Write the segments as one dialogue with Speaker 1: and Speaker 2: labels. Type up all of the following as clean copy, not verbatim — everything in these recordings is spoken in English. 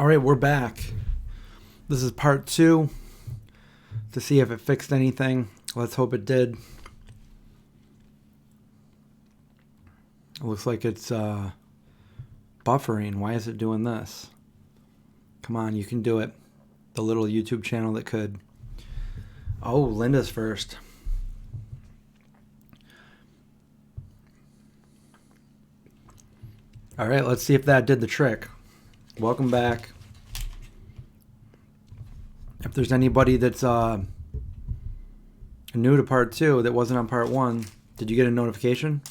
Speaker 1: All right, we're back. This is part 2 to see if it fixed anything. Let's hope it did. It looks like it's buffering. Why is it doing this? Come on, you can do it. The little YouTube channel that could. Oh, Linda's first. All right, let's see if that did the trick. Welcome back. If there's anybody that's new to part 2 that wasn't on part 1, did you get a notification?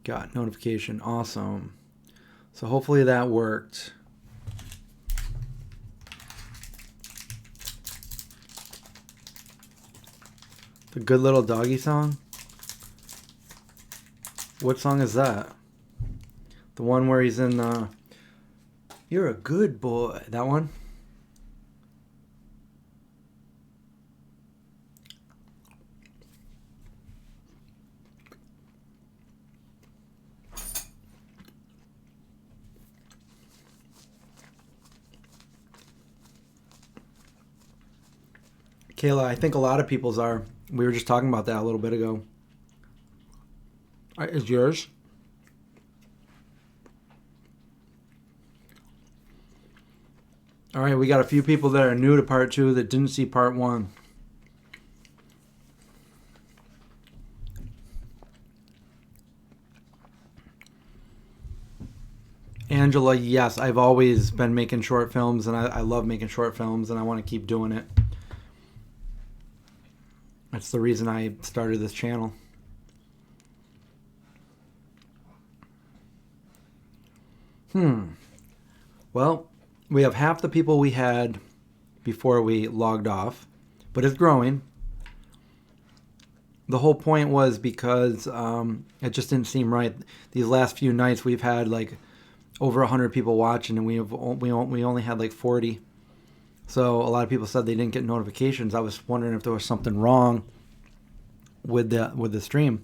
Speaker 1: Got notification. Awesome. So hopefully that worked. The Good Little Doggy song? What song is that? The one where he's in You're a Good Boy. That one? Kayla, I think a lot of people's are. We were just talking about that a little bit ago. Is yours? All right, we got a few people that are new to part 2 that didn't see part 1. Angela, yes, I've always been making short films, and I love making short films, and I want to keep doing it. That's the reason I started this channel. Well, we have half the people we had before we logged off, but it's growing. The whole point was because it just didn't seem right. These last few nights we've had like over 100 people watching, and we only had like 40. So a lot of people said they didn't get notifications. I was wondering if there was something wrong with the stream.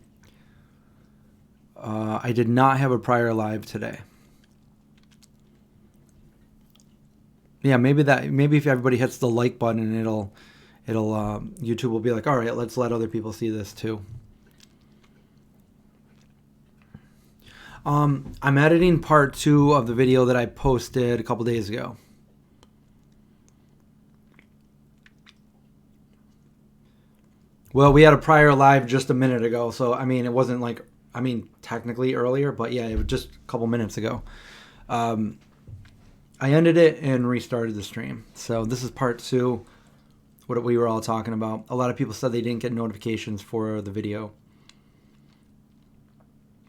Speaker 1: I did not have a prior live today. Yeah, maybe if everybody hits the like button, it'll YouTube will be like, all right, let's let other people see this too. I'm editing part 2 of the video that I posted a couple days ago. Well, we had a prior live just a minute ago, so I mean, it wasn't like, I mean, technically earlier, but yeah, it was just a couple minutes ago. I ended it and restarted the stream. So this is part 2, what we were all talking about. A lot of people said they didn't get notifications for the video.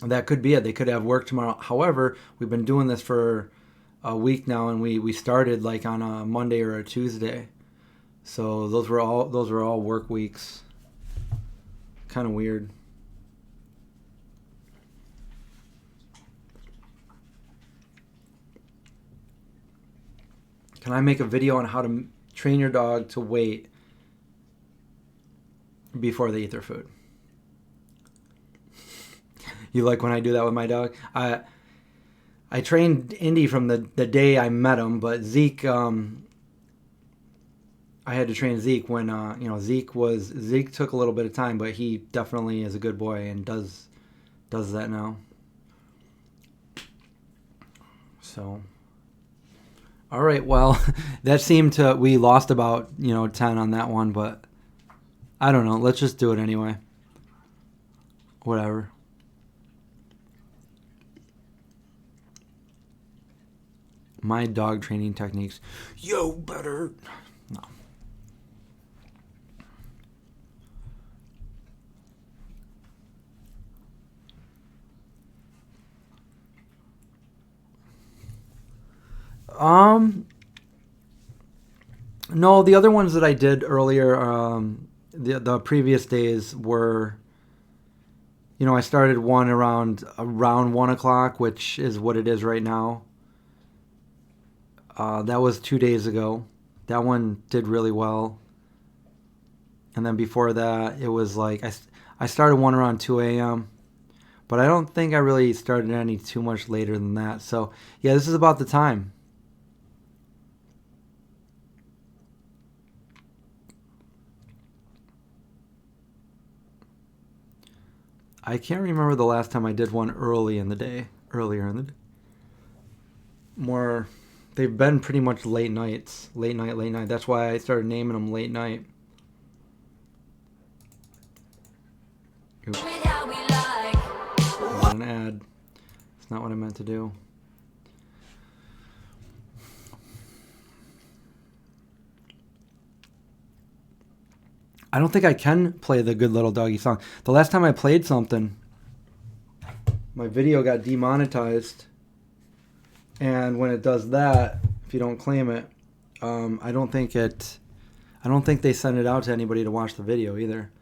Speaker 1: And that could be it. They could have work tomorrow. However, we've been doing this for a week now, and we started like on a Monday or a Tuesday. So those were all work weeks. Kind of weird. Can I make a video on how to train your dog to wait before they eat their food? You like when I do that with my dog? I trained Indy from the day I met him, but Zeke, I had to train Zeke when Zeke took a little bit of time, but he definitely is a good boy and does that now. So, all right, well, that seemed to, we lost about 10 on that one, but I don't know. Let's just do it anyway. Whatever. My dog training techniques. Yo, better. No. No, the other ones that I did earlier, the previous days were, I started one around 1 o'clock, which is what it is right now. That was 2 days ago. That one did really well. And then before that, it was like, I started one around 2 a.m., but I don't think I really started any too much later than that. So, yeah, this is about the time. I can't remember the last time I did one earlier in the day. More, they've been pretty much late nights. Late night. That's why I started naming them late night. Oops. Not an ad. It's not what I meant to do. I don't think I can play the Good Little Doggy song. The last time I played something, my video got demonetized. And when it does that, if you don't claim it, I don't think they send it out to anybody to watch the video either.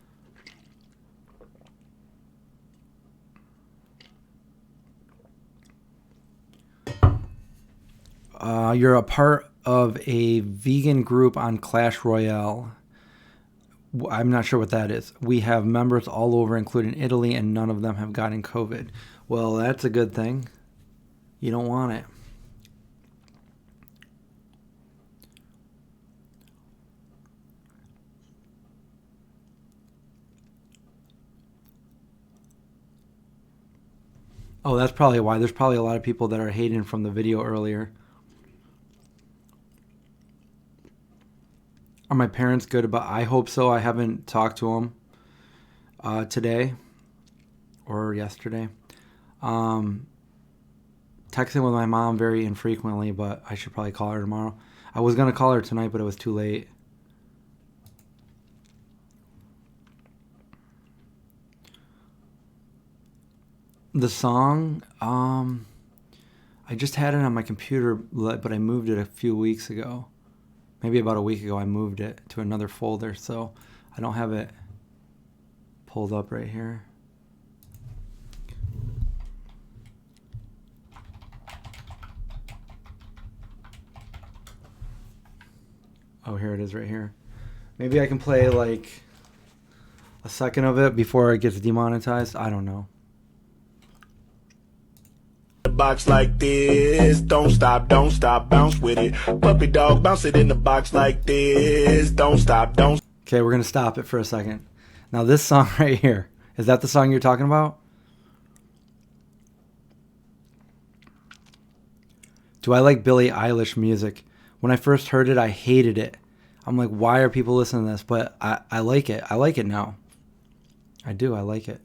Speaker 1: You're a part of a vegan group on Clash Royale. I'm not sure what that is. We have members all over, including Italy, and none of them have gotten COVID. Well, that's a good thing. You don't want it. Oh, that's probably why. There's probably a lot of people that are hating from the video earlier. Are my parents good about? I hope so. I haven't talked to them today or yesterday. Texting with my mom very infrequently, but I should probably call her tomorrow. I was going to call her tonight, but it was too late. The song, I just had it on my computer, but I moved it a few weeks ago. Maybe about a week ago I moved it to another folder, so I don't have it pulled up right here. Oh, here it is right here. Maybe I can play like a second of it before it gets demonetized. I don't know.
Speaker 2: Box like this, don't stop, bounce with it. Puppy dog, bounce it in the box like this, don't stop, don't.
Speaker 1: Okay, we're gonna stop it for a second. Now this song right here, is that the song you're talking about? Do I like Billie Eilish music? When I first heard it, I hated it. I'm like, why are people listening to this? But I like it. I like it now. I do. I like it.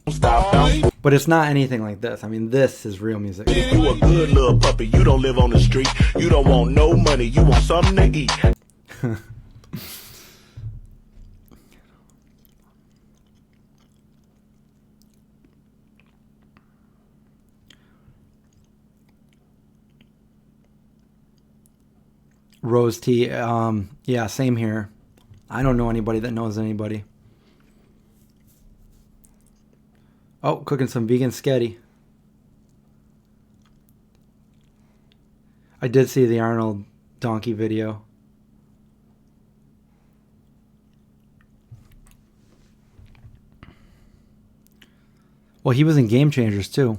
Speaker 2: Stop.
Speaker 1: But it's not anything like this. I mean, this is real music.
Speaker 2: You a good little puppy. You don't live on the street. You don't want no money. You want something to eat.
Speaker 1: Rose tea. Yeah, same here. I don't know anybody that knows anybody. Oh, cooking some vegan sketty. I did see the Arnold donkey video. Well, he was in Game Changers too.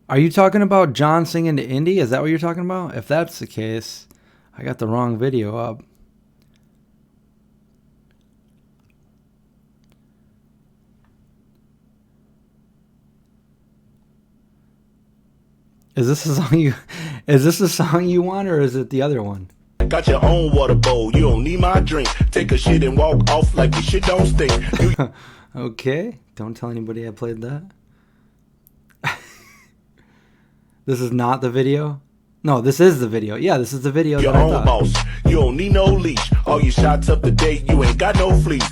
Speaker 1: Are you talking about John singing to Indy? Is that what you're talking about? If that's the case, I got the wrong video up. Is this a song you want, or is it the other one?
Speaker 2: Got your own water bowl. You don't need my drink. Take a shit and walk off like your shit don't stink.
Speaker 1: Okay, don't tell anybody I played that. This is not the video? No, this is the video. Yeah, this is the video.
Speaker 2: Your own boss. You don't need no leash. All your shots up to date. You ain't got no fleece.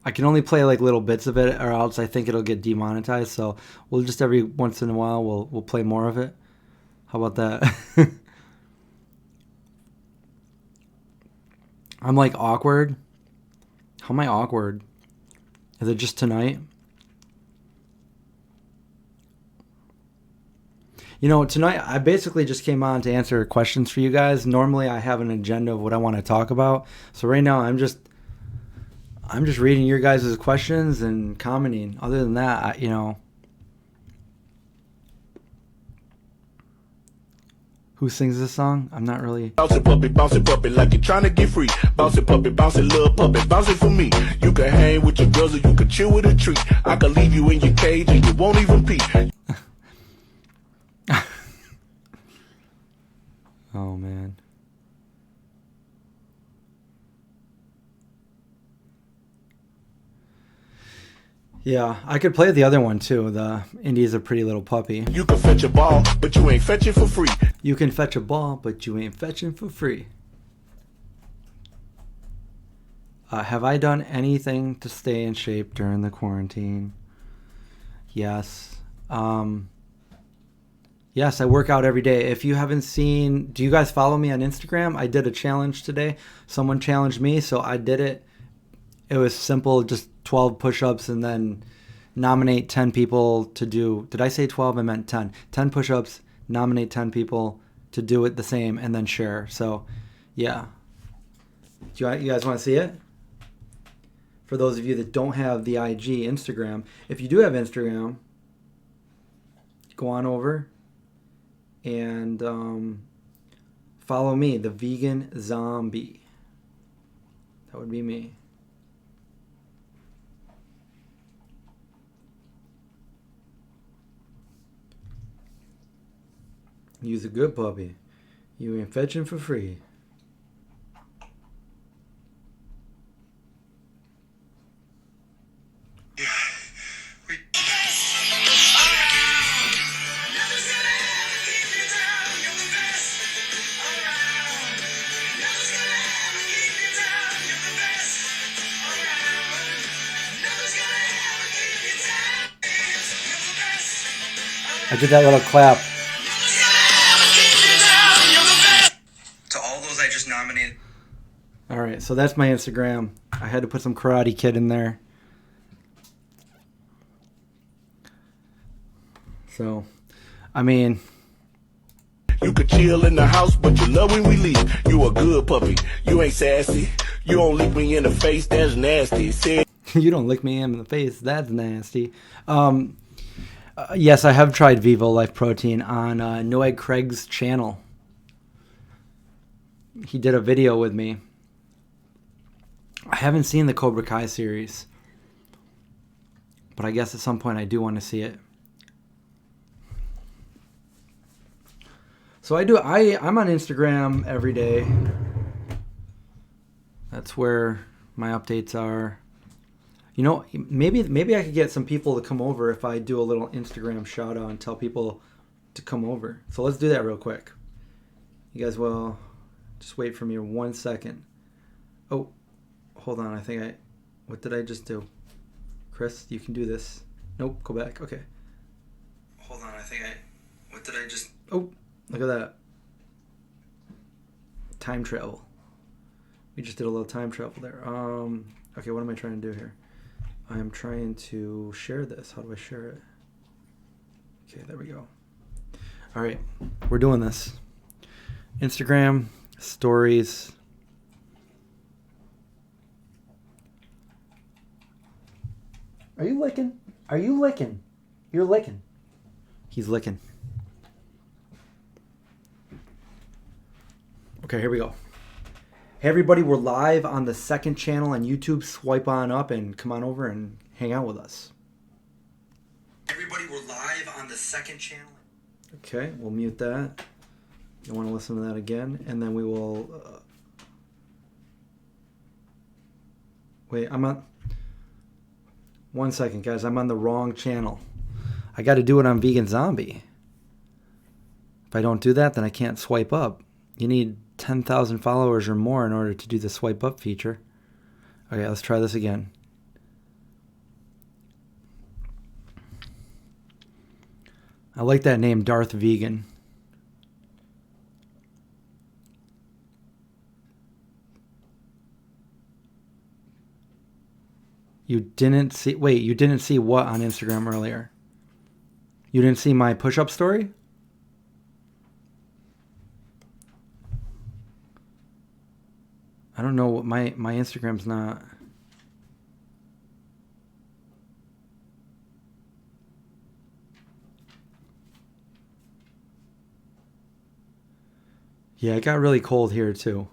Speaker 1: I can only play like little bits of it, or else I think it'll get demonetized. So we'll just every once in a while we'll play more of it. How about that? I'm like awkward. How am I awkward? Is it just tonight? You know, tonight I basically just came on to answer questions for you guys. Normally I have an agenda of what I want to talk about. So right now I'm just I'm just reading your guys' questions and commenting. Other than that, who sings this song? I'm not really.
Speaker 2: Bounce it, puppy, like you're trying to get free. Bounce it, little puppy, bounce it for me. You can hang with your girls or you can chill with a treat. I can leave you in your cage and you won't even pee.
Speaker 1: Oh, man. Yeah, I could play the other one too. The Indy's a Pretty Little Puppy.
Speaker 2: You can fetch a ball, but you ain't fetching for free.
Speaker 1: You can fetch a ball, but you ain't fetching for free. Have I done anything to stay in shape during the quarantine? Yes. Yes, I work out every day. If you haven't seen, do you guys follow me on Instagram? I did a challenge today. Someone challenged me, so I did it. It was simple, just 12 push-ups and then nominate 10 people to do, did I say 12? I meant 10. 10 push-ups, nominate 10 people to do it the same, and then share. So, yeah. You guys want to see it? For those of you that don't have the IG Instagram, if you do have Instagram, go on over and follow me, the Vegan Zombie. That would be me. Use a good puppy. You ain't fetching for free. I did that little clap.
Speaker 3: To all those I just nominated.
Speaker 1: All right, so that's my Instagram. I had to put some Karate Kid in there. So, I mean,
Speaker 2: You could chill in the house, but you love when we leave. You a good puppy. You ain't sassy. You don't lick me in the face. That's nasty. Say
Speaker 1: you don't lick me in the face. That's nasty. Yes, I have tried Vivo Life Protein on Noah Craig's channel. He did a video with me. I haven't seen the Cobra Kai series, but I guess at some point I do want to see it. So I'm on Instagram every day. That's where my updates are. You know, maybe I could get some people to come over if I do a little Instagram shout out and tell people to come over. So let's do that real quick. You guys will just wait for me 1 second. Oh, hold on. What did I just do? Chris, you can do this. Nope, go back. Okay.
Speaker 3: Hold on, what did I just...
Speaker 1: Oh, look at that. Time travel. We just did a little time travel there. Okay, what am I trying to do here? I'm trying to share this. How do I share it? Okay, there we go. All right, we're doing this. Instagram, stories. Are you licking? Are you licking? You're licking. He's licking. Okay, here we go. Hey everybody, we're live on the second channel on YouTube. Swipe on up and come on over and hang out with us.
Speaker 3: Everybody, we're live on the second channel.
Speaker 1: Okay, we'll mute that. You want to listen to that again, and then we will... Wait, I'm on... 1 second, guys. I'm on the wrong channel. I got to do it on Vegan Zombie. If I don't do that, then I can't swipe up. You need 10,000 followers or more in order to do the swipe up feature. Okay, let's try this again. I like that name, Darth Vegan. You didn't see... Wait, you didn't see what on Instagram earlier? You didn't see my push-up story? I don't know what my Instagram's not... Yeah, it got really cold here too.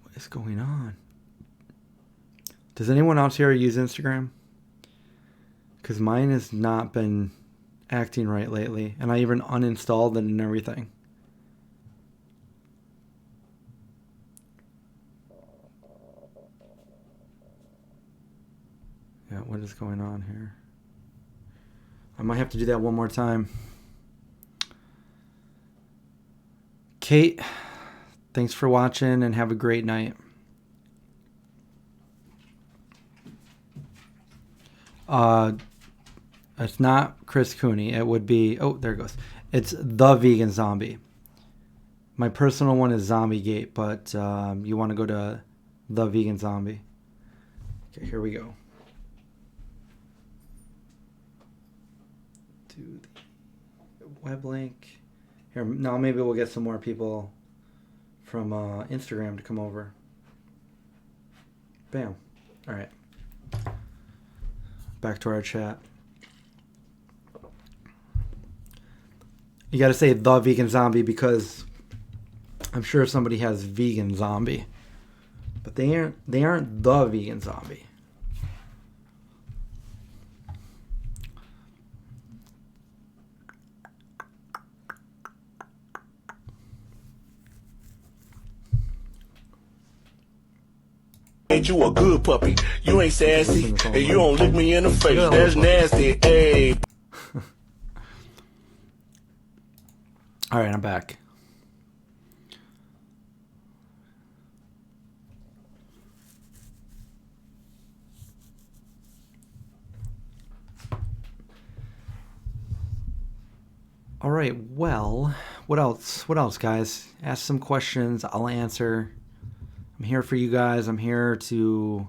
Speaker 1: What is going on? Does anyone else here use Instagram? Because mine has not been acting right lately. And I even uninstalled it and everything. Yeah, what is going on here? I might have to do that one more time. Kate, thanks for watching and have a great night. It's not Chris Cooney. It would be, oh, there it goes. It's The Vegan Zombie. My personal one is Zombie Gate, but you want to go to The Vegan Zombie. Okay, here we go. To the web link. Here, now maybe we'll get some more people from Instagram to come over. Bam. All right. Back to our chat. You got to say The Vegan Zombie because I'm sure somebody has Vegan Zombie, but they aren't The Vegan Zombie.
Speaker 2: Ain't you a good puppy? You ain't sassy, and you don't look me in the face. That's nasty. Hey.
Speaker 1: All right, I'm back. All right, well, what else? What else, guys? Ask some questions. I'll answer. I'm here for you guys. I'm here to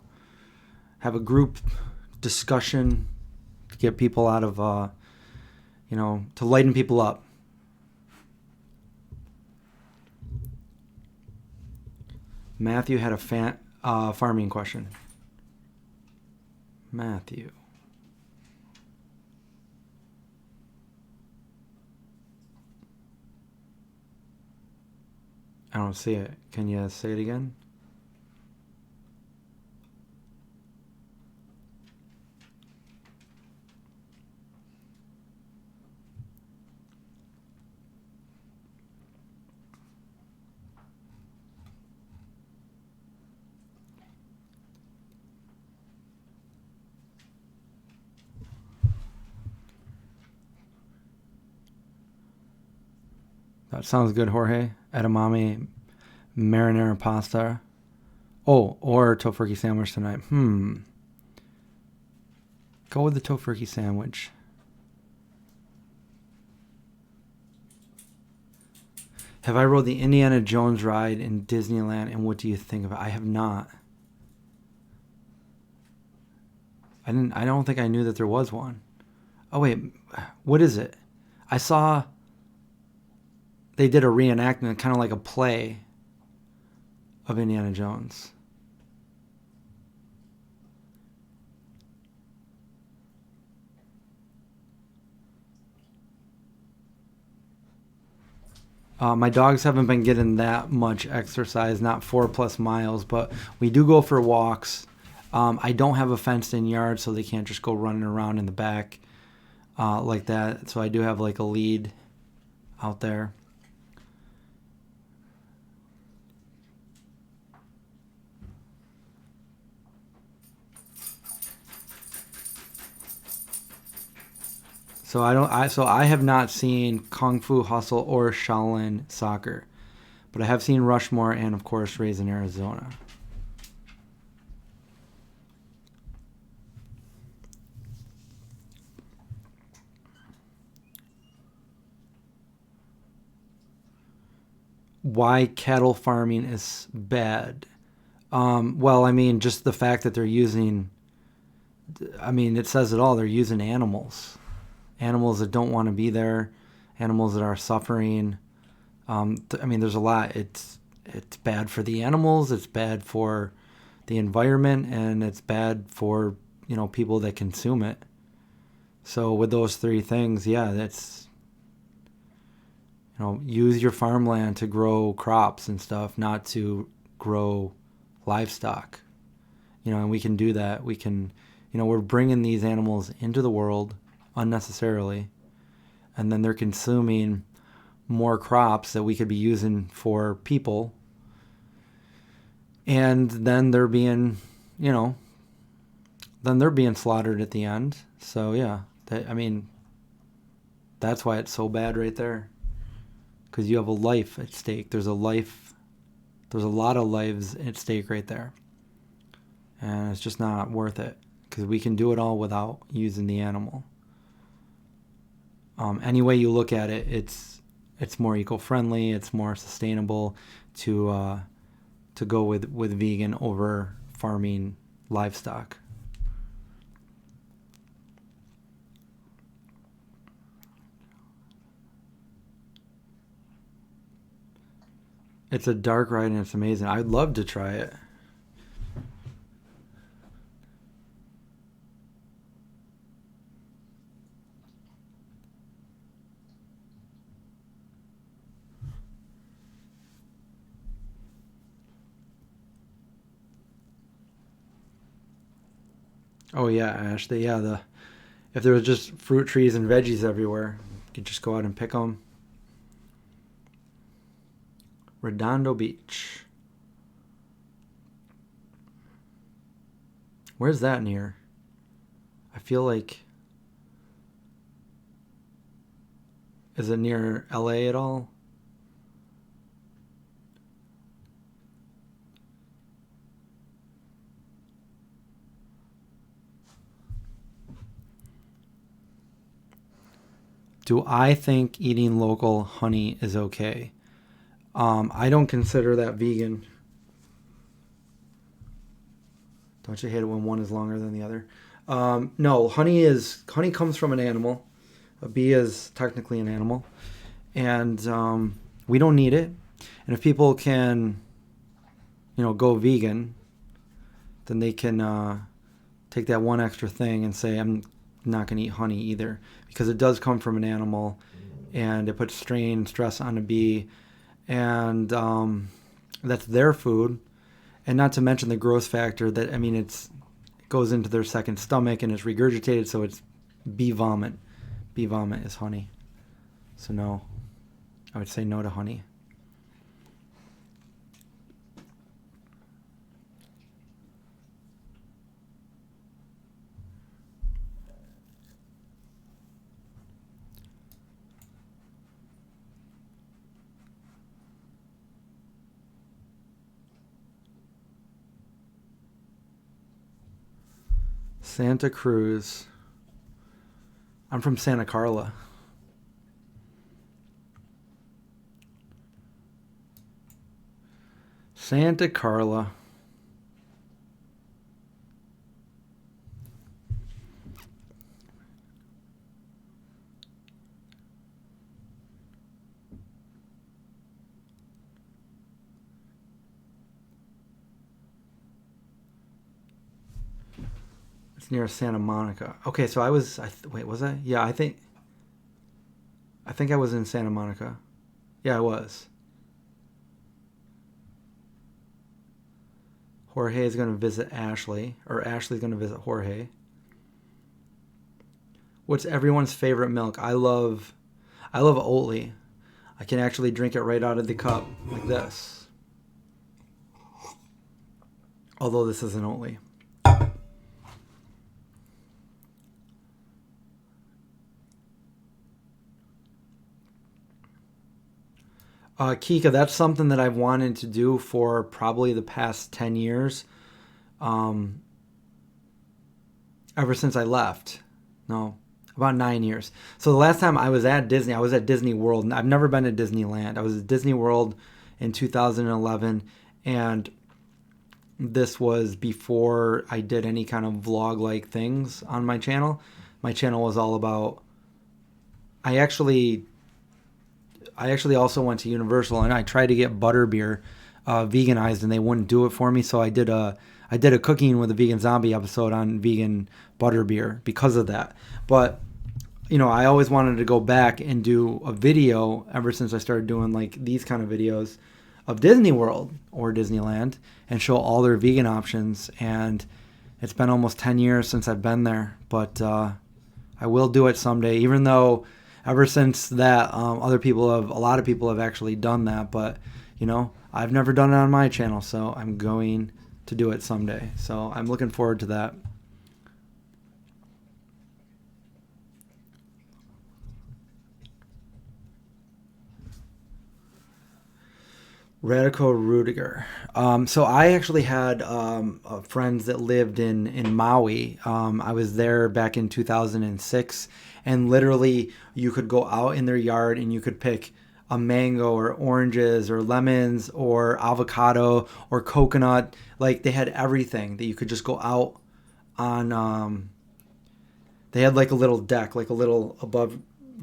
Speaker 1: have a group discussion to get people out of, to lighten people up. Matthew had a farming question. Matthew. I don't see it. Can you say it again? That sounds good, Jorge. Edamame marinara pasta. Oh, or tofurkey sandwich tonight. Go with the tofurkey sandwich. Have I rode the Indiana Jones ride in Disneyland, and what do you think of it? I have not. I don't think I knew that there was one. Oh wait, what is it? I saw they did a reenactment, kind of like a play of Indiana Jones. My dogs haven't been getting that much exercise, not 4+ miles, but we do go for walks. I don't have a fenced-in yard, so they can't just go running around in the back like that. So I do have like a lead out there. So I have not seen Kung Fu Hustle or Shaolin Soccer, but I have seen Rushmore and of course Raising Arizona. Why cattle farming is bad? Well, I mean, just the fact that they're using. I mean, it says it all. They're using animals. Animals that don't want to be there, animals that are suffering. I mean, there's a lot. It's bad for the animals. It's bad for the environment, and it's bad for people that consume it. So with those three things, yeah, that's use your farmland to grow crops and stuff, not to grow livestock. And we can do that. We can, we're bringing these animals into the world unnecessarily, and then they're consuming more crops that we could be using for people, and then they're being, slaughtered at the end. So yeah, that's why it's so bad right there, because you have a life at stake. There's a lot of lives at stake right there, and it's just not worth it, because we can do it all without using the animal. Any way you look at it, it's more eco-friendly, it's more sustainable to go with vegan over farming livestock. It's a dark ride and it's amazing. I'd love to try it. Oh yeah, Ash. If there was just fruit trees and veggies everywhere, you could just go out and pick them. Redondo Beach. Where's that near? I feel like... Is it near LA at all? Do I think eating local honey is okay? I don't consider that vegan. Don't you hate it when one is longer than the other? No, honey comes from an animal. A bee is technically an animal, and we don't need it. And if people can, go vegan, then they can take that one extra thing and say, I'm not going to eat honey either, because it does come from an animal, and it puts strain, stress on a bee, and that's their food. And not to mention the gross factor that, it goes into their second stomach and it's regurgitated, so it's bee vomit. Bee vomit is honey. So no, I would say no to honey. Santa Cruz. I'm from Santa Carla. Santa Carla. Near Santa Monica. Okay, so was I? Yeah, I think I was in Santa Monica. Yeah, I was. Jorge is going to visit Ashley, or Ashley's going to visit Jorge. What's everyone's favorite milk? I love Oatly. I can actually drink it right out of the cup like this. Although this isn't Oatly. Kika, that's something that I've wanted to do for probably the past 10 years. Ever since I left. No, about 9 years. So the last time I was at Disney, I was at Disney World. I've never been to Disneyland. I was at Disney World in 2011, and this was before I did any kind of vlog-like things on my channel. My channel was all about... I actually also went to Universal, and I tried to get butterbeer veganized, and they wouldn't do it for me. So I did a cooking with a vegan zombie episode on vegan butterbeer because of that. But I always wanted to go back and do a video ever since I started doing like these kind of videos of Disney World or Disneyland and show all their vegan options. And it's been almost 10 years since I've been there, but I will do it someday, even though ever since that, a lot of people have actually done that, but I've never done it on my channel, so I'm going to do it someday. So I'm looking forward to that. Radico Rudiger. So I actually had friends that lived in Maui. I was there back in 2006, and literally you could go out in their yard and you could pick a mango or oranges or lemons or avocado or coconut. Like they had everything that you could just go out on. They had like a little deck, like a little above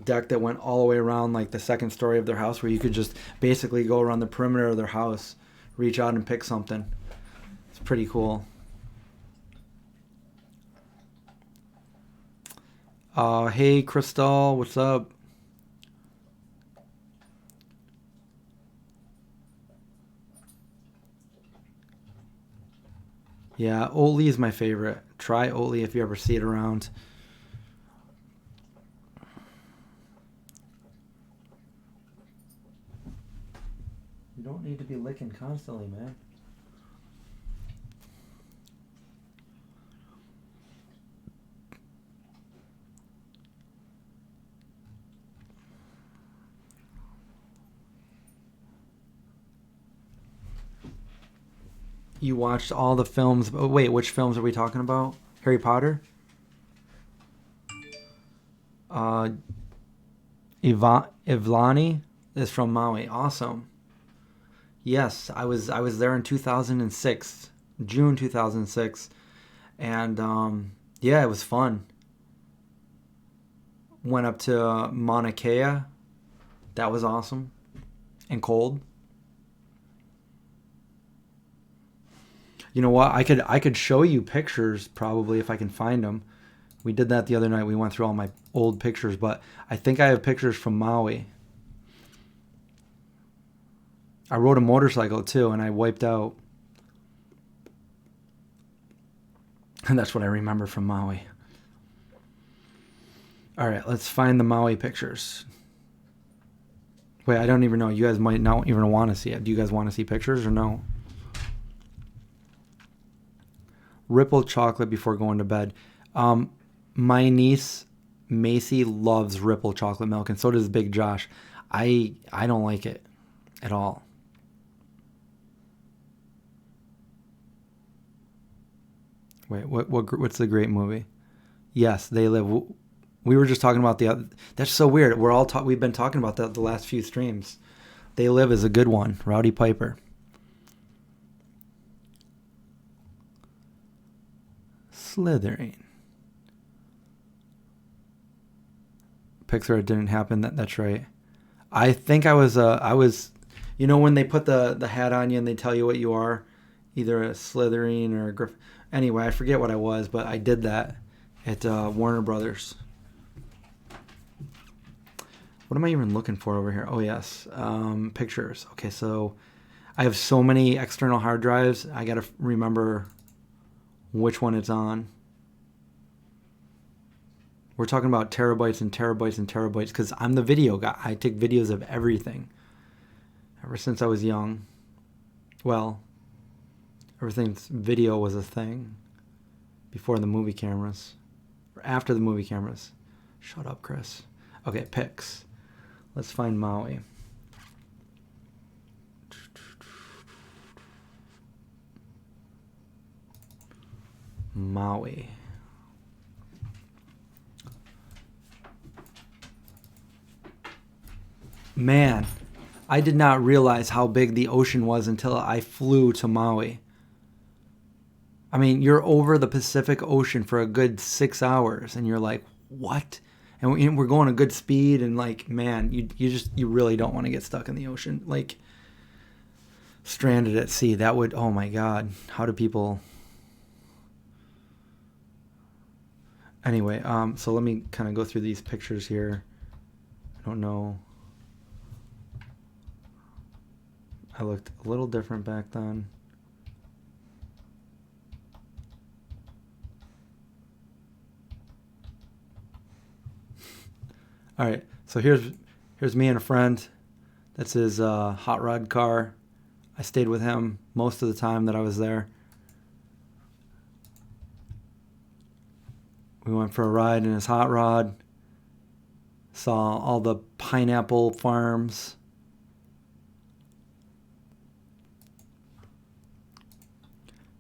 Speaker 1: deck that went all the way around like the second story of their house, where you could just basically go around the perimeter of their house, reach out and pick something. It's pretty cool. Hey Crystal, what's up? Yeah, Oatly is my favorite. Try Oatly if you ever see it around. You don't need to be licking constantly, man. You watched all the films. Oh, wait, which films are we talking about? Harry Potter? Ivlani is from Maui. Awesome. Yes, I was there in 2006, June 2006, and yeah, it was fun. Went up to Mauna Kea. That was awesome and cold. You know what? I could show you pictures probably if I can find them. We did that the other night. We went through all my old pictures, but I think I have pictures from Maui. I rode a motorcycle too, and I wiped out. And that's what I remember from Maui. All right, let's find the Maui pictures. Wait, I don't even know. You guys might not even want to see it. Do you guys want to see pictures or no? Ripple chocolate before going to bed. My niece Macy loves Ripple chocolate milk, and so does Big Josh. I don't like it at all. Wait, what's the great movie? Yes, They Live. We were just talking about the other. That's so weird. We've been talking about that the last few streams. They Live is a good one. Rowdy Piper. Slithering. Pixar, it didn't happen. That's right. I think I was when they put the hat on you and they tell you what you are, either a Slytherin or a Griff. Anyway, I forget what I was, but I did that at Warner Brothers. What am I even looking for over here? Oh, yes. Pictures. Okay, so I have so many external hard drives. I got to remember which one it's on. We're talking about terabytes and terabytes and terabytes because I'm the video guy. I take videos of everything ever since I was young. Well, ever since video was a thing before the movie cameras or after the movie cameras. Shut up, Chris. Okay, pics. Let's find Maui. Maui. Man, I did not realize how big the ocean was until I flew to Maui. I mean, you're over the Pacific Ocean for a good 6 hours, and you're like, what? And we're going a good speed, and like, man, you really don't want to get stuck in the ocean. Like, stranded at sea, that would, oh my God, how do people... Anyway, so let me kind of go through these pictures here. I don't know. I looked a little different back then. All right, so here's me and a friend. That's his hot rod car. I stayed with him most of the time that I was there. We went for a ride in his hot rod. Saw all the pineapple farms.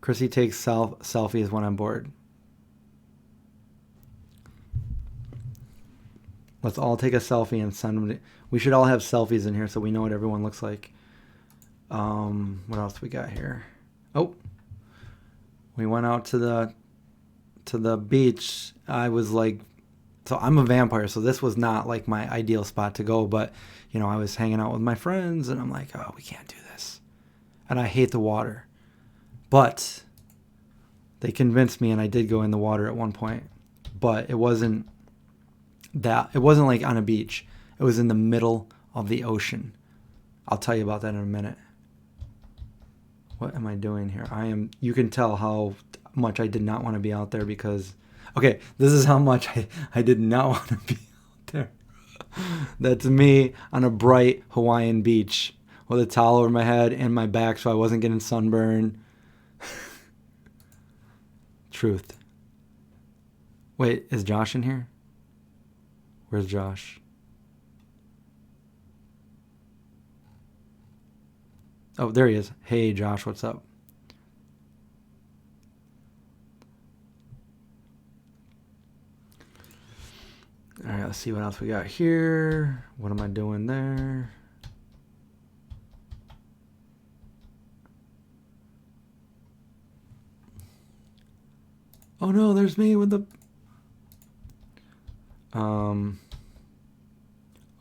Speaker 1: Chrissy takes selfies when I'm bored. Let's all take a selfie and send them. We should all have selfies in here so we know what everyone looks like. What else we got here? Oh, we went out to the beach. I was like, so I'm a vampire, so this was not like my ideal spot to go. But you know, I was hanging out with my friends, and I'm like, oh, we can't do this, and I hate the water. But they convinced me, and I did go in the water at one point. But it wasn't like on a beach. It was in the middle of the ocean. I'll tell you about that in a minute. What am I doing here? You can tell how much I did not want to be out there because, okay, this is how much I did not want to be out there. That's me on a bright Hawaiian beach with a towel over my head and my back so I wasn't getting sunburned. Truth. Wait, is Josh in here? Where's Josh? Oh, there he is. Hey, Josh, what's up? All right, let's see what else we got here. What am I doing there? Oh no, there's me with the...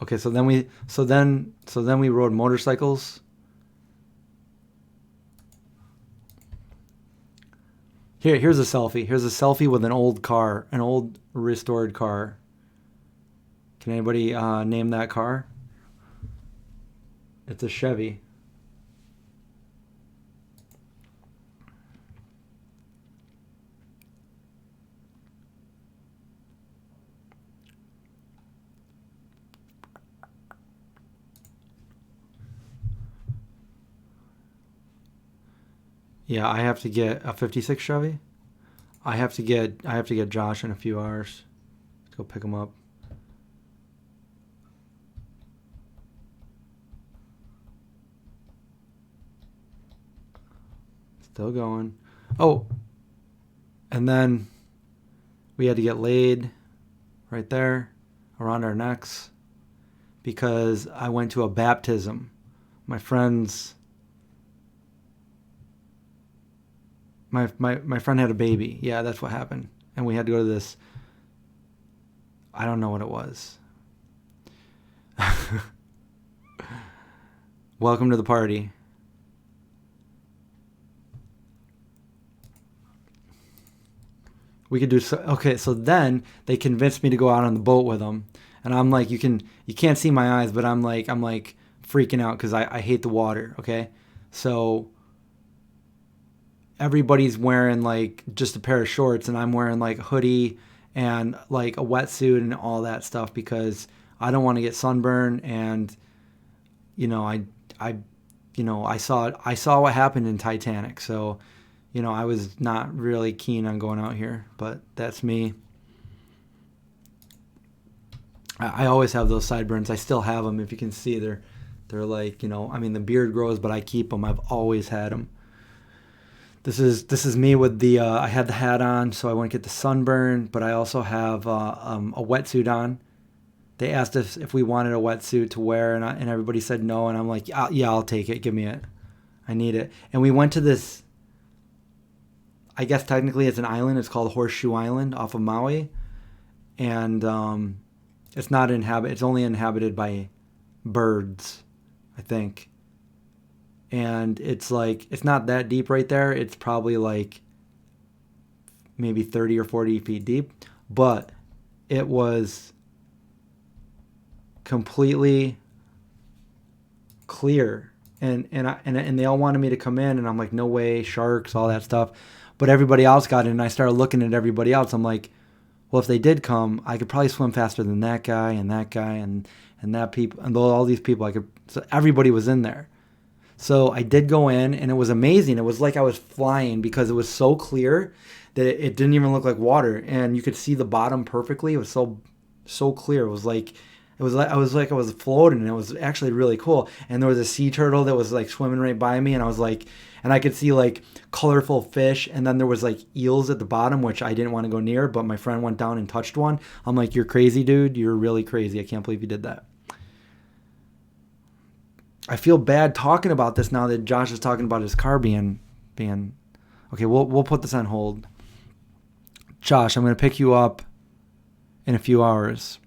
Speaker 1: Okay, so then we rode motorcycles. Here's a selfie. Here's a selfie with an old car, an old restored car. Can anybody name that car? It's a Chevy. Yeah, I have to get a 56 Chevy. I have to get Josh in a few hours. Let's go pick him up. Still going. Oh, and then we had to get laid right there around our necks because I went to a baptism. My friends... My friend had a baby. Yeah, that's what happened. And we had to go to this... I don't know what it was. Welcome to the party. We could do so. Okay, so then they convinced me to go out on the boat with them, and I'm like, you can't see my eyes, but I'm like freaking out because I hate the water. Okay, so everybody's wearing like just a pair of shorts, and I'm wearing like a hoodie and like a wetsuit and all that stuff because I don't want to get sunburned. And you know, I saw what happened in Titanic, so. You know, I was not really keen on going out here, but that's me. I always have those sideburns. I still have them. If you can see, they're like, you know, I mean, the beard grows, but I keep them. I've always had them. This is me with the, I had the hat on so I wouldn't get the sunburn, but I also have a wetsuit on. They asked us if we wanted a wetsuit to wear, and everybody said no, and I'm like, yeah, I'll take it. Give me it. I need it. And we went to this, I guess technically it's an island. It's called Horseshoe Island off of Maui. And it's not it's only inhabited by birds, I think. And it's like, it's not that deep right there. It's probably like maybe 30 or 40 feet deep. but it was completely clear, and they all wanted me to come in, and I'm like, no way, sharks, all that stuff. But everybody else got in, and I started looking at everybody else. I'm like, well, if they did come, I could probably swim faster than that guy and that guy and that people and all these people. I could. So everybody was in there. So I did go in, and it was amazing. It was like I was flying because it was so clear that it didn't even look like water, and you could see the bottom perfectly. It was so clear. It was like I was floating, and it was actually really cool. And there was a sea turtle that was like swimming right by me, and I was like, and I could see like colorful fish, and then there was like eels at the bottom, which I didn't want to go near, but my friend went down and touched one. I'm like, you're crazy, dude. You're really crazy. I can't believe you did that. I feel bad talking about this now that Josh is talking about his car being. Okay, we'll put this on hold. Josh, I'm gonna pick you up in a few hours.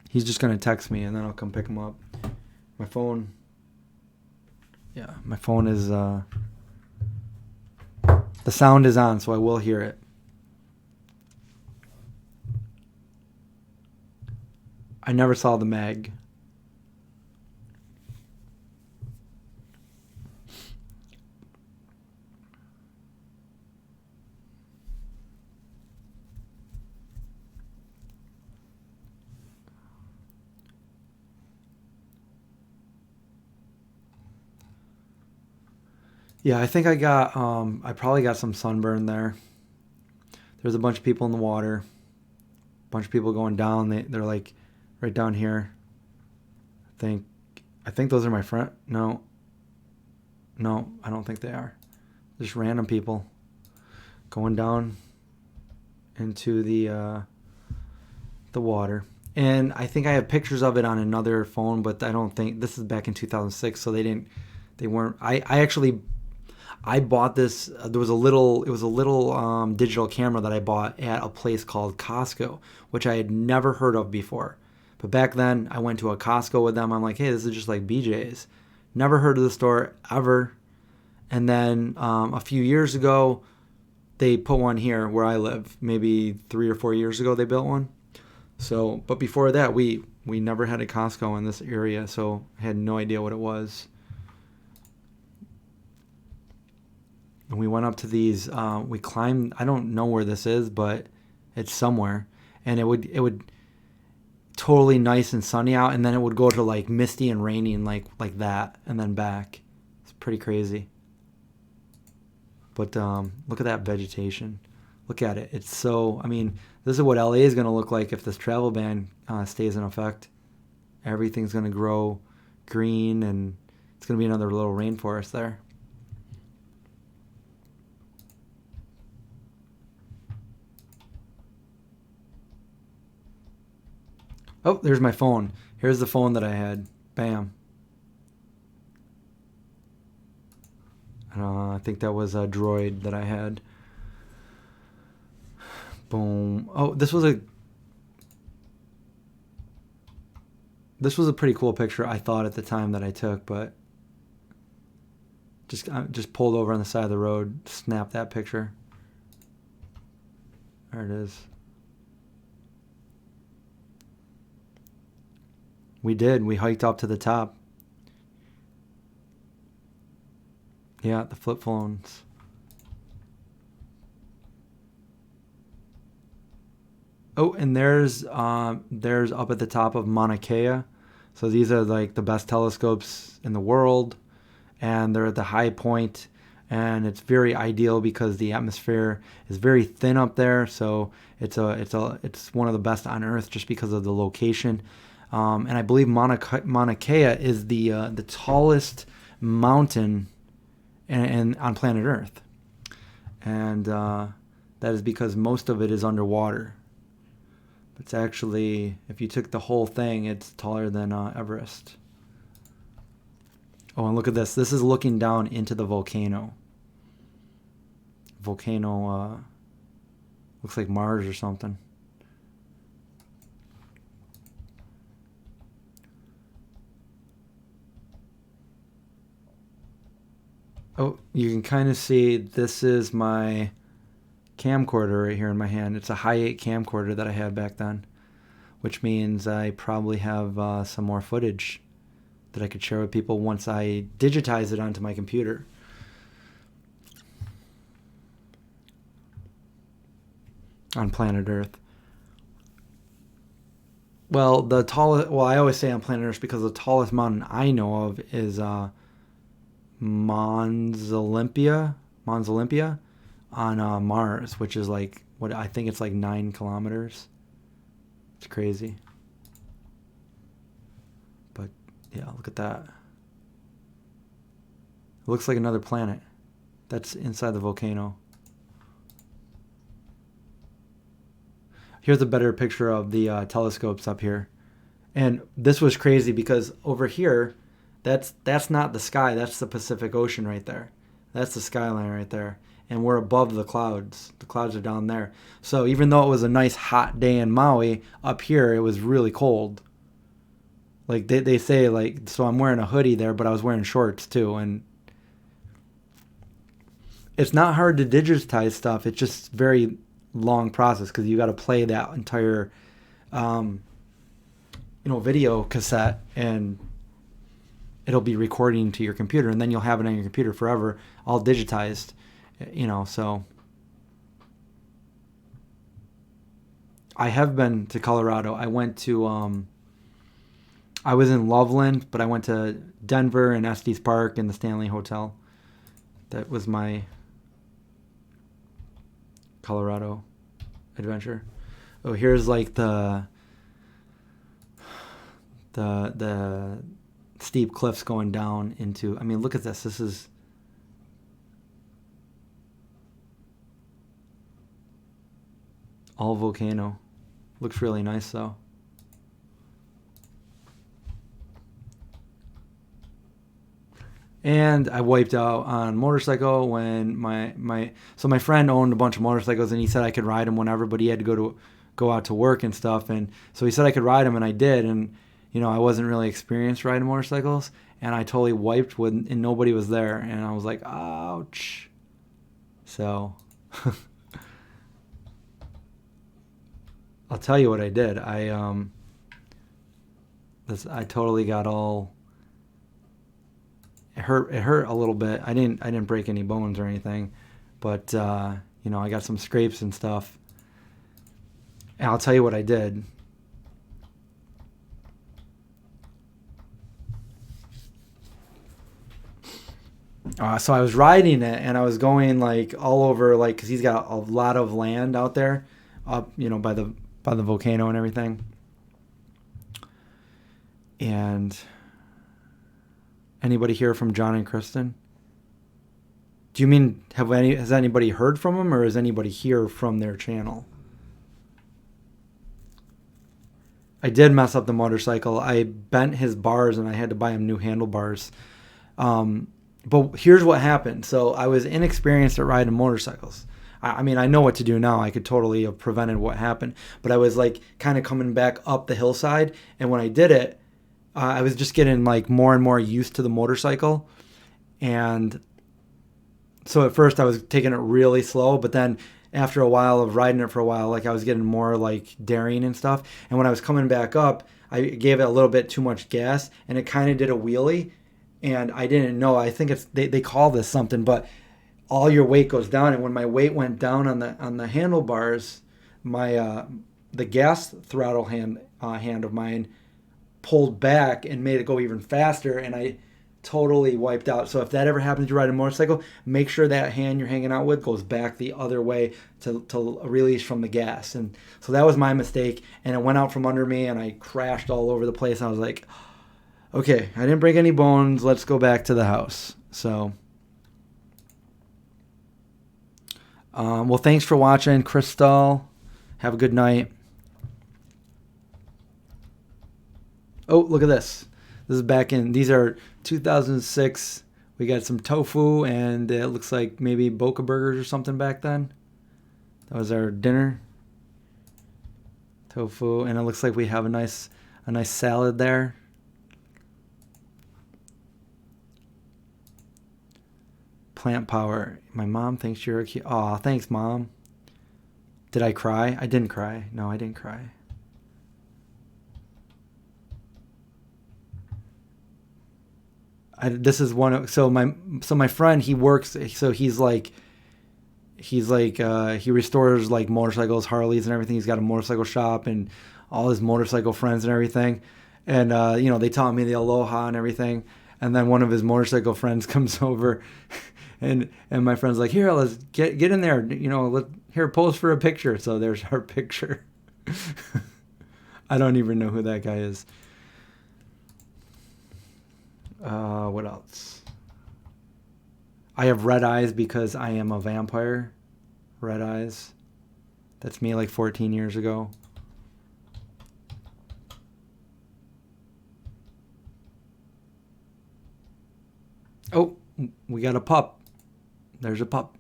Speaker 1: He's just gonna text me, and then I'll come pick him up. My phone. Yeah, my phone is. The sound is on, so I will hear it. I never saw the Meg. Yeah, I think I probably got some sunburn there. There's a bunch of people in the water. A bunch of people going down. They're like right down here. I think those are my friend. No, I don't think they are. Just random people going down into the water. And I think I have pictures of it on another phone, but I don't think this is back in 2006, so they weren't. I bought this. It was a little digital camera that I bought at a place called Costco, which I had never heard of before. But back then, I went to a Costco with them. I'm like, hey, this is just like BJ's. Never heard of the store ever. And then a few years ago, they put one here where I live. Maybe 3 or 4 years ago, they built one. So, but before that, we never had a Costco in this area, so I had no idea what it was. And we went up to these. We climbed. I don't know where this is, but it's somewhere. And it would totally nice and sunny out, and then it would go to like misty and raining like that, and then back. It's pretty crazy. But look at that vegetation. Look at it. It's so. I mean, this is what LA is going to look like if this travel ban stays in effect. Everything's going to grow green, and it's going to be another little rainforest there. Oh, there's my phone. Here's the phone that I had. Bam. I think that was a Droid that I had. Boom. Oh, this was a pretty cool picture, I thought at the time that I took, but just pulled over on the side of the road, snapped that picture. There it is. We did. We hiked up to the top. Yeah, the flip phones. Oh, and there's up at the top of Mauna Kea. So these are like the best telescopes in the world, and they're at the high point, and it's very ideal because the atmosphere is very thin up there. So it's one of the best on Earth just because of the location. And I believe Mauna Kea is the tallest mountain on planet Earth, and that is because most of it is underwater. It's actually, if you took the whole thing, it's taller than Everest. Oh, and look at this. This is looking down into the volcano. Volcano looks like Mars or something. Oh, you can kind of see this is my camcorder right here in my hand. It's a Hi8 camcorder that I had back then, which means I probably have some more footage that I could share with people once I digitize it onto my computer. On planet Earth. Well, I always say on planet Earth because the tallest mountain I know of is Mons Olympia on Mars, which is like, what I think it's like 9 kilometers. It's crazy. But yeah, look at that. It looks like another planet. That's inside the volcano. Here's a better picture of the telescopes up here. And this was crazy because over here, that's not the sky. That's the Pacific Ocean right there. That's the skyline right there. And we're above the clouds. The clouds are down there. So even though it was a nice hot day in Maui, up here it was really cold. Like they say, like, so I'm wearing a hoodie there, but I was wearing shorts too. And it's not hard to digitize stuff. It's just very long process because you got to play that entire video cassette, and it'll be recording to your computer, and then you'll have it on your computer forever, all digitized, so I have been to Colorado. I went to I was in Loveland, but I went to Denver and Estes Park and the Stanley Hotel. That was my Colorado adventure. Oh, here's like the steep cliffs going down into, I mean, look at this. This is all volcano. Looks really nice though. And I wiped out on motorcycle when my friend owned a bunch of motorcycles, and he said I could ride them whenever, but he had to go out to work and stuff, and so he said I could ride them, and I did, and I wasn't really experienced riding motorcycles, and I totally wiped and nobody was there, and I was like, ouch. So I'll tell you what I did. I totally got all. It hurt a little bit. I didn't break any bones or anything, but I got some scrapes and stuff. And I'll tell you what I did. So I was riding it, and I was going like all over, like, because he's got a lot of land out there, up by the volcano and everything. And anybody hear from John and Kristen? Do you mean has anybody heard from them, or is anybody here from their channel? I did mess up the motorcycle. I bent his bars, and I had to buy him new handlebars. But here's what happened. So I was inexperienced at riding motorcycles. I mean, I know what to do now. I could totally have prevented what happened. But I was like kind of coming back up the hillside, and when I did it, I was just getting like more and more used to the motorcycle. And so at first I was taking it really slow, but then after a while of riding it for a while, like I was getting more like daring and stuff. And when I was coming back up, I gave it a little bit too much gas, and it kind of did a wheelie. And I didn't know. I think they call this something, but all your weight goes down. And when my weight went down on the handlebars, my the gas throttle hand of mine pulled back and made it go even faster, and I totally wiped out. So if that ever happens to ride a motorcycle, make sure that hand you're hanging out with goes back the other way to release from the gas. And so that was my mistake, and it went out from under me, and I crashed all over the place. I was like, okay, I didn't break any bones. Let's go back to the house. So, well, thanks for watching, Crystal. Have a good night. Oh, look at this. This is back in, these are 2006. We got some tofu, and it looks like maybe Boca burgers or something back then. That was our dinner. Tofu, and it looks like we have a nice salad there. Plant power. My mom thinks you're a cute. Aw, thanks, Mom. Did I cry? I didn't cry. No, I didn't cry. This is one. So my friend, he works. So he restores like motorcycles, Harleys, and everything. He's got a motorcycle shop and all his motorcycle friends and everything. And they taught me the aloha and everything. And then one of his motorcycle friends comes over, and my friend's like, "Here, let's get in there. Here, pose for a picture." So there's our picture. I don't even know who that guy is. What else? I have red eyes because I am a vampire. Red eyes. That's me like 14 years ago. Oh, we got a pup. There's a pup.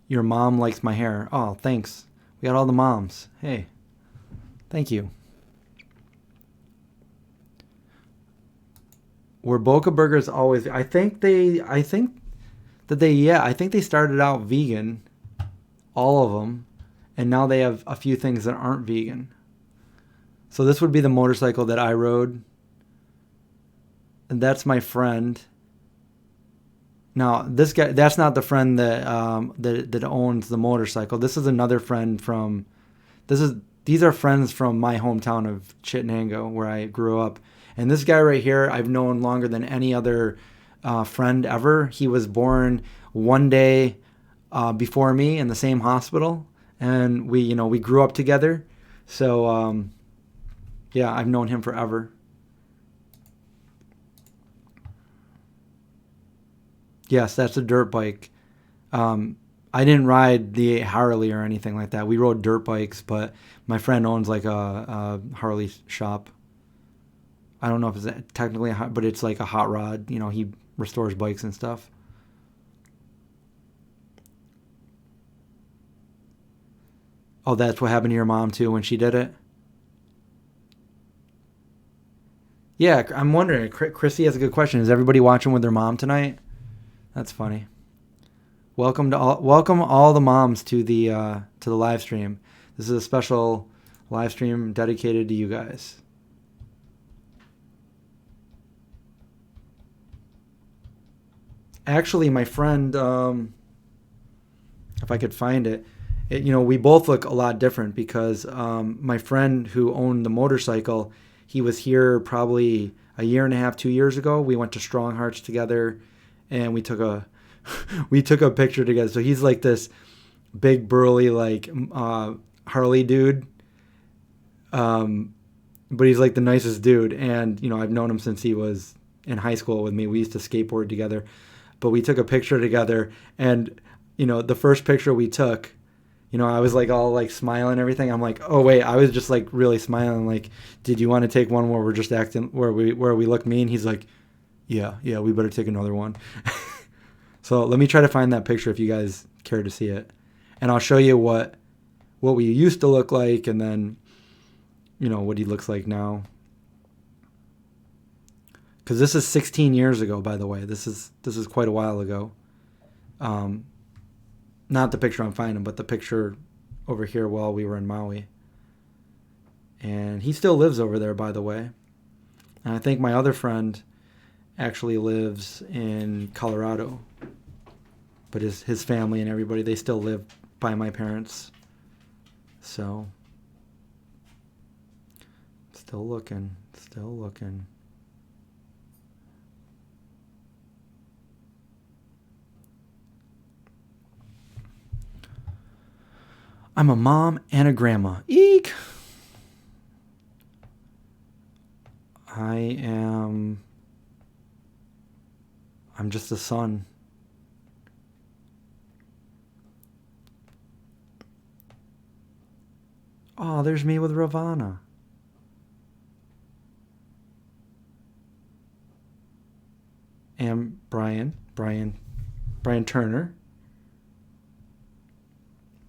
Speaker 1: Your mom likes my hair. Oh, thanks. We got all the moms. Hey, thank you. Were Boca Burgers always? I think they started out vegan, all of them, and now they have a few things that aren't vegan. So this would be the motorcycle that I rode, and that's my friend. Now this guy, that's not the friend that that owns the motorcycle. This is another friend from. These are friends from my hometown of Chittenango, where I grew up. And this guy right here, I've known longer than any other friend ever. He was born one day before me in the same hospital, and we grew up together. So yeah, I've known him forever. Yes, that's a dirt bike. I didn't ride the Harley or anything like that. We rode dirt bikes, but my friend owns like a Harley shop. I don't know if it's technically but it's like a hot rod. He restores bikes and stuff. Oh, that's what happened to your mom too when she did it? Yeah, I'm wondering. Chrissy has a good question. Is everybody watching with their mom tonight? That's funny. Welcome all the moms to the live stream. This is a special live stream dedicated to you guys. Actually, my friend, if I could find it, we both look a lot different because my friend who owned the motorcycle, he was here probably a year and a half, 2 years ago. We went to Strong Hearts together, and we took a picture together. So he's like this big burly like Harley dude, but he's like the nicest dude. And I've known him since he was in high school with me. We used to skateboard together. But we took a picture together, and the first picture we took, I was like all like smiling and everything. I'm like, oh wait, I was just like really smiling. Like, did you want to take one where we're just acting where we look mean? He's like, yeah, we better take another one. So let me try to find that picture if you guys care to see it, and I'll show you what we used to look like, and then what he looks like now. Because this is 16 years ago, by the way. This is quite a while ago. Not the picture I'm finding, but the picture over here while we were in Maui. And he still lives over there, by the way. And I think my other friend actually lives in Colorado. But his family and everybody, they still live by my parents. So, still looking. I'm a mom and a grandma. Eek! I'm just a son. Oh, there's me with Ravana. And Brian Turner.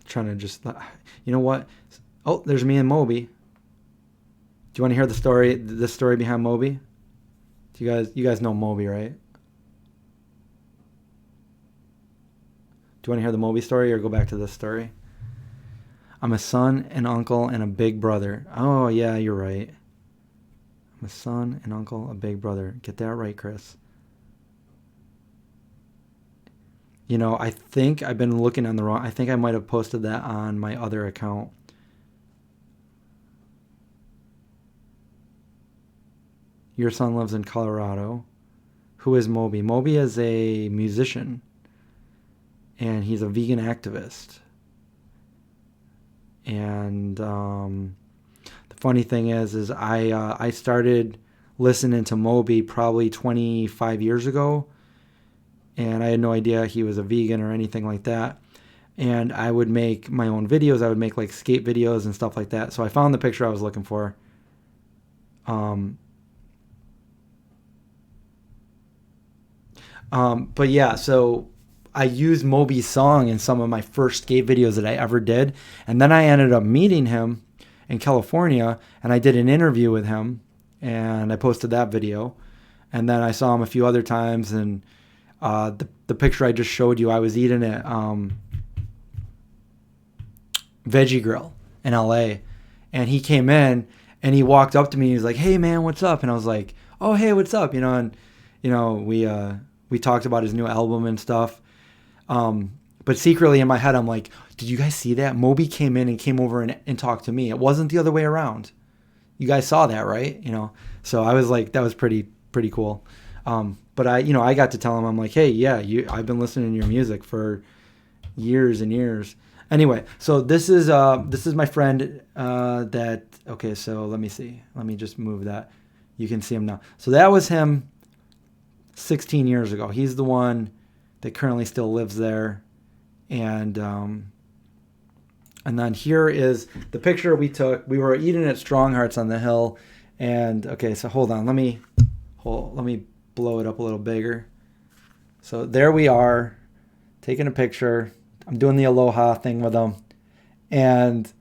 Speaker 1: Trying to just, what? Oh, there's me and Moby. Do you want to hear the story behind Moby? You guys know Moby, right? Do you want to hear the Moby story or go back to this story? I'm a son, an uncle, and a big brother. Oh, yeah, you're right. I'm a son, an uncle, a big brother. Get that right, Chris. You know, I think I've been looking on the wrong... I think I might have posted that on my other account. Your son lives in Colorado. Who is Moby? Moby is a musician. And he's a vegan activist. And the funny thing is I started listening to Moby probably 25 years ago. And I had no idea he was a vegan or anything like that. And I would make my own videos. I would make like skate videos and stuff like that. So I found the picture I was looking for. But yeah, so I used Moby's song in some of my first skate videos that I ever did. And then I ended up meeting him in California, and I did an interview with him, and I posted that video. And then I saw him a few other times, and the picture I just showed you, I was eating at Veggie Grill in LA, and he came in and he walked up to me. He was like, "Hey man, what's up?" And I was like, "Oh hey, what's up?" You know, and you know we talked about his new album and stuff. But secretly in my head, I'm like, "Did you guys see that? Moby came in and came over and talked to me. It wasn't the other way around. You guys saw that, right?" You know, so I was like, that was pretty cool. But I got to tell him, I'm like, "Hey, yeah, I've been listening to your music for years and years." Anyway, so this is my friend okay, so let me see. Let me just move that. You can see him now. So that was him 16 years ago. He's the one that currently still lives there. And then here is the picture we took. We were eating at Strong Hearts on the Hill. And okay, so hold on. Let me blow it up a little bigger. So there we are, taking a picture. I'm doing the aloha thing with him. And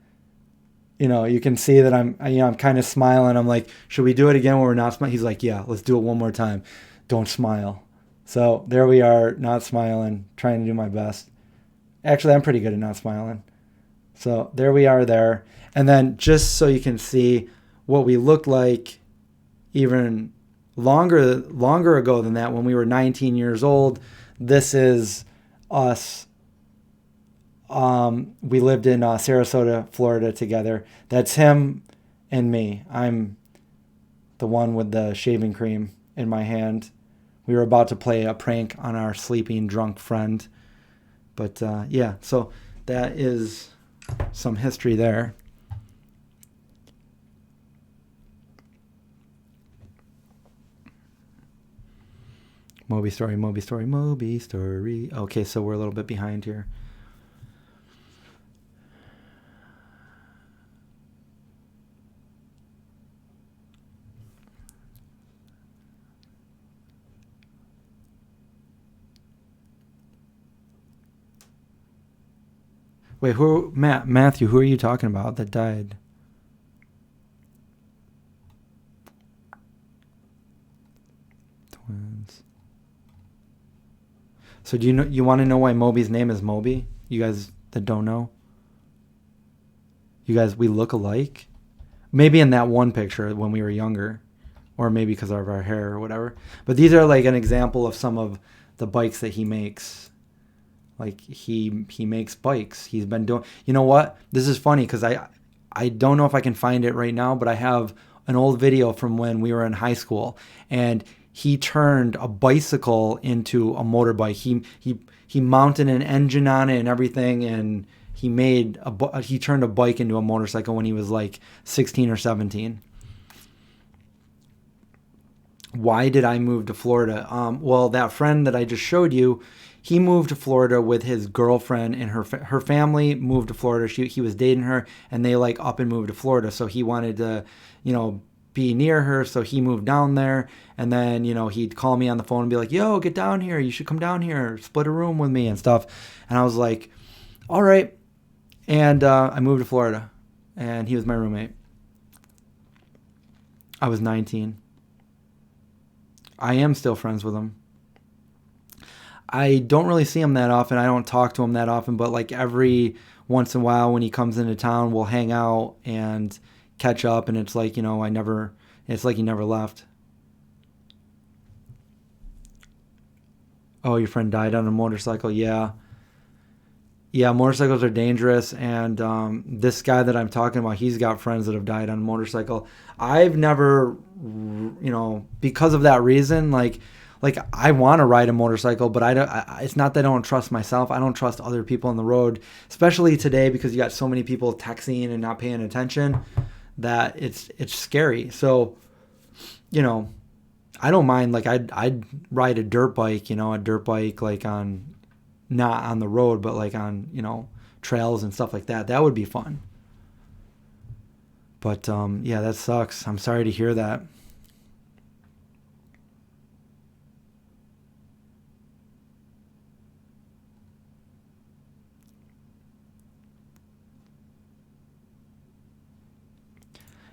Speaker 1: you can see that I'm kind of smiling. I'm like, "Should we do it again when we're not smiling?" He's like, "Yeah, let's do it one more time. Don't smile." So there we are, not smiling, trying to do my best. Actually, I'm pretty good at not smiling. So there we are there. And then just so you can see what we looked like even longer ago than that, when we were 19 years old, this is us. We lived in Sarasota, Florida together. That's him and me. I'm the one with the shaving cream in my hand. We were about to play a prank on our sleeping drunk friend. But yeah, so that is some history there. Moby story. Okay, so we're a little bit behind here. Wait, Matthew, who are you talking about that died? Twins. So do you want to know why Moby's name is Moby? You guys that don't know? You guys, we look alike? Maybe in that one picture when we were younger, or maybe because of our hair or whatever. But these are like an example of some of the bikes that he makes. Like he makes bikes. He's been doing. You know what? This is funny because I don't know if I can find it right now, but I have an old video from when we were in high school, and he turned a bicycle into a motorbike. He mounted an engine on it and everything, and he turned a bike into a motorcycle when he was like 16 or 17. Why did I move to Florida? Well, that friend that I just showed you, he moved to Florida with his girlfriend, and her family moved to Florida. He was dating her, and they like up and moved to Florida. So he wanted to, be near her. So he moved down there, and then, he'd call me on the phone and be like, "Yo, get down here. You should come down here, split a room with me and stuff." And I was like, "All right." And I moved to Florida, and he was my roommate. I was 19. I am still friends with him. I don't really see him that often. I don't talk to him that often, but like every once in a while when he comes into town, we'll hang out and catch up, and it's like, it's like he never left. Oh, your friend died on a motorcycle. Yeah. Yeah, motorcycles are dangerous, and this guy that I'm talking about, he's got friends that have died on a motorcycle. I've never, because of that reason, like I want to ride a motorcycle, but it's not that I don't trust myself. I don't trust other people on the road, especially today because you got so many people texting and not paying attention that it's scary. So, I don't mind. Like I'd ride a dirt bike, like on not on the road, but like on, trails and stuff like that. That would be fun. But yeah, that sucks. I'm sorry to hear that.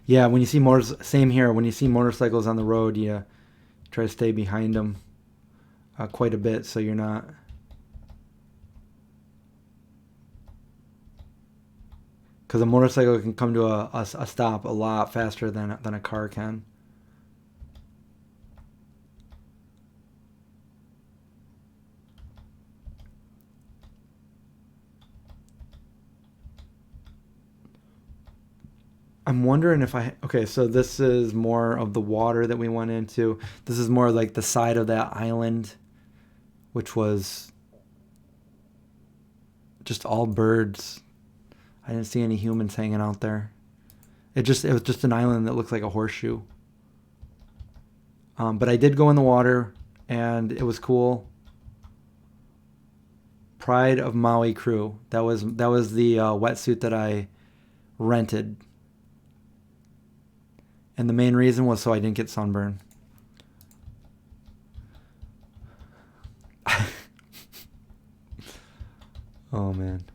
Speaker 1: Yeah, when you see same here. When you see motorcycles on the road, you try to stay behind them quite a bit, so you're not. Because a motorcycle can come to a stop a lot faster than a car can. I'm wondering if okay, so this is more of the water that we went into. This is more like the side of that island, which was just all birds. I didn't see any humans hanging out there. It was just an island that looked like a horseshoe. But I did go in the water, and it was cool. Pride of Maui crew. That was the wetsuit that I rented. And the main reason was so I didn't get sunburn. Oh, man.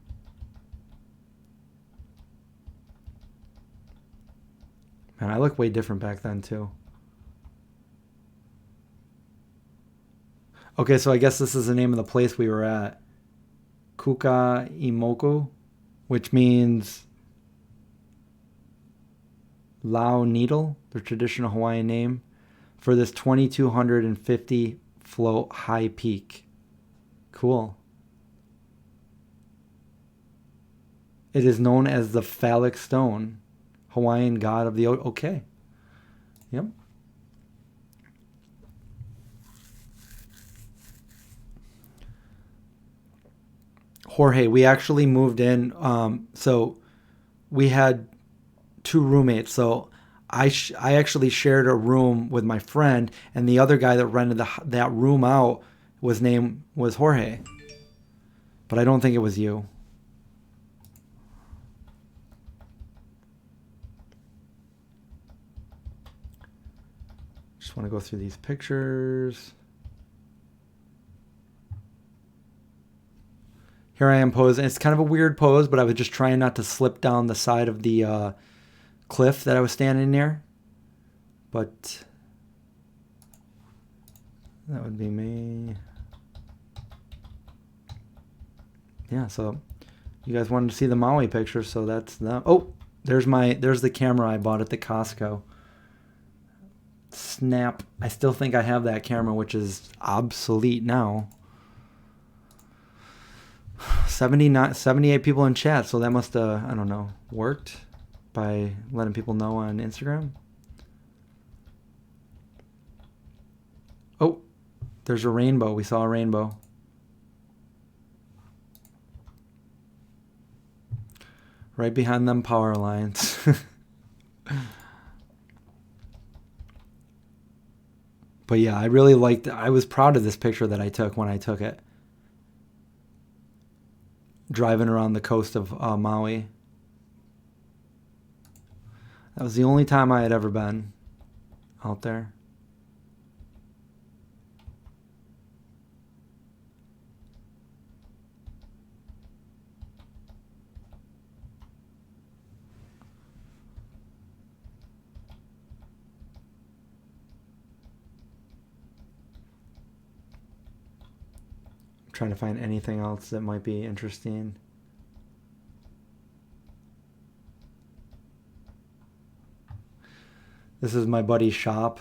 Speaker 1: Man, I look way different back then, too. Okay, so I guess this is the name of the place we were at. Kuka Imoko, which means Lao Needle, the traditional Hawaiian name, for this 2,250 float high peak. Cool. It is known as the phallic stone, Hawaiian god of the ocean. Okay. Yep. Jorge, we actually moved in. So we had two roommates. So I actually shared a room with my friend, and the other guy that rented that room out was Jorge. But I don't think it was you. Just want to go through these pictures. Here I am posing. It's kind of a weird pose, but I was just trying not to slip down the side of the cliff that I was standing near. But that would be me. Yeah, so you guys wanted to see the Maui picture, so that's that. Oh, there's the camera I bought at the Costco. Snap. I still think I have that camera, which is obsolete now. 78 people in chat, so that must have, I don't know, worked by letting people know on Instagram. Oh, there's a rainbow. We saw a rainbow. Right behind them power lines. But yeah, I was proud of this picture that I took when I took it. Driving around the coast of Maui. That was the only time I had ever been out there. trying to find anything else that might be interesting. This is my buddy's shop.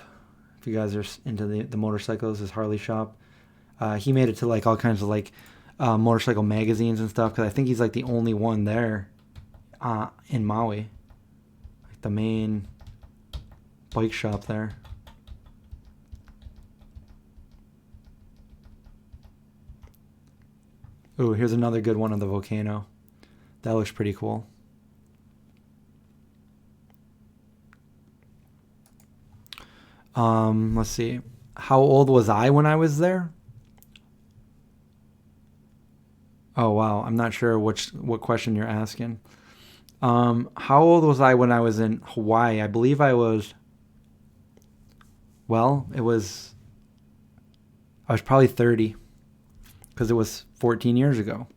Speaker 1: If you guys are into the motorcycles, his Harley shop. He made it to like all kinds of like motorcycle magazines and stuff, because I think he's like the only one there in Maui. Like the main bike shop there. Ooh, here's another good one of the volcano. That looks pretty cool. Let's see. How old was I when I was there? Oh, wow. I'm not sure what question you're asking. How old was I when I was in Hawaii? I believe I was, well, I was probably 30, because it was 14 years ago.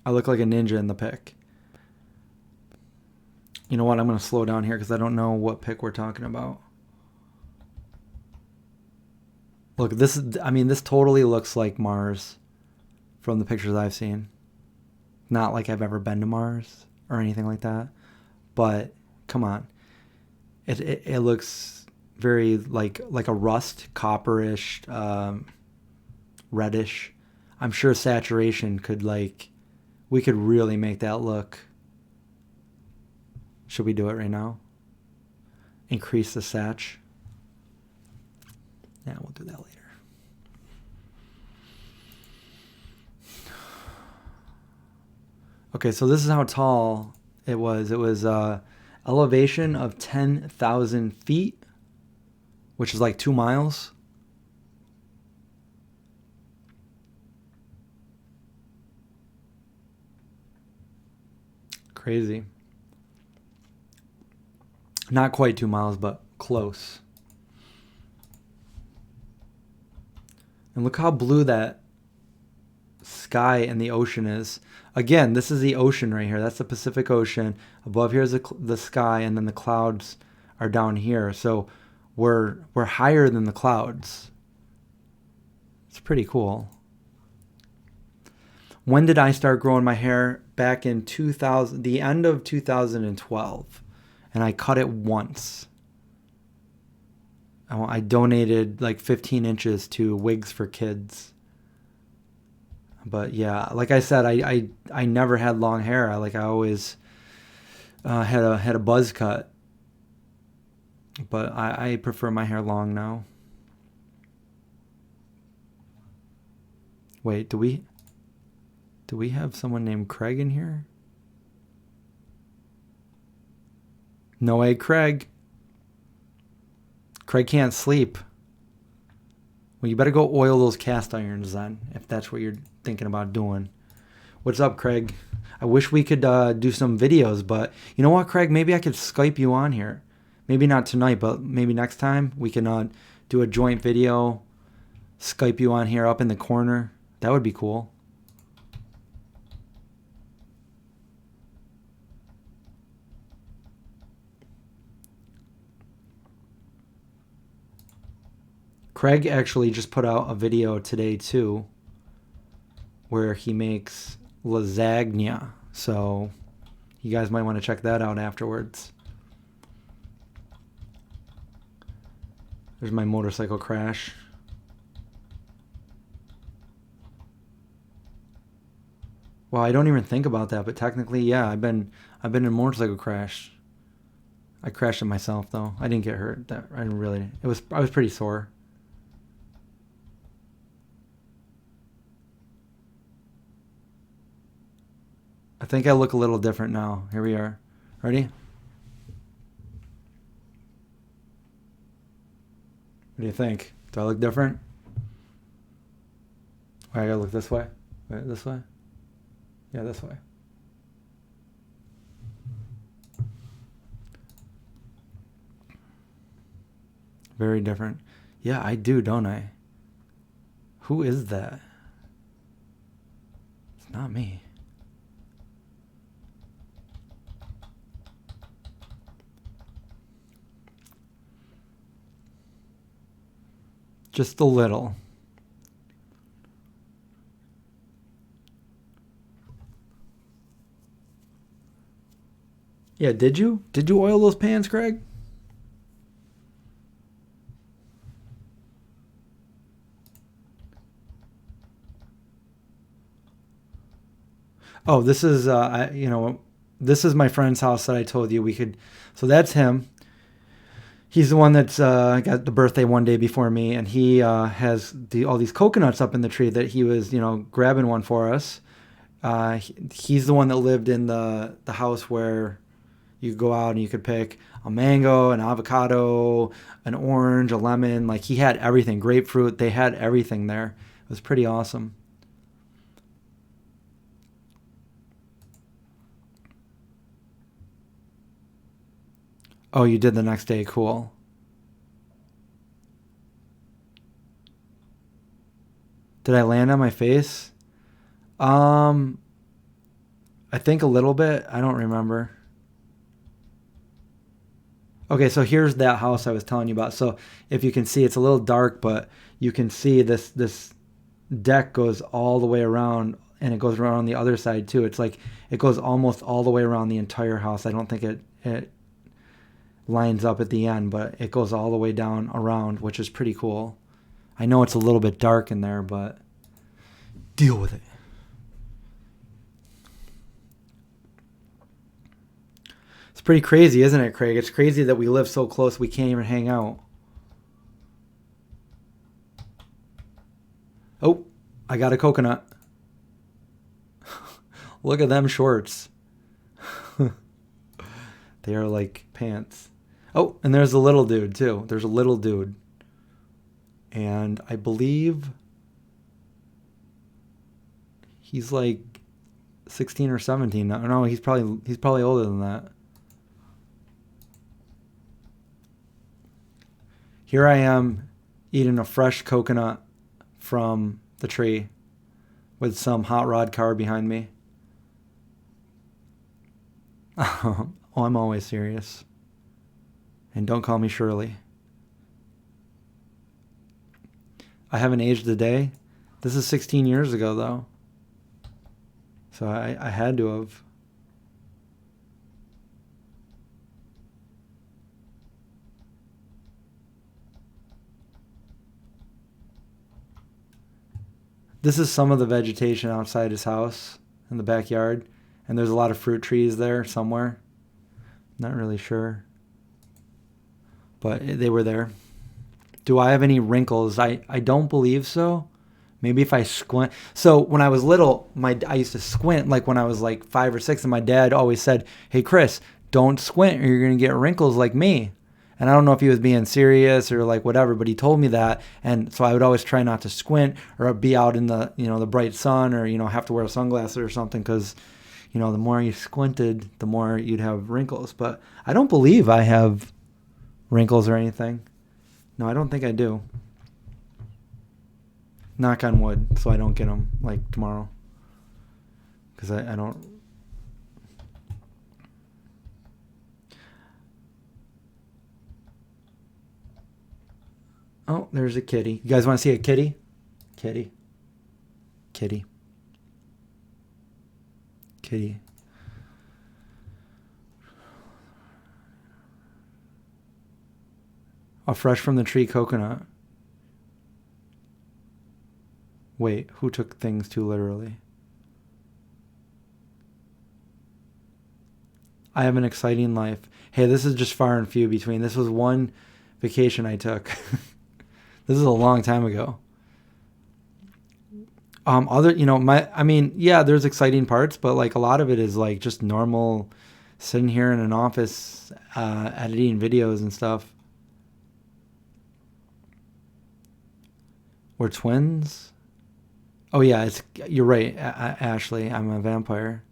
Speaker 1: I look like a ninja in the pic. You know what? I'm going to slow down here because I don't know what pic we're talking about. Look, this totally looks like Mars from the pictures I've seen. Not like I've ever been to Mars or anything like that. But come on. It looks very like a rust, copperish, reddish. I'm sure saturation we could really make that look. Should we do it right now? Increase the sat. Yeah, we'll do that later. Okay, so this is how tall it was. It was elevation of 10,000 feet, which is like 2 miles. Crazy. Not quite 2 miles, but close. And look how blue that sky and the ocean is. Again, this is the ocean right here. That's the Pacific Ocean. Above here is the sky, and then the clouds are down here. So we're higher than the clouds. It's pretty cool. When did I start growing my hair? Back in the end of 2012. And I cut it once. I donated like 15 inches to Wigs for Kids. But yeah, like I said, I never had long hair. I always had a buzz cut. But I prefer my hair long now. Wait, do we have someone named Craig in here? No way, Craig. Craig can't sleep. Well, you better go oil those cast irons then, if that's what you're thinking about doing. What's up, Craig? I wish we could do some videos, but you know what, Craig? Maybe I could Skype you on here. Maybe not tonight, but maybe next time we can do a joint video, Skype you on here up in the corner. That would be cool. Craig actually just put out a video today too, where he makes lasagna. So you guys might want to check that out afterwards. There's my motorcycle crash. Well, I don't even think about that, but technically, yeah, I've been in a motorcycle crash. I crashed it myself though. I didn't get hurt. I was pretty sore. I think I look a little different now. Here we are. Ready? What do you think? Do I look different? Wait, I gotta look this way? Wait, this way? Yeah, this way. Very different. Yeah, I do, don't I? Who is that? It's not me. Just a little. Yeah, did you? Did you oil those pans, Craig? Oh, this is this is my friend's house that I told you we could. So that's him. He's the one that's got the birthday one day before me, and he has all these coconuts up in the tree that he was, grabbing one for us. He's the one that lived in the house where you could go out and you could pick a mango, an avocado, an orange, a lemon. Like, he had everything. Grapefruit. They had everything there. It was pretty awesome. Oh, you did the next day. Cool. Did I land on my face? I think a little bit. I don't remember. Okay, so here's that house I was telling you about. So if you can see, it's a little dark, but you can see this deck goes all the way around, and it goes around on the other side too. It's like it goes almost all the way around the entire house. I don't think it lines up at the end, but it goes all the way down around, which is pretty cool. I know it's a little bit dark in there, but deal with it. It's pretty crazy, isn't it, Craig? It's crazy that we live so close we can't even hang out. Oh, I got a coconut. Look at them shorts. They are like pants. Oh, and there's a little dude too. There's a little dude. And I believe he's like 16 or 17. No, he's probably older than that. Here I am eating a fresh coconut from the tree with some hot rod car behind me. Oh, I'm always serious. And don't call me Shirley. I haven't aged a day. This is 16 years ago, though. So I had to have. This is some of the vegetation outside his house in the backyard. And there's a lot of fruit trees there somewhere. Not really sure. But they were there. Do I have any wrinkles? I don't believe so. Maybe if I squint. So when I was little, I used to squint like when I was like 5 or 6, and my dad always said, "Hey Chris, don't squint or you're gonna get wrinkles like me." And I don't know if he was being serious or like whatever, but he told me that, and so I would always try not to squint or be out in the the bright sun or have to wear sunglasses or something because the more you squinted, the more you'd have wrinkles. But I don't believe I have wrinkles or anything. No, I don't think I do. Knock on wood, so I don't get them like tomorrow. Because I don't. Oh, there's a kitty. You guys want to see a kitty? Kitty. Kitty. Kitty. A fresh from the tree coconut. Wait, who took things too literally? I have an exciting life. Hey, this is just far and few between. This was one vacation I took. This is a long time ago. There's exciting parts, but like a lot of it is like just normal sitting here in an office, editing videos and stuff. We're twins? Oh yeah, you're right, Ashley. I'm a vampire.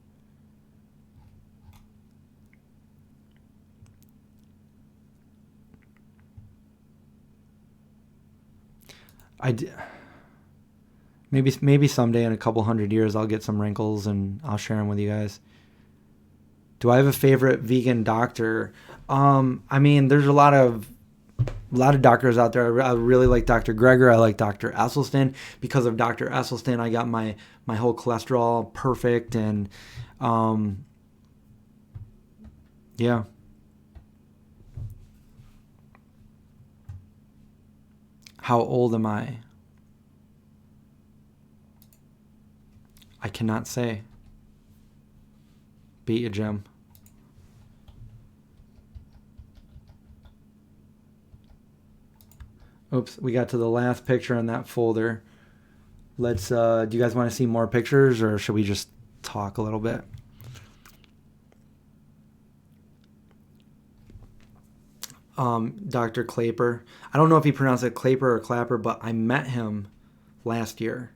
Speaker 1: Maybe someday in a couple 100 years I'll get some wrinkles and I'll share them with you guys. Do I have a favorite vegan doctor? There's a lot of a lot of doctors out there. I really like Dr. Greger. I like Dr. Esselstyn. Because of Dr. Esselstyn, I got my whole cholesterol perfect. And yeah. How old am I? I cannot say. Beat you, Jim. Oops, we got to the last picture in that folder. Let's, do you guys want to see more pictures, or should we just talk a little bit? Dr. Clapper. I don't know if he pronounced it Clapper or Clapper, but I met him last year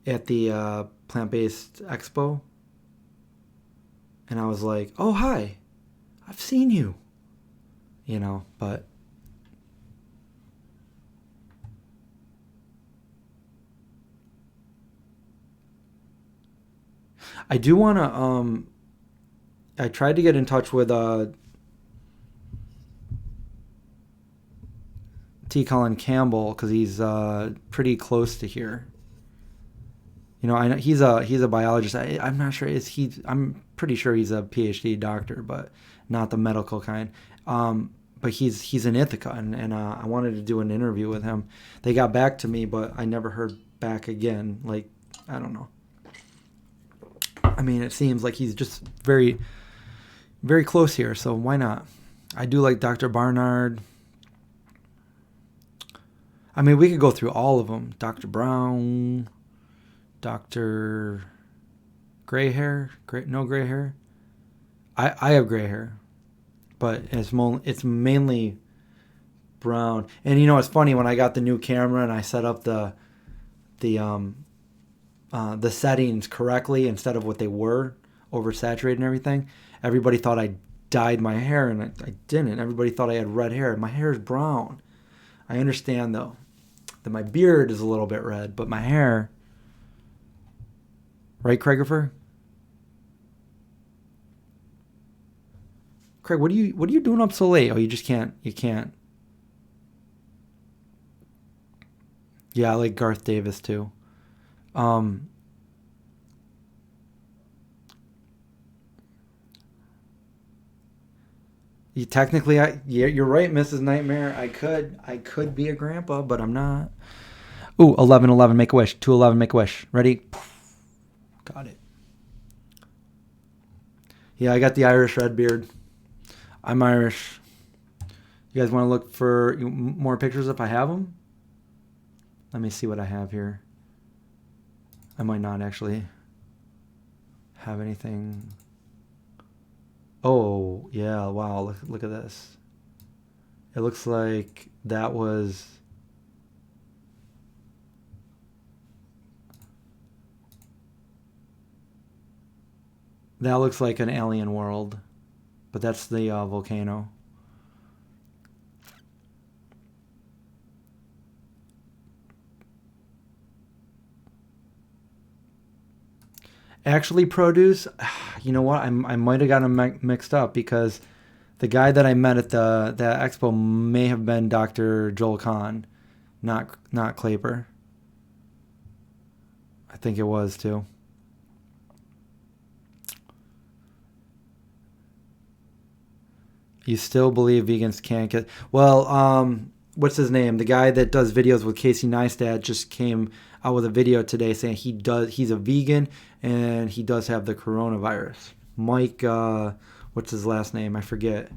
Speaker 1: at the Plant-Based Expo. And I was like, oh, hi, I've seen you. You know, but I do want to, I tried to get in touch with T. Colin Campbell, because he's pretty close to here. You know, I know he's a biologist. I'm not sure. I'm pretty sure he's a PhD doctor, but not the medical kind. But he's in Ithaca, and I wanted to do an interview with him. They got back to me, but I never heard back again. Like, I don't know. I mean, it seems like he's just very, very close here, so why not? I do like Dr. Barnard. I mean, we could go through all of them. Dr. Brown, Dr. Gray hair, no gray hair. I have gray hair, but it's mainly brown. And you know, it's funny, when I got the new camera and I set up the settings correctly instead of what they were, oversaturated and everything, everybody thought I dyed my hair, and I didn't. Everybody thought I had red hair. My hair is brown. I understand, though, that my beard is a little bit red, but my hair... Right, Craigifer? Craig, what are you doing up so late? Oh, you can't. Yeah, I like Garth Davis too. You're right, Mrs. Nightmare. I could be a grandpa, but I'm not. Ooh, 11:11, make a wish. 2:11, make a wish. Ready? Got it. Yeah, I got the Irish red beard. I'm Irish. You guys want to look for more pictures if I have them? Let me see what I have here. I might not actually have anything. Oh, yeah, wow, look at this. It looks like that was... That looks like an alien world, but that's the volcano. Actually, produce, you know what? I might have gotten them mixed up, because the guy that I met at the expo may have been Dr. Joel Kahn, not Clapper. I think it was too. You still believe vegans can't get... Well, what's his name? The guy that does videos with Casey Neistat just came out with a video today saying he's a vegan and he does have the coronavirus. Mike, what's his last name? I forget.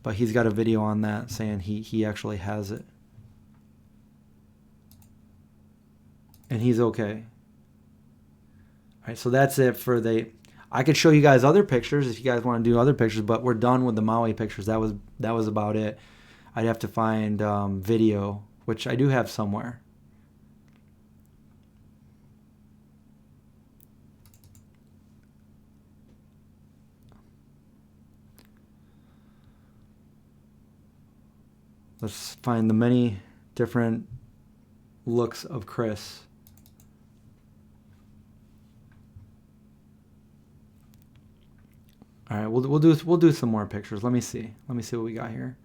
Speaker 1: But he's got a video on that saying he actually has it. And he's okay. All right, so that's it for the... I could show you guys other pictures if you guys want to do other pictures, but we're done with the Maui pictures. That was about it. I'd have to find video, which I do have somewhere. Let's find the many different looks of Chris. All right, we'll do some more pictures. Let me see what we got here.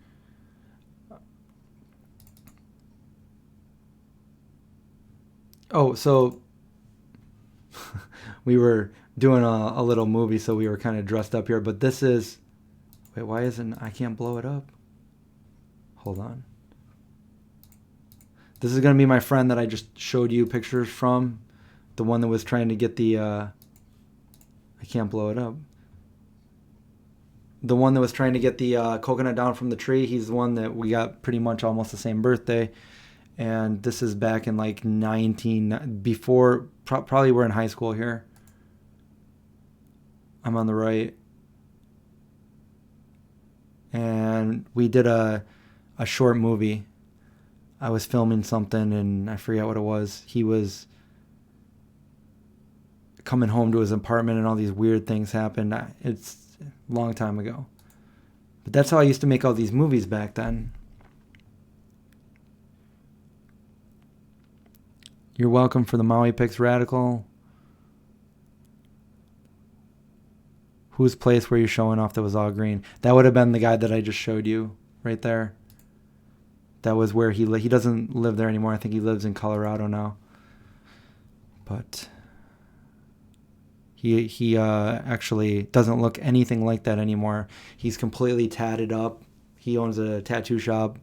Speaker 1: Oh, so we were doing a little movie, so we were kind of dressed up here. But this is, wait, why isn't, I can't blow it up? Hold on. This is going to be my friend that I just showed you pictures from. The one that was trying to get the, I can't blow it up. The one that was trying to get the coconut down from the tree. He's the one that we got pretty much almost the same birthday. And this is back in like before, probably we're in high school here. I'm on the right. And we did a short movie. I was filming something and I forget what it was. He was coming home to his apartment and all these weird things happened. It's a long time ago. But that's how I used to make all these movies back then. You're welcome for the Maui Picks Radical. Whose place were you showing off that was all green? That would have been the guy that I just showed you right there. That was where he doesn't live there anymore. I think he lives in Colorado now. But he actually doesn't look anything like that anymore. He's completely tatted up. He owns a tattoo shop.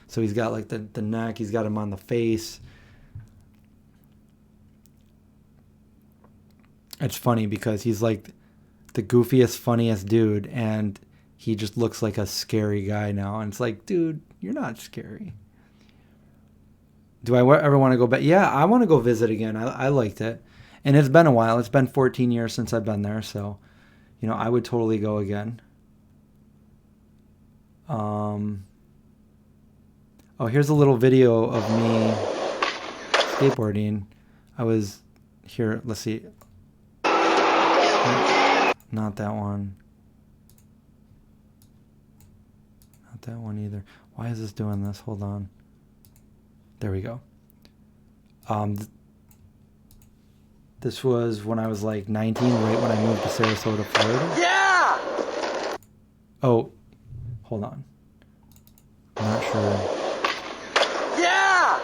Speaker 1: So he's got like the neck. He's got him on the face. It's funny because he's like the goofiest, funniest dude, and he just looks like a scary guy now. And it's like, dude, you're not scary. Do I ever want to go back? Yeah, I want to go visit again. I liked it. And it's been a while. It's been 14 years since I've been there. So, I would totally go again. Oh, here's a little video of me skateboarding. I was here. Let's see. Not that one. Not that one either. Why is this doing this? Hold on. There we go. This was when I was like 19, right when I moved to Sarasota, Florida. Yeah! Oh, hold on. I'm not sure. Yeah!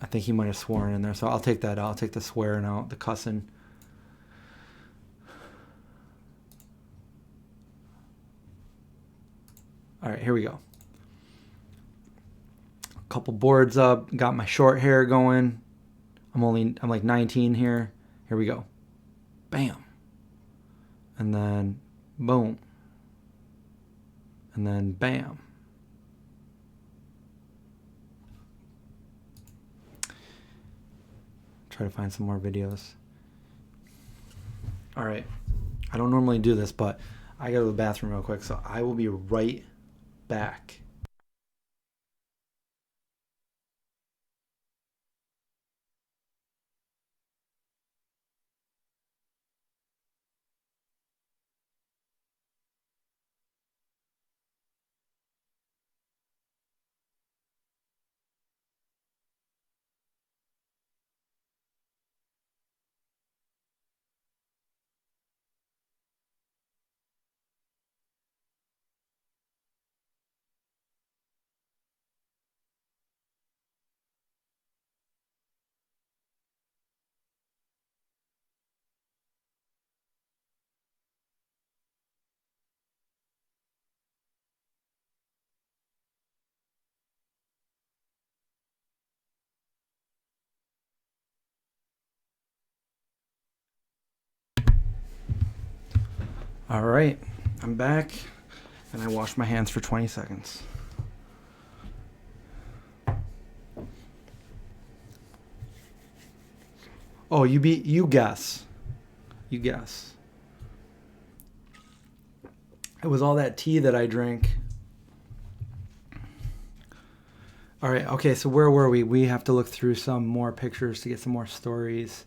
Speaker 1: I think he might have sworn in there, so I'll take that out. I'll take the swearing out, the cussing. All right, here we go. A couple boards up, got my short hair going. I'm like 19 here. Here we go. Bam. And then boom. And then bam. Try to find some more videos. All right. I don't normally do this, but I go to the bathroom real quick, so I will be right back. All right, I'm back, and I washed my hands for 20 seconds. Oh, you guess. You guess. It was all that tea that I drank. All right, okay, so where were we? We have to look through some more pictures to get some more stories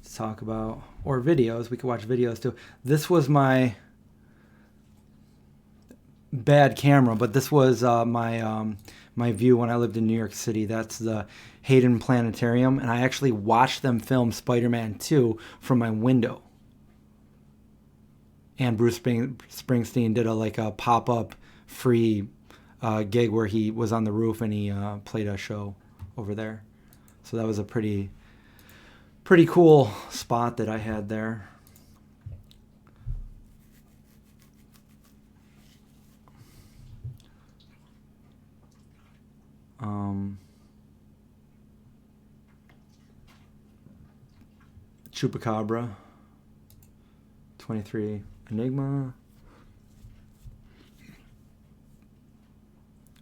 Speaker 1: to talk about, or videos. We could watch videos too. This was my bad camera, but this was my view when I lived in New York City. That's the Hayden Planetarium, and I actually watched them film Spider-Man 2 from my window. and Bruce Springsteen did a pop-up free gig where he was on the roof and he played a show over there. So that was a pretty cool spot that I had there. Chupacabra, 23 Enigma.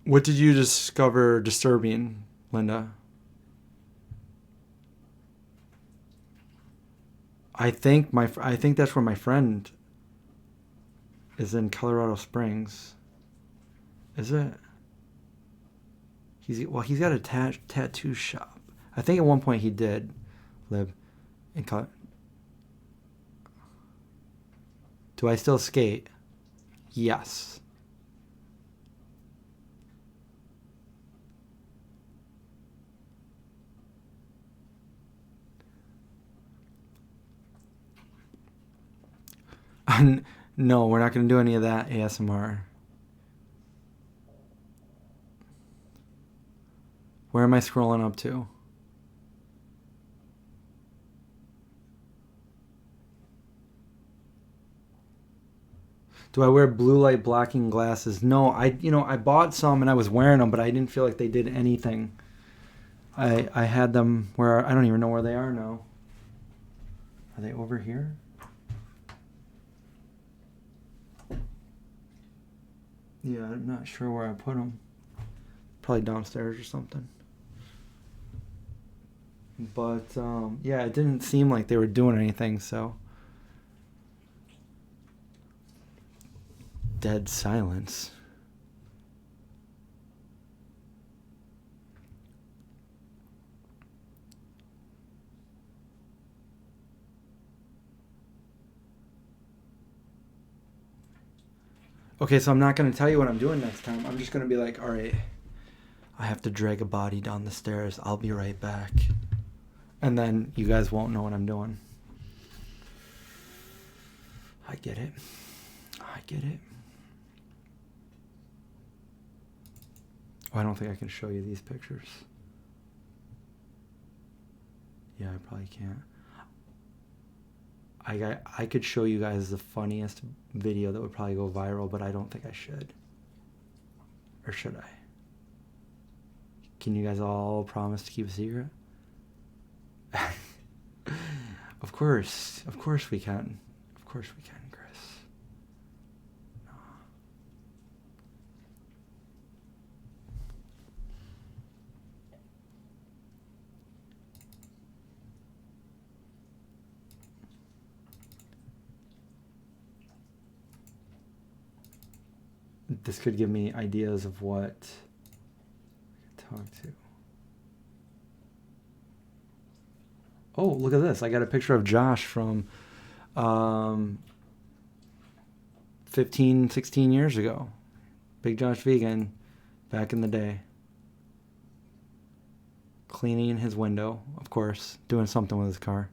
Speaker 1: What did you discover disturbing, Linda? I think that's where my friend is, in Colorado Springs. Is it? He's got a tattoo shop. I think at one point he did live in Colorado. Do I still skate? Yes. No, we're not going to do any of that ASMR. Where am I scrolling up to? Do I wear blue light blocking glasses? No, I bought some and I was wearing them, but I didn't feel like they did anything. I had them where I don't even know where they are now. Are they over here? Yeah, I'm not sure where I put them. Probably downstairs or something. But yeah, it didn't seem like they were doing anything, so. Dead silence. Okay, so I'm not going to tell you what I'm doing next time. I'm just going to be like, all right, I have to drag a body down the stairs. I'll be right back. And then you guys won't know what I'm doing. I get it. Oh, I don't think I can show you these pictures. Yeah, I probably can't. I could show you guys the funniest video that would probably go viral, but I don't think I should. Or should I? Can you guys all promise to keep a secret? Of course we can. Of course we can, Chris. No. This could give me ideas of what I could talk to. Oh, look at this. I got a picture of Josh from 15, 16 years ago. Big Josh Vegan, back in the day. Cleaning his window, of course, doing something with his car.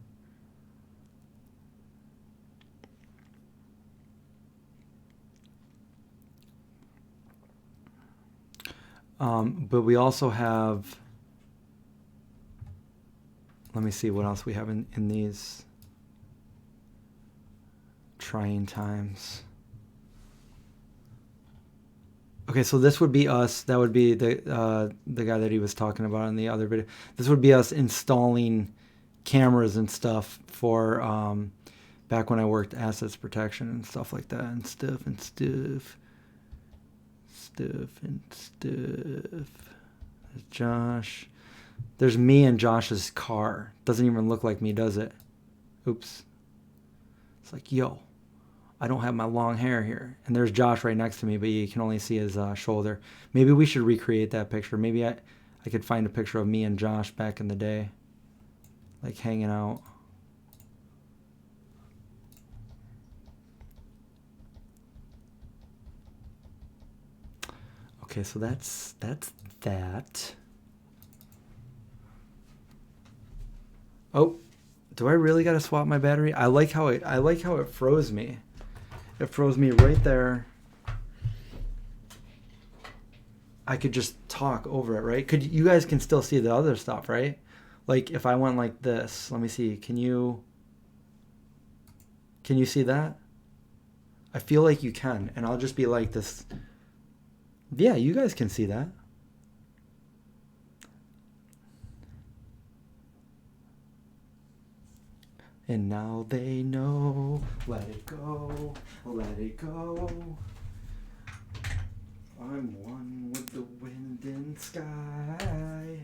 Speaker 1: But we also have, let me see what else we have in these trying times. Okay, so this would be us. That would be the guy that he was talking about in the other video. This would be us installing cameras and stuff for back when I worked assets protection and stuff like that and stuff. There's Josh. There's me and Josh's car. Doesn't even look like me, does it? Oops. It's like, yo, I don't have my long hair here. And there's Josh right next to me, but you can only see his shoulder. Maybe we should recreate that picture. Maybe I could find a picture of me and Josh back in the day, like hanging out. Okay, so that's that. Oh, do I really gotta swap my battery? I like how it froze me. It froze me right there. I could just talk over it, right? You guys can still see the other stuff, right? Like if I went like this, let me see. Can you see that? I feel like you can, and I'll just be like this. Yeah, you guys can see that. And now they know. Let it go. Let it go. I'm one with the wind and sky.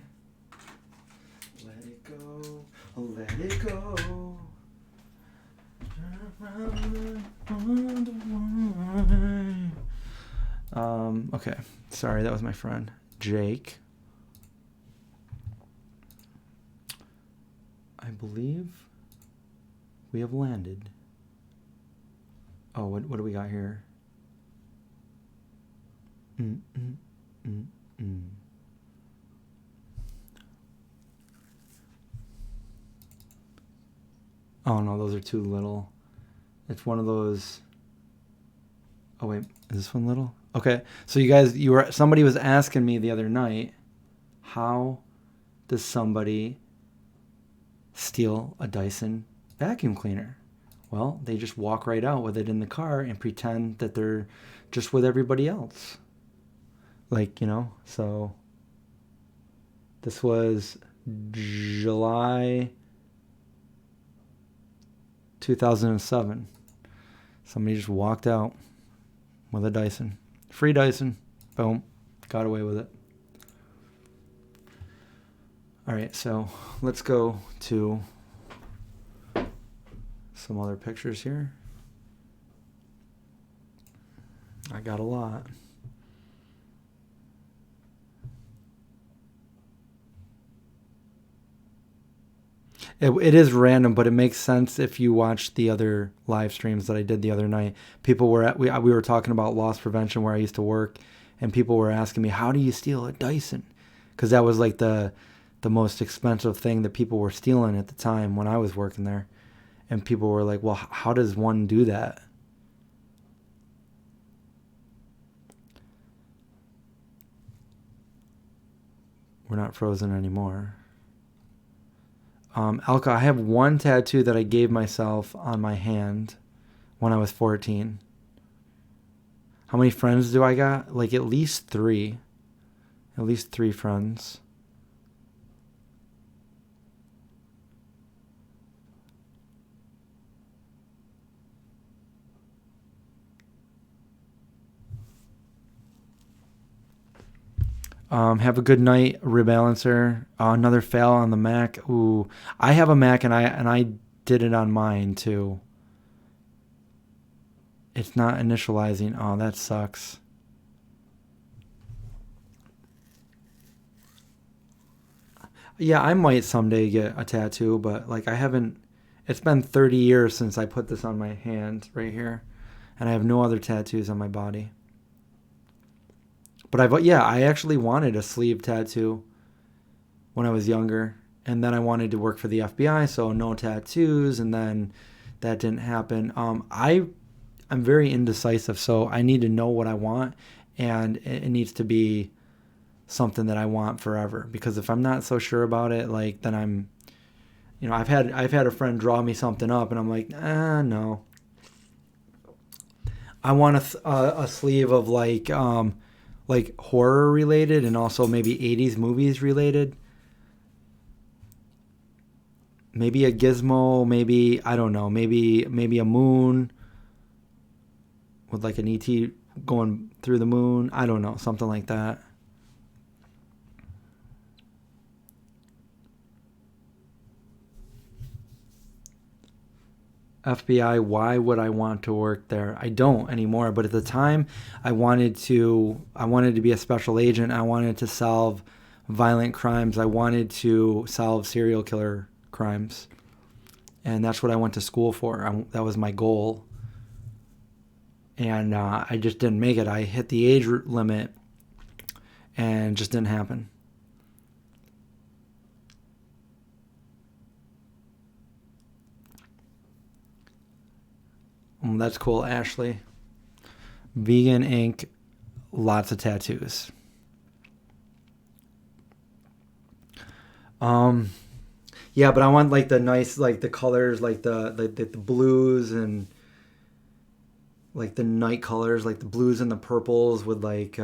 Speaker 1: Let it go. Let it go. Okay. Sorry, that was my friend Jake. I believe we have landed. Oh, what do we got here? Oh no, those are too little. It's one of those. Oh wait, is this one little? Okay, so you guys, somebody was asking me the other night, how does somebody steal a Dyson vacuum cleaner? Well, they just walk right out with it in the car and pretend that they're just with everybody else. Like, so this was July 2007. Somebody just walked out with a Dyson. Free Dyson. Boom. Got away with it. All right, so let's go to some other pictures here. I got a lot. It is random, but it makes sense if you watch the other live streams that I did the other night. People were we were talking about loss prevention where I used to work, and people were asking me, how do you steal a Dyson? Because that was like the most expensive thing that people were stealing at the time when I was working there. And people were like, well, how does one do that? We're not frozen anymore. Elka, I have one tattoo that I gave myself on my hand when I was 14. How many friends do I got? Like at least 3. At least 3 friends. Have a good night, Rebalancer. Another fail on the Mac. Ooh, I have a Mac and I did it on mine too. It's not initializing. Oh, that sucks. Yeah, I might someday get a tattoo, but like I haven't. It's been 30 years since I put this on my hand right here, and I have no other tattoos on my body. But I actually wanted a sleeve tattoo when I was younger. And then I wanted to work for the FBI, so no tattoos, and then that didn't happen. I'm very indecisive, so I need to know what I want, and it needs to be something that I want forever. Because if I'm not so sure about it, like then I'm, I've had a friend draw me something up, and I'm like, no. I want a sleeve of like horror related and also maybe 80s movies related. Maybe a gizmo, maybe, I don't know, maybe a moon with like an ET going through the moon. I don't know, something like that. FBI, why would I want to work there? I don't anymore, but at the time I wanted to be a special agent. I wanted to solve violent crimes. I wanted to solve serial killer crimes. And that's what I went to school for. That was my goal. And I just didn't make it. I hit the age limit and it just didn't happen. That's cool, Ashley. Vegan ink, lots of tattoos. Yeah, but I want like the nice, like the colors, like the blues and like the night colors, like the blues and the purples with like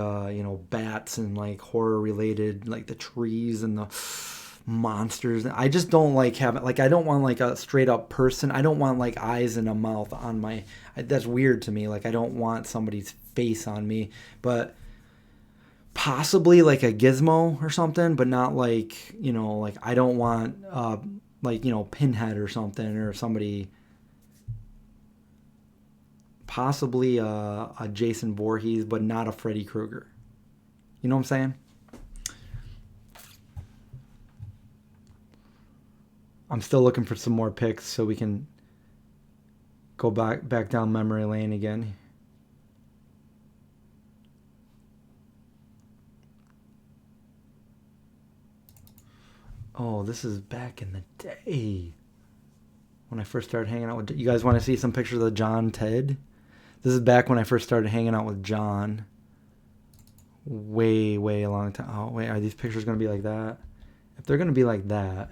Speaker 1: bats and like horror related, like the trees and the monsters. I just don't like having, like, I don't want like a straight up person. I don't want like eyes and a mouth on my. That's weird to me. Like, I don't want somebody's face on me, but possibly like a gizmo or something, but not like, like I don't want like, Pinhead or something, or somebody. Possibly a Jason Voorhees, but not a Freddy Krueger. You know what I'm saying? I'm still looking for some more pics so we can go back down memory lane again. Oh, this is back in the day when I first started hanging out with. You guys want to see some pictures of John Ted? This is back when I first started hanging out with John. Way a long time. Oh, wait, are these pictures going to be like that? If they're going to be like that,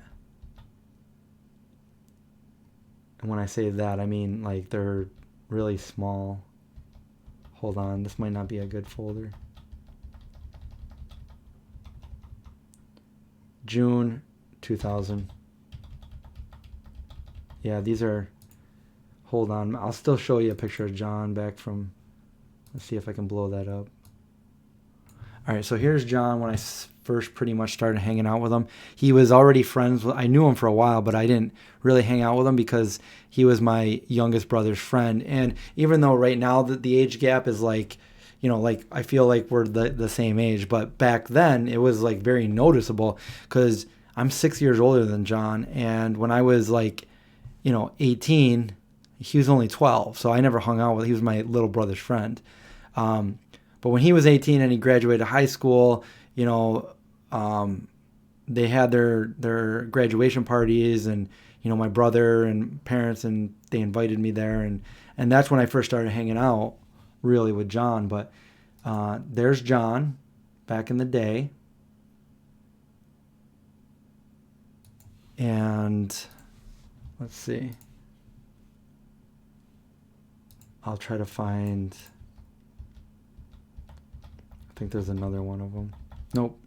Speaker 1: and when I say that, I mean like they're really small. Hold on, this might not be a good folder. June 2000. Yeah, these are. Hold on, I'll still show you a picture of John back from. Let's see if I can blow that up. All right, so here's John when I first pretty much started hanging out with him. He was already friends with. I knew him for a while, but I didn't really hang out with him because he was my youngest brother's friend. And even though right now the age gap is like, like I feel like we're the same age, but back then it was like very noticeable because I'm 6 years older than John, and when I was like, 18. He was only 12, so I never hung out with. He was my little brother's friend. But when he was 18 and he graduated high school, they had their graduation parties, and my brother and parents, and they invited me there, and that's when I first started hanging out really with John. But there's John back in the day, and let's see. I'll try to find. I think there's another one of them. Nope.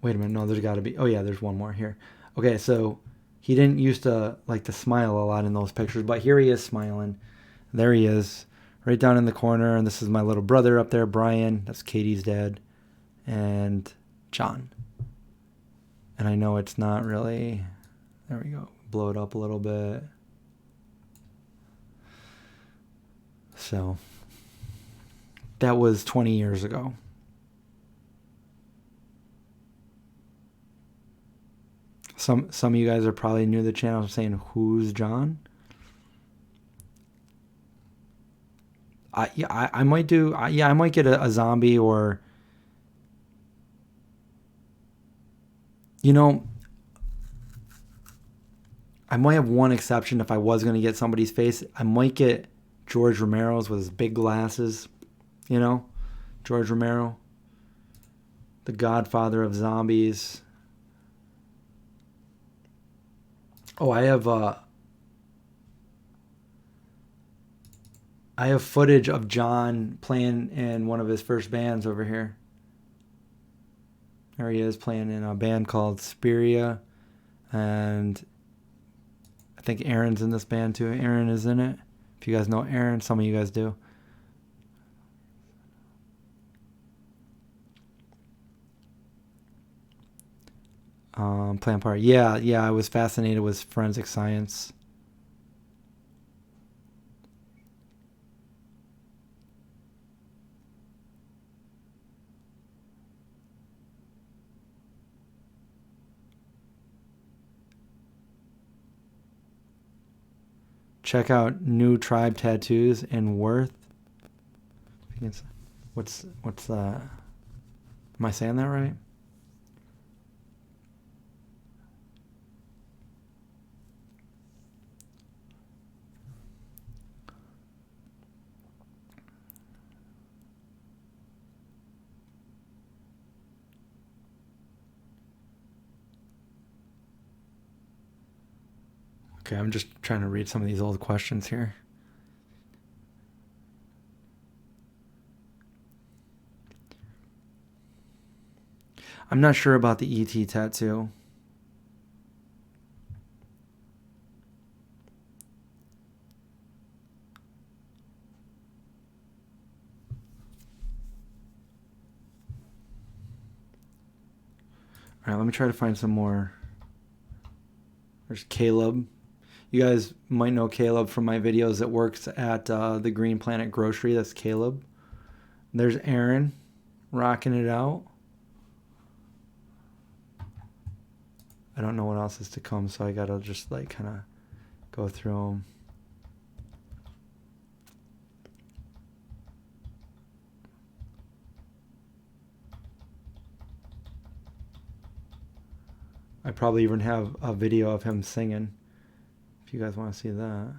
Speaker 1: Wait a minute. No, there's got to be. Oh yeah, there's one more here. Okay, so he didn't used to like to smile a lot in those pictures, but here he is smiling. There he is, right down in the corner. And this is my little brother up there, Brian. That's Katie's dad, and John. And I know it's not really. There we go. Blow it up a little bit. So that was 20 years ago. Some of you guys are probably new to the channel saying, who's John? I might do. I might get a zombie, or I might have one exception. If I was going to get somebody's face, I might get George Romero's with his big glasses. George Romero, the godfather of zombies. Oh, I have footage of John playing in one of his first bands over here. There he is playing in a band called Spiria, and I think Aaron's in this band too. Aaron is in it. If you guys know Aaron, some of you guys do. Plant part. Yeah, I was fascinated with forensic science. Check out New Tribe Tattoos in Worth. What's that? Am I saying that right? Okay, I'm just trying to read some of these old questions here. I'm not sure about the ET tattoo. All right, let me try to find some more. There's Caleb. You guys might know Caleb from my videos that works at the Green Planet Grocery. That's Caleb. There's Aaron rocking it out. I don't know what else is to come, so I gotta just like kind of go through them. I probably even have a video of him singing, if you guys want to see that.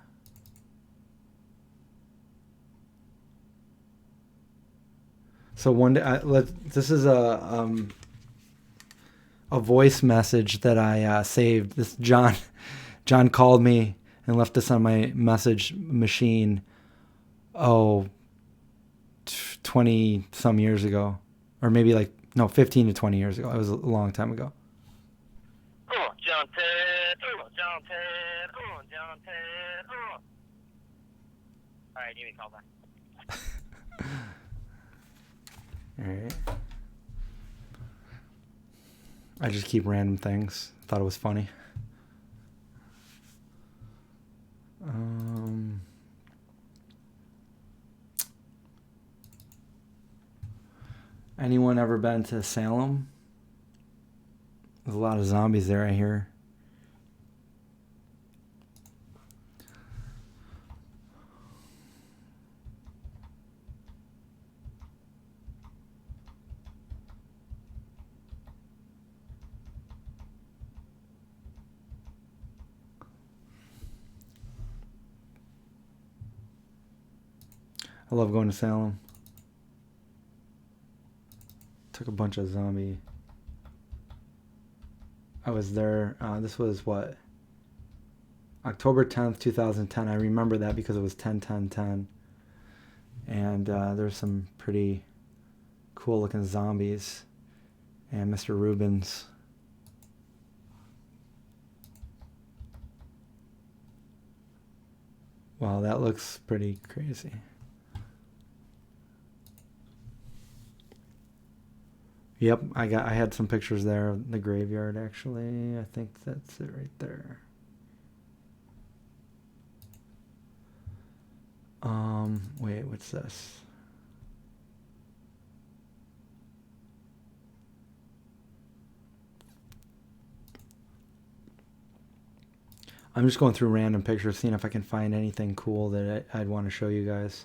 Speaker 1: So one day, this is a voice message that I saved. This John called me and left this on my message machine. 20 some years ago, or maybe 15 to 20 years ago. It was a long time ago.
Speaker 4: John Ted, John Ted, John Ted. All right, give me a call back.
Speaker 1: All right. I just keep random things. Thought it was funny. Anyone ever been to Salem? There's a lot of zombies there, I hear. I love going to Salem. Took a bunch of zombie. I was there. This was what? October 10th, 2010. I remember that because it was 10-10-10. And there's some pretty cool looking zombies. And Mr. Rubens. Wow, that looks pretty crazy. Yep, I had some pictures there of the graveyard, actually. I think that's it right there. Wait, what's this? I'm just going through random pictures, seeing if I can find anything cool that I'd want to show you guys.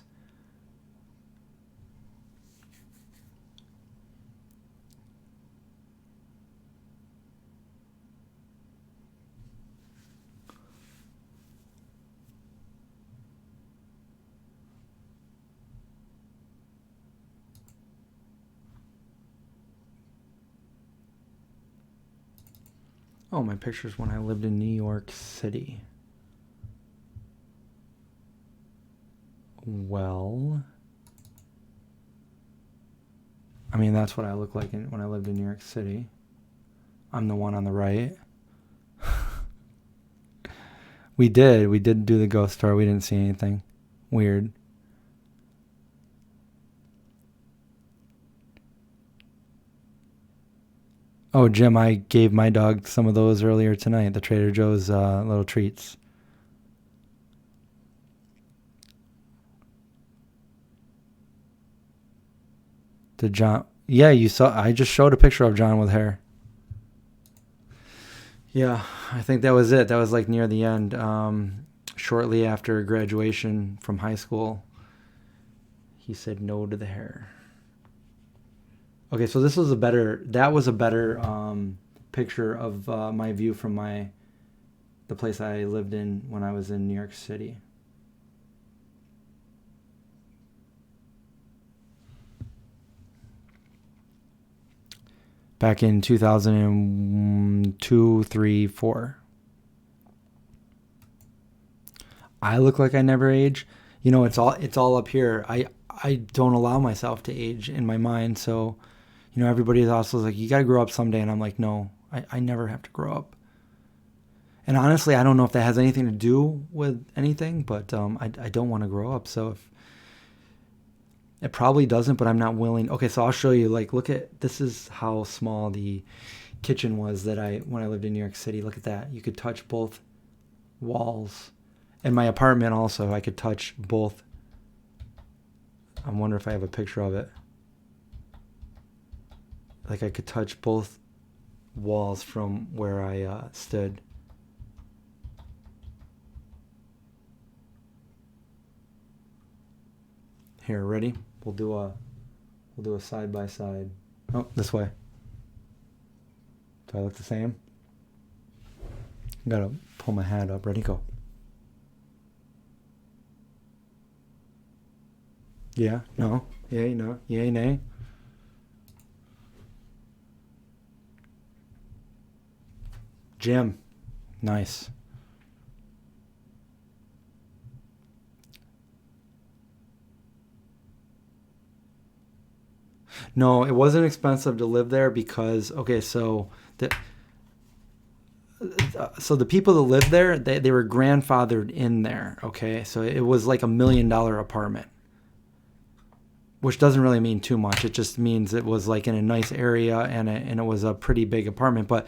Speaker 1: Oh, my pictures when I lived in New York City. Well, I mean, that's what I look like when I lived in New York City. I'm the one on the right. We did do the ghost tour. We didn't see anything weird. Oh, Jim, I gave my dog some of those earlier tonight, the Trader Joe's little treats. Did John... Yeah, you saw... I just showed a picture of John with hair. Yeah, I think that was it. That was like near the end. Shortly after graduation from high school, he said no to the hair. Okay, so this was a better... That was a better picture of my view from the place I lived in when I was in New York City. Back in 2002, 3, 4. I look like I never age. You know, it's all up here. I don't allow myself to age in my mind. So, you know, everybody's also like, you got to grow up someday. And I'm like, no, I never have to grow up. And honestly, I don't know if that has anything to do with anything, but I don't want to grow up. So if it probably doesn't, but I'm not willing. Okay, so I'll show you. Like, look at, this is how small the kitchen was when I lived in New York City. Look at that. You could touch both walls. In my apartment also, I could touch both. I wonder if I have a picture of it. Like, I could touch both walls from where I stood. Here, ready? We'll do a side by side. Oh, this way. Do I look the same? Gotta pull my hat up. Ready? Go. Yeah. No. Yay. No. Yay. Nay. Jim. Nice. No, it wasn't expensive to live there because, okay, so the people that lived there, they were grandfathered in there, okay? So it was like $1 million apartment, which doesn't really mean too much. It just means it was like in a nice area and it was a pretty big apartment. But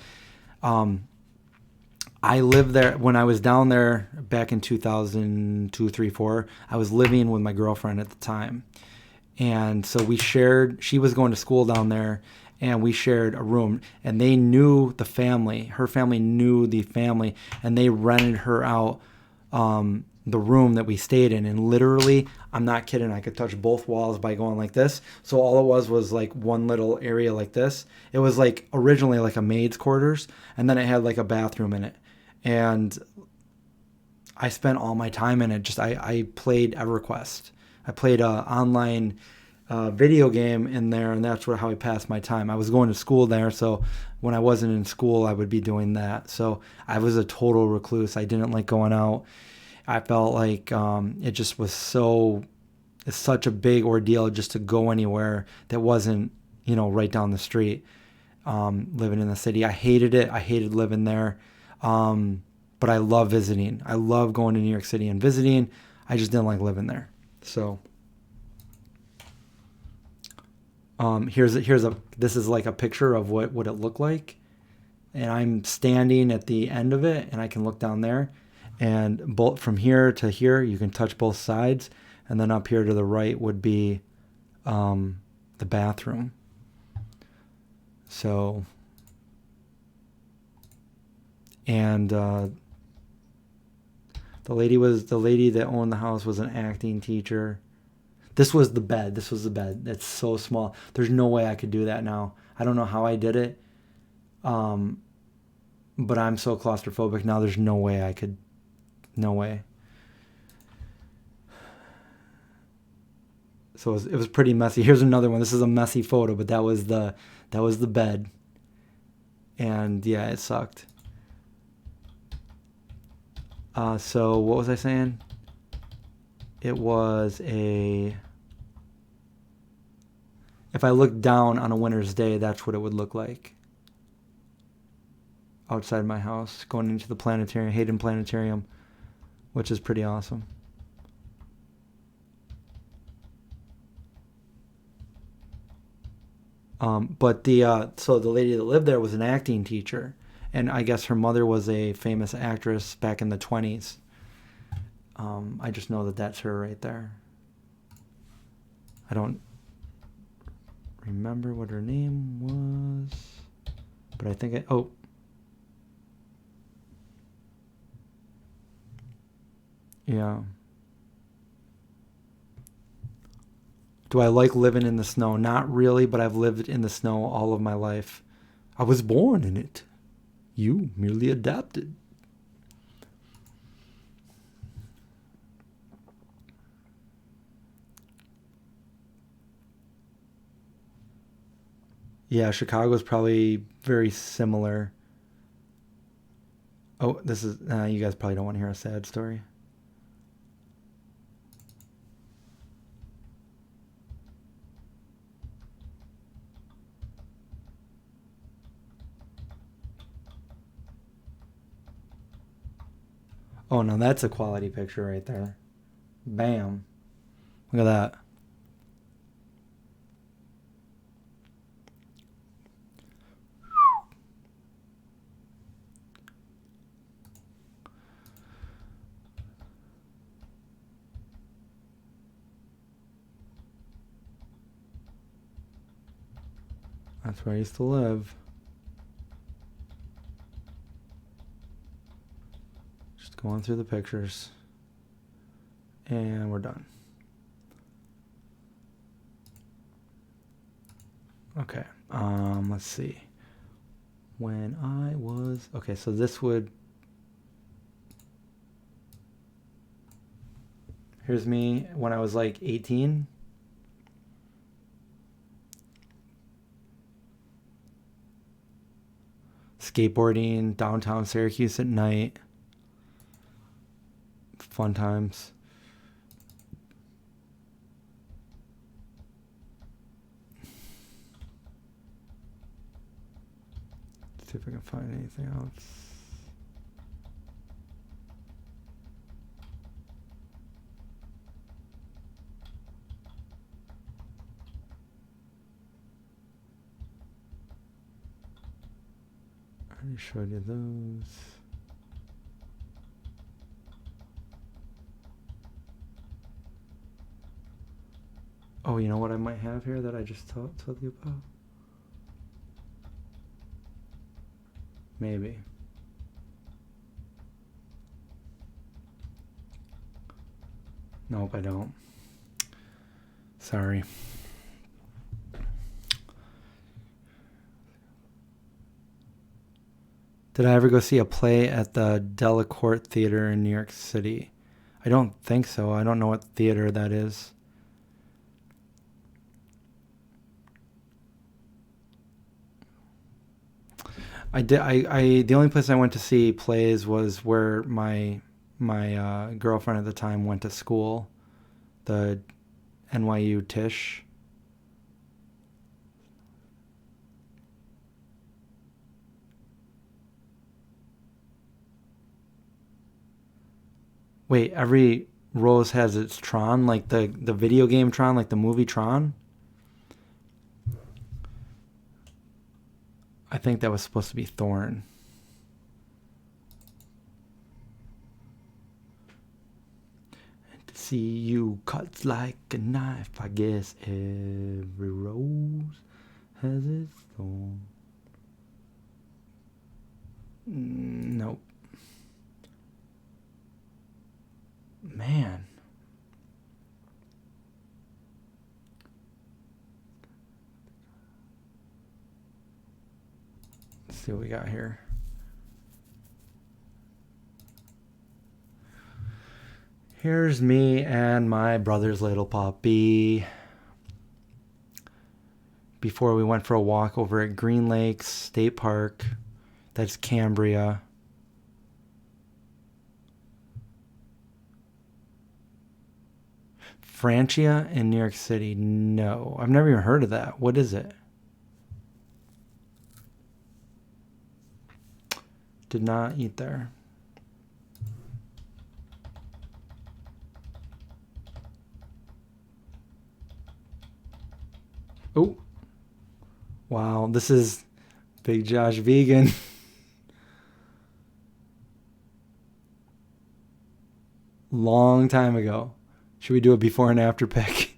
Speaker 1: I lived there when I was down there back in 2002, 3, 4. I was living with my girlfriend at the time. And so she was going to school down there, and we shared a room, and they knew the family. Her family knew the family, and they rented her out the room that we stayed in. And literally, I'm not kidding, I could touch both walls by going like this. So all it was like one little area like this. It was like originally like a maid's quarters, and then it had like a bathroom in it. And I spent all my time in it. I played EverQuest. I played an online video game in there, and that's how I passed my time. I was going to school there, so when I wasn't in school, I would be doing that. So I was a total recluse. I didn't like going out. I felt like it just was it's such a big ordeal just to go anywhere that wasn't, right down the street, living in the city. I hated it. I hated living there. But I love visiting. I love going to New York City and visiting. I just didn't like living there. So this is like a picture of what it looked like, and I'm standing at the end of it, and I can look down there, and both from here to here you can touch both sides, and then up here to the right would be the bathroom. So, and the lady that owned the house was an acting teacher. This was the bed. That's so small. There's no way I could do that now. I don't know how I did it. But I'm so claustrophobic now. There's no way I could. No way. So it was pretty messy. Here's another one. This is a messy photo, but that was the bed. And yeah, it sucked. So what was I saying? It was if I looked down on a winter's day, that's what it would look like. Outside my house, going into the planetarium, Hayden Planetarium, which is pretty awesome. But so the lady that lived there was an acting teacher, and I guess her mother was a famous actress back in the 20s. I just know that that's her right there. I don't remember what her name was, but I think yeah. Do I like living in the snow? Not really, but I've lived in the snow all of my life. I was born in it. You merely adapted. Yeah, Chicago's probably very similar. Oh, this is... you guys probably don't want to hear a sad story. Oh, no, that's a quality picture right there. Bam. Look at that. That's where I used to live. Just going through the pictures. And we're done. Okay. Let's see. When I was... Okay, so this would... Here's me when I was like 18. Skateboarding downtown Syracuse at night. Fun times. See if I can find anything else. I already showed you those. Oh, you know what I might have here that I just told you about? Maybe. Nope, I don't. Sorry. Did I ever go see a play at the Delacorte Theater in New York City? I don't think so. I don't know what theater that is. I did. The only place I went to see plays was where my girlfriend at the time went to school, the NYU Tisch. Wait, every rose has its Tron, like the video game Tron, like the movie Tron? I think that was supposed to be Thorn. And to see you cuts like a knife, I guess every rose has its thorn. Nope. Man. Let's see what we got here. Here's me and my brother's little puppy. Before we went for a walk over at Green Lakes State Park. That's Cambria. Francia in New York City. No, I've never even heard of that. What is it? Did not eat there. Oh. Wow, this is Big Josh Vegan. Long time ago. Should we do a before and after pic?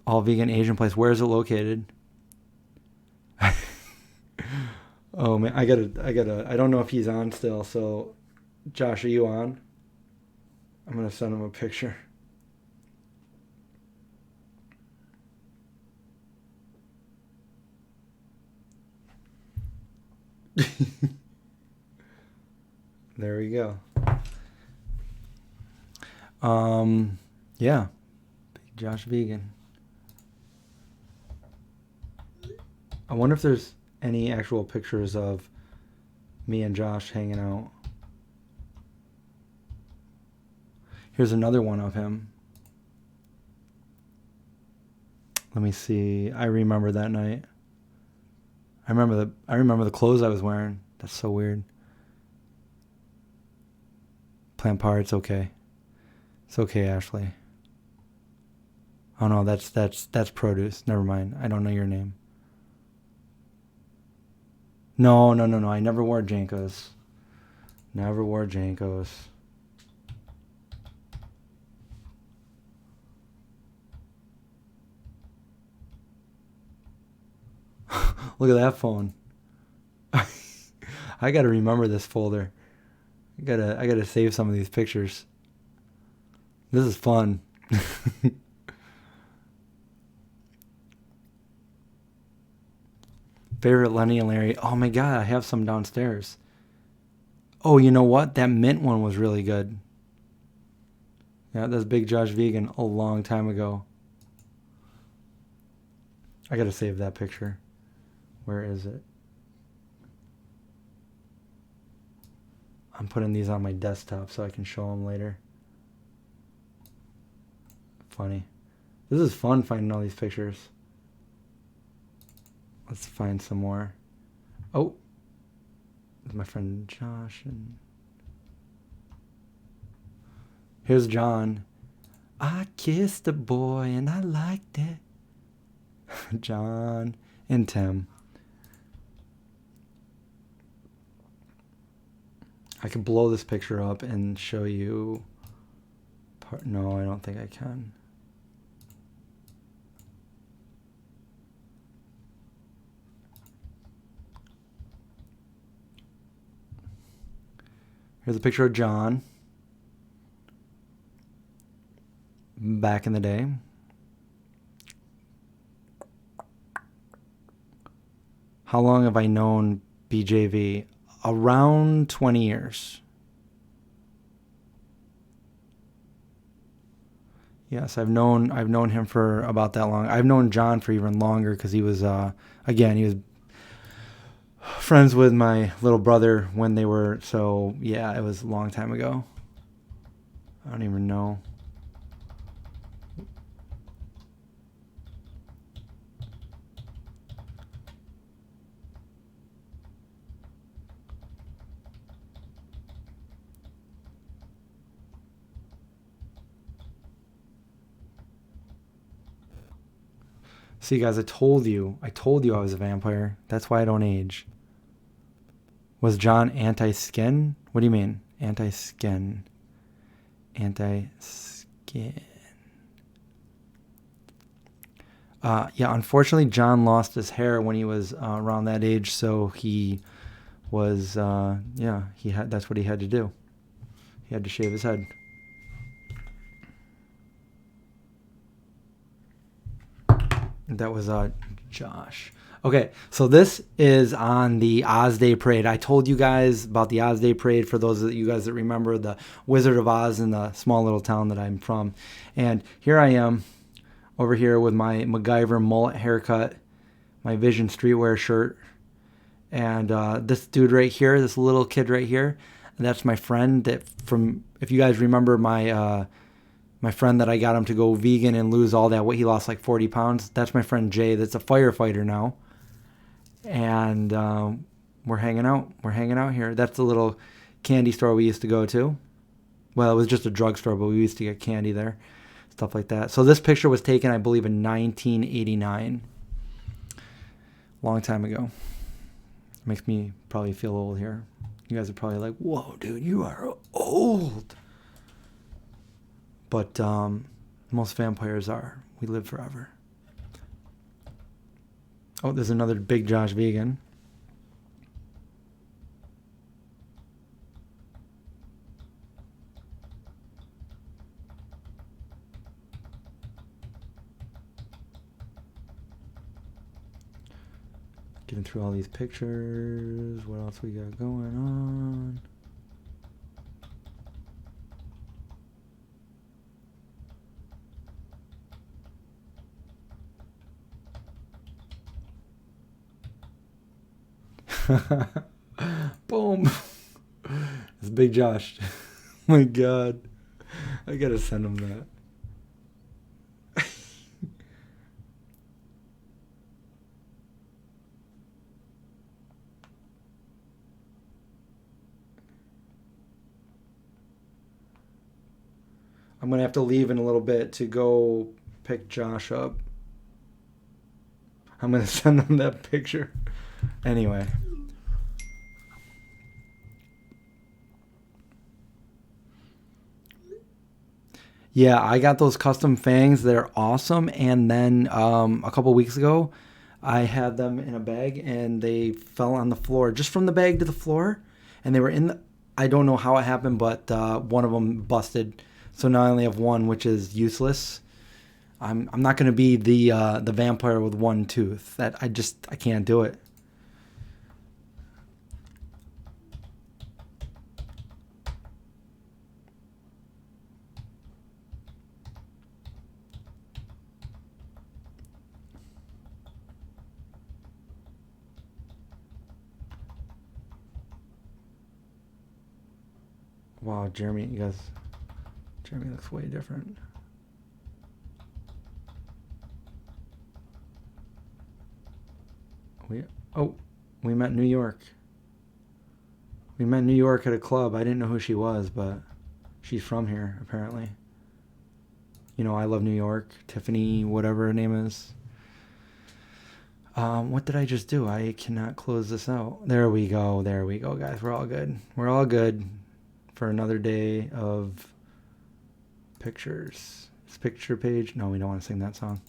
Speaker 1: All vegan Asian place. Where is it located? Oh man, I don't know if he's on still, so Josh, are you on? I'm gonna send him a picture. There we go. Yeah. Big Josh Vegan. I wonder if there's any actual pictures of me and Josh hanging out. Here's another one of him. Let me see. I remember that night. I remember the clothes I was wearing. That's so weird. Plant par, it's okay. It's okay, Ashley. Oh no, that's produce. Never mind. I don't know your name. No. I never wore Jankos. Never wore Jankos. Look at that phone. I gotta remember this folder. I gotta save some of these pictures. This is fun. Favorite Lenny and Larry. Oh my god, I have some downstairs. Oh, you know what? That mint one was really good. Yeah, that's Big Josh Vegan a long time ago. I gotta save that picture. Where is it? I'm putting these on my desktop so I can show them later. Funny. This is fun finding all these pictures. Let's find some more. Oh, my friend Josh. And here's John. I kissed a boy and I liked it. John and Tim. I could blow this picture up and show you. No, I don't think I can. Here's a picture of John back in the day. How long have I known BJV? Around 20 years. Yes, I've known him for about that long. I've known John for even longer because he was he was friends with my little brother when they were, so yeah, it was a long time ago. I don't even know. See, guys, I told you I was a vampire. That's why I don't age. Was John anti-skin? What do you mean? Anti-skin. Anti-skin. Yeah, unfortunately, John lost his hair when he was around that age, so he was, that's what he had to do. He had to shave his head. That was Josh. Okay, so this is on the Oz Day Parade. I told you guys about the Oz Day Parade for those of you guys that remember the Wizard of Oz in the small little town that I'm from. And here I am over here with my MacGyver mullet haircut, my Vision Streetwear shirt, and this dude right here, this little kid right here, that's my friend that if you guys remember my friend that I got him to go vegan and lose all that weight. He lost like 40 pounds. That's my friend Jay. That's a firefighter now. And we're hanging out. We're hanging out here. That's the little candy store we used to go to. Well, it was just a drugstore, but we used to get candy there. Stuff like that. So this picture was taken, I believe, in 1989. Long time ago. Makes me probably feel old here. You guys are probably like, whoa, dude, you are old. But most vampires are. We live forever. Oh, there's another Big Josh Vegan. Getting through all these pictures. What else we got going on? Boom. It's Big Josh. Oh my God. I gotta send him that. I'm gonna have to leave in a little bit to go pick Josh up. I'm gonna send them that picture. Anyway. Yeah, I got those custom fangs. They're awesome. And then a couple weeks ago, I had them in a bag and they fell on the floor, just from the bag to the floor. And they were in the, I don't know how it happened, but one of them busted. So now I only have one, which is useless. I'm not going to be the vampire with one tooth. That I can't do it. Wow, Jeremy looks way different. We met in New York. We met in New York at a club. I didn't know who she was, but she's from here, apparently. You know, I love New York. Tiffany, whatever her name is. What did I just do? I cannot close this out. There we go, guys. We're all good. We're all good for another day of pictures. It's picture page. No, we don't want to sing that song.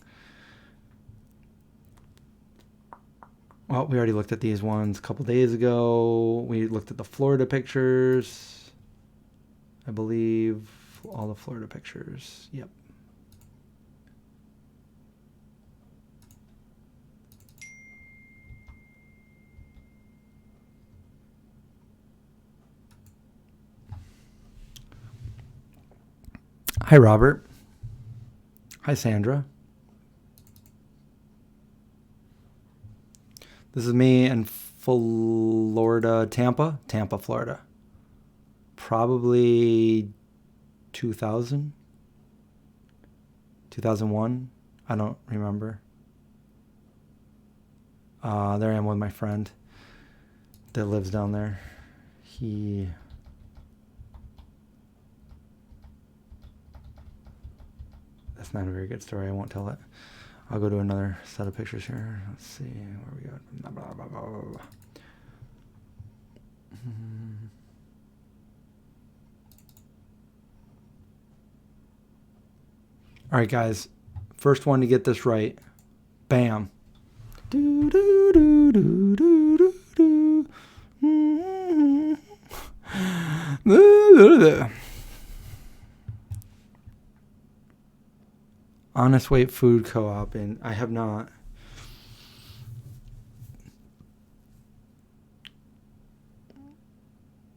Speaker 1: Well, we already looked at these ones a couple days ago. We looked at the Florida pictures. I believe all the Florida pictures. Yep. Hi, Robert. Hi, Sandra. This is me in Florida, Tampa, Florida. Probably 2000, 2001. I don't remember. There I am with my friend that lives down there. That's not a very good story. I won't tell it. I'll go to another set of pictures here. Let's see where we go. Blah, blah, blah, blah, blah. All right, guys. First one to get this right. Bam. Do, do, do, do, do, do, do. Honest Weight Food Co-op, and I have not.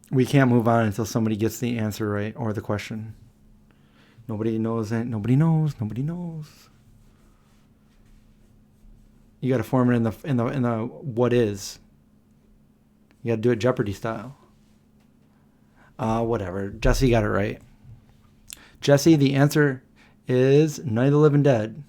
Speaker 1: We can't move on until somebody gets the answer right or the question. Nobody knows it. Nobody knows. You got to form it in the what is. You got to do it Jeopardy style. Whatever. Jesse got it right. Jesse, the answer is Night of the Living Dead.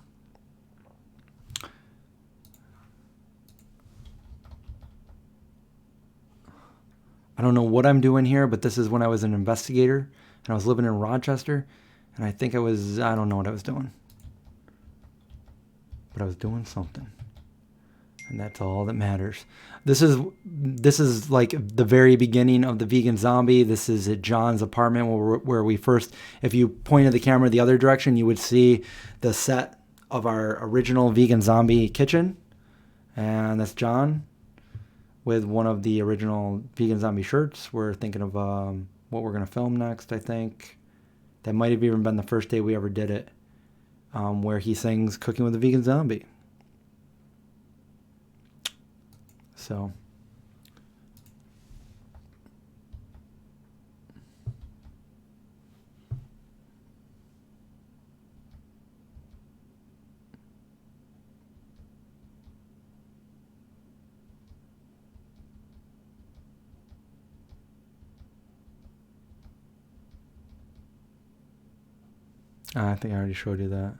Speaker 1: I don't know what I'm doing here, but this is when I was an investigator and I was living in Rochester, and I think I don't know what I was doing, but I was doing something, and that's all that matters. This is like the very beginning of the Vegan Zombie. This is at John's apartment where we first, if you pointed the camera the other direction, you would see the set of our original Vegan Zombie kitchen. And that's John with one of the original Vegan Zombie shirts. We're thinking of what we're going to film next, I think. That might have even been the first day we ever did it, where he sings Cooking with a Vegan Zombie. So, I think I already showed you that.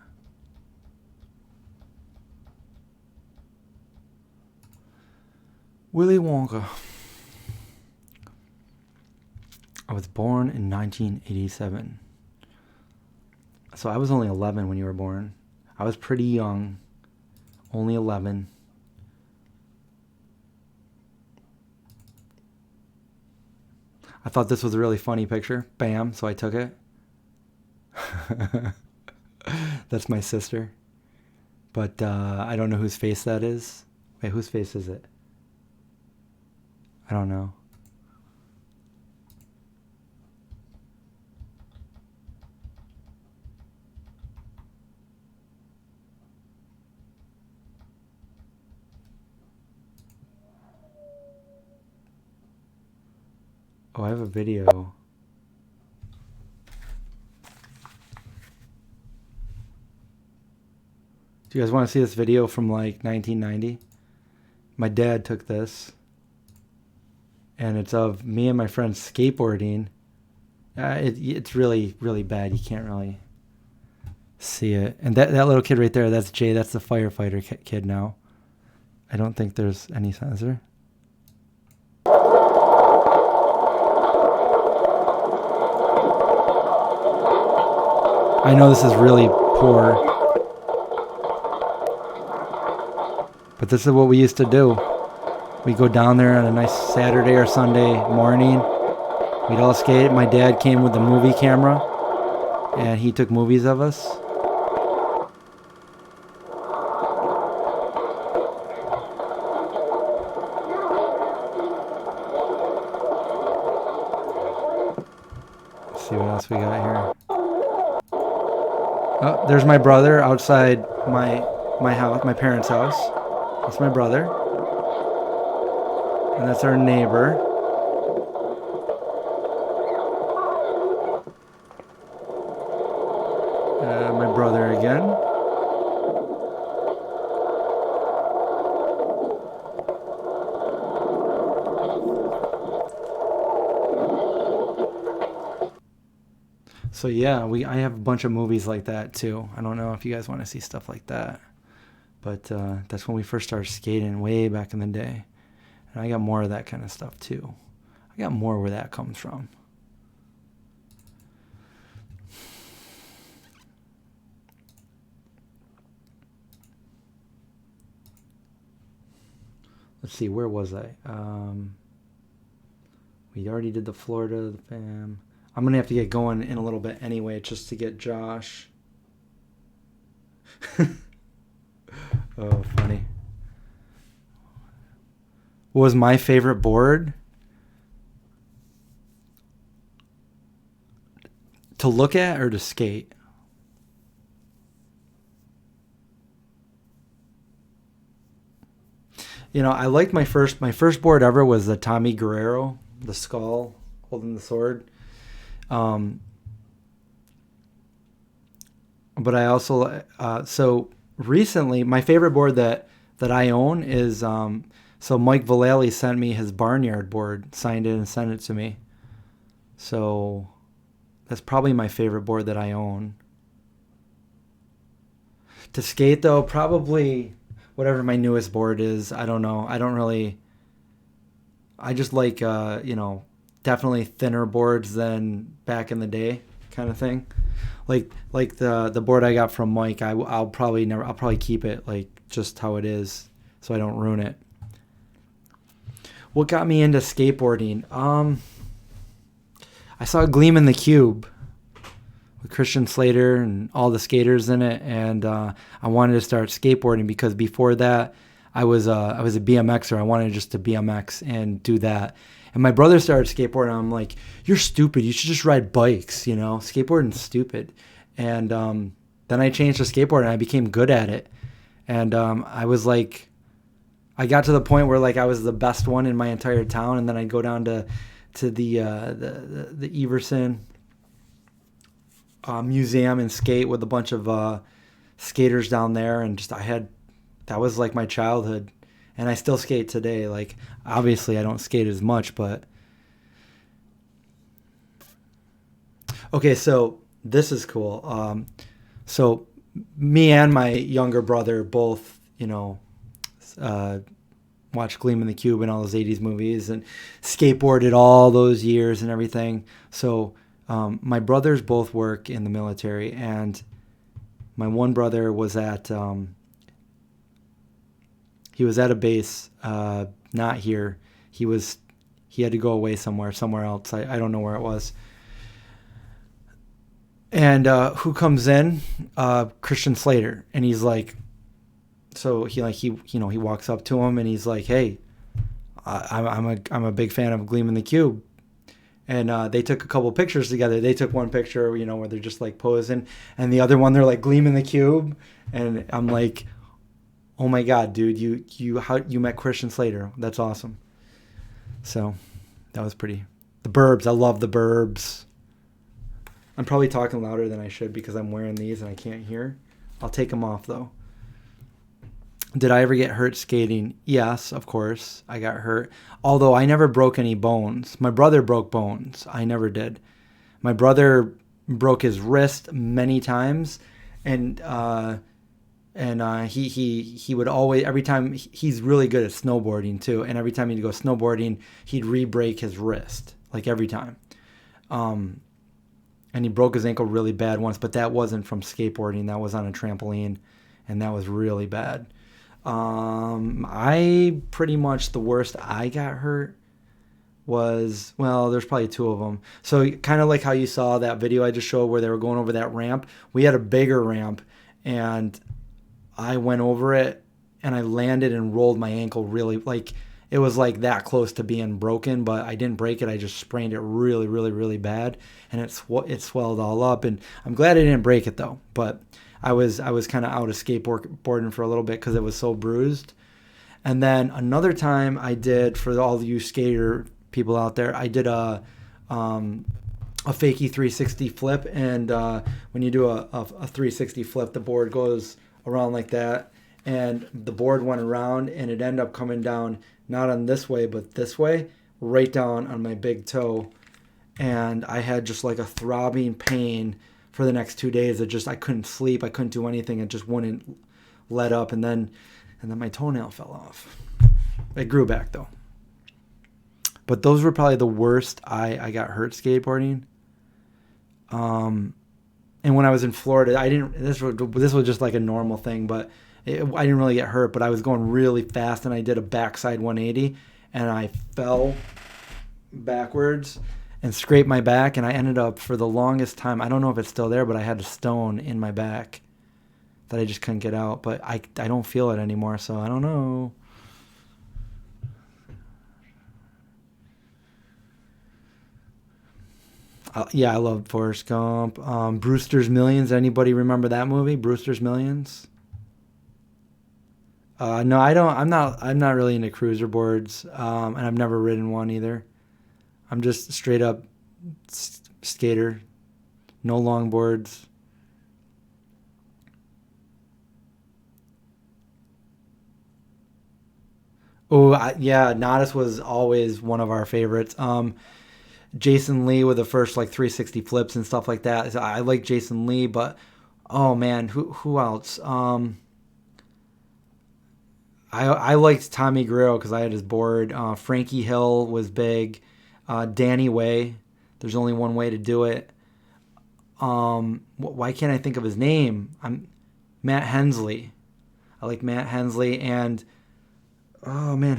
Speaker 1: Willy Wonka. I was born in 1987. So I was only 11 when you were born. I was pretty young. Only 11. I thought this was a really funny picture. Bam, so I took it. That's my sister. But I don't know whose face that is. Wait, whose face is it? I don't know. Oh, I have a video. Do you guys want to see this video from like 1990? My dad took this. And it's of me and my friends skateboarding. It's really, really bad. You can't really see it. And that little kid right there, that's Jay. That's the firefighter kid now. I don't think there's any sensor. I know this is really poor, but this is what we used to do. We'd go down there on a nice Saturday or Sunday morning. We'd all skate. My dad came with a movie camera, and he took movies of us. Let's see what else we got here. Oh, there's my brother outside my house, my parents' house. That's my brother. And that's our neighbor. My brother again. So yeah, I have a bunch of movies like that too. I don't know if you guys want to see stuff like that, but that's when we first started skating way back in the day. And I got more of that kind of stuff too. I got more where that comes from. Let's see, where was I? We already did the Florida, the fam. I'm going to have to get going in a little bit anyway, just to get Josh. Oh, funny. What was my favorite board? To look at or to skate? You know, I liked my first board ever was the Tommy Guerrero, the skull holding the sword. But I also so recently my favorite board that I own is so Mike Vallely sent me his barnyard board, signed it and sent it to me. So that's probably my favorite board that I own. To skate though, probably whatever my newest board is. I don't know. I just like definitely thinner boards than back in the day kind of thing. Like the board I got from Mike, I'll probably keep it like just how it is so I don't ruin it. What got me into skateboarding? I saw Gleam in the Cube with Christian Slater and all the skaters in it, and I wanted to start skateboarding because before that I was a BMXer. I wanted just to BMX and do that. And my brother started skateboarding. And I'm like, you're stupid. You should just ride bikes, Skateboarding's stupid. And then I changed to skateboard and I became good at it. And I was like, I got to the point where like I was the best one in my entire town. And then I'd go down to the Everson museum and skate with a bunch of skaters down there. And that was like my childhood. And I still skate today. Like, obviously I don't skate as much, but. Okay, so this is cool. So me and my younger brother both, watched Gleam in the Cube and all those 80s movies and skateboarded all those years and everything. So My brothers both work in the military, and my one brother was at he was at a base, not here. He had to go away somewhere else. I don't know where it was. And who comes in? Christian Slater, and he's like, so he walks up to him and he's like, hey, I'm a big fan of Gleam in the Cube. And they took a couple pictures together. They took one picture, where they're just like posing, and the other one they're like Gleam in the Cube. And I'm like, oh my God, dude, you met Christian Slater. That's awesome. So that was pretty. The Burbs, I love the Burbs. I'm probably talking louder than I should because I'm wearing these and I can't hear. I'll take them off though. Did I ever get hurt skating? Yes, of course. I got hurt. Although I never broke any bones. My brother broke bones. I never did. My brother broke his wrist many times, and he would always, every time, he's really good at snowboarding too, and every time he'd go snowboarding, he'd re-break his wrist, like every time. And he broke his ankle really bad once, but that wasn't from skateboarding. That was on a trampoline, and that was really bad. I pretty much, the worst I got hurt was, well, there's probably two of them. So kind of like how you saw that video I just showed where they were going over that ramp. We had a bigger ramp, and I went over it and I landed and rolled my ankle really, like it was like that close to being broken, but I didn't break it. I just sprained it really, really, really bad, and it swelled all up. And I'm glad I didn't break it though. But I was kind of out of skateboarding for a little bit because it was so bruised. And then another time I did, for all you skater people out there, I did a fakie 360 flip, and when you do a 360 flip, the board goes around like that, and the board went around, and it ended up coming down not on this way but this way, right down on my big toe, and I had just like a throbbing pain for the next 2 days. I couldn't sleep, I couldn't do anything, it just wouldn't let up, and then my toenail fell off. It grew back though. But those were probably the worst I got hurt skateboarding. And when I was in Florida, this was just like a normal thing, but I didn't really get hurt, but I was going really fast, and I did a backside 180, and I fell backwards and scraped my back, and I ended up, for the longest time, I don't know if it's still there, but I had a stone in my back that I just couldn't get out, but I don't feel it anymore, so I don't know. Yeah, I love Forrest Gump. Brewster's Millions. Anybody remember that movie, Brewster's Millions? No, I don't. I'm not really into cruiser boards, and I've never ridden one either. I'm just straight up skater, no longboards. Oh, yeah, Nodis was always one of our favorites. Jason Lee with the first like 360 flips and stuff like that. So I like Jason Lee, but oh man, who else? I liked Tommy Guerrero because I had his board. Frankie Hill was big. Danny Way. There's only one way to do it. Why can't I think of his name? Matt Hensley. I like Matt Hensley, and oh man,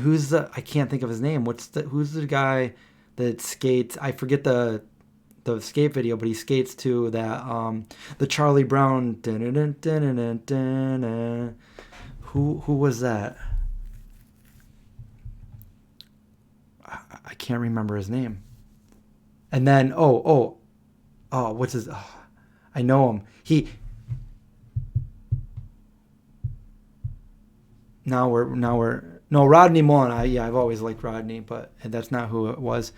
Speaker 1: I can't think of his name. Who's the guy that skates? I forget the skate video, but he skates to that the Charlie Brown. Who was that? I can't remember his name. And then what's his? Oh, I know him. Rodney Mullen. I've always liked Rodney, but that's not who it was.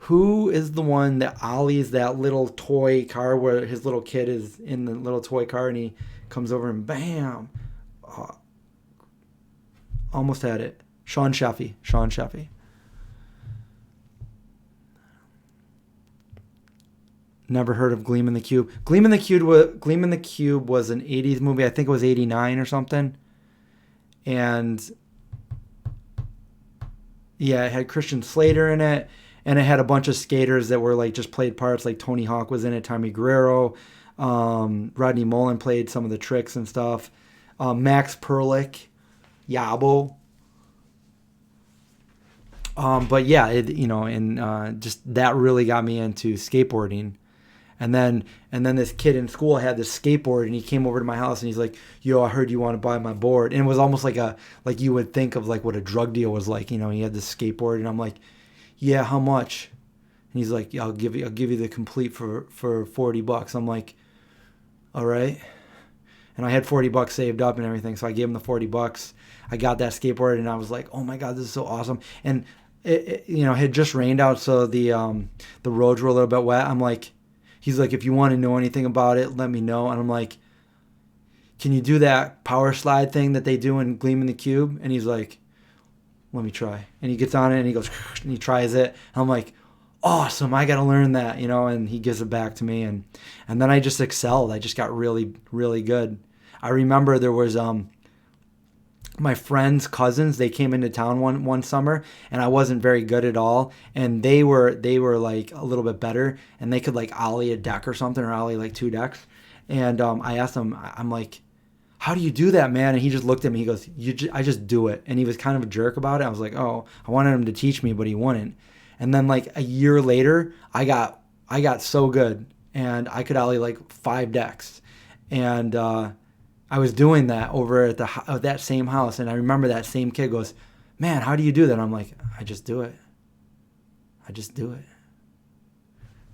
Speaker 1: Who is the one that ollies that little toy car where his little kid is in the little toy car and he comes over and bam? Almost had it. Sean Sheffy. Never heard of Gleam in the Cube. Gleam in the Cube was an 80s movie. I think it was 89 or something. And yeah, it had Christian Slater in it. And it had a bunch of skaters that were like just played parts. Like Tony Hawk was in it, Tommy Guerrero, Rodney Mullen played some of the tricks and stuff. Max Perlich, Yabo. But yeah, and just that really got me into skateboarding. And then this kid in school had this skateboard, and he came over to my house and he's like, "Yo, I heard you want to buy my board." And it was almost like you would think of like what a drug deal was like. He had this skateboard, and I'm like, "Yeah, how much?" And he's like, "Yeah, I'll give you the complete for $40." I'm like, "All right." And I had $40 saved up and everything, so I gave him the $40. I got that skateboard, and I was like, "Oh my god, this is so awesome!" And it had just rained out, so the roads were a little bit wet. I'm like, he's like, "If you want to know anything about it, let me know." And I'm like, "Can you do that power slide thing that they do in Gleam in the Cube?" And he's like, "Let me try." And he gets on it and he goes and he tries it. And I'm like, "Awesome! I got to learn that," And he gives it back to me, and then I just excelled. I just got really, really good. I remember there was my friends' cousins. They came into town one summer, and I wasn't very good at all. And they were like a little bit better, and they could like ollie a deck or something, or ollie like 2 decks. And I asked them, I'm like, "How do you do that, man?" And he just looked at me. He goes, "I just do it." And he was kind of a jerk about it. I was like, "Oh, I wanted him to teach me, but he wouldn't." And then like a year later, I got so good, and I could ollie like 5 decks, and I was doing that over at that same house. And I remember that same kid goes, "Man, how do you do that?" And I'm like, "I just do it. I just do it."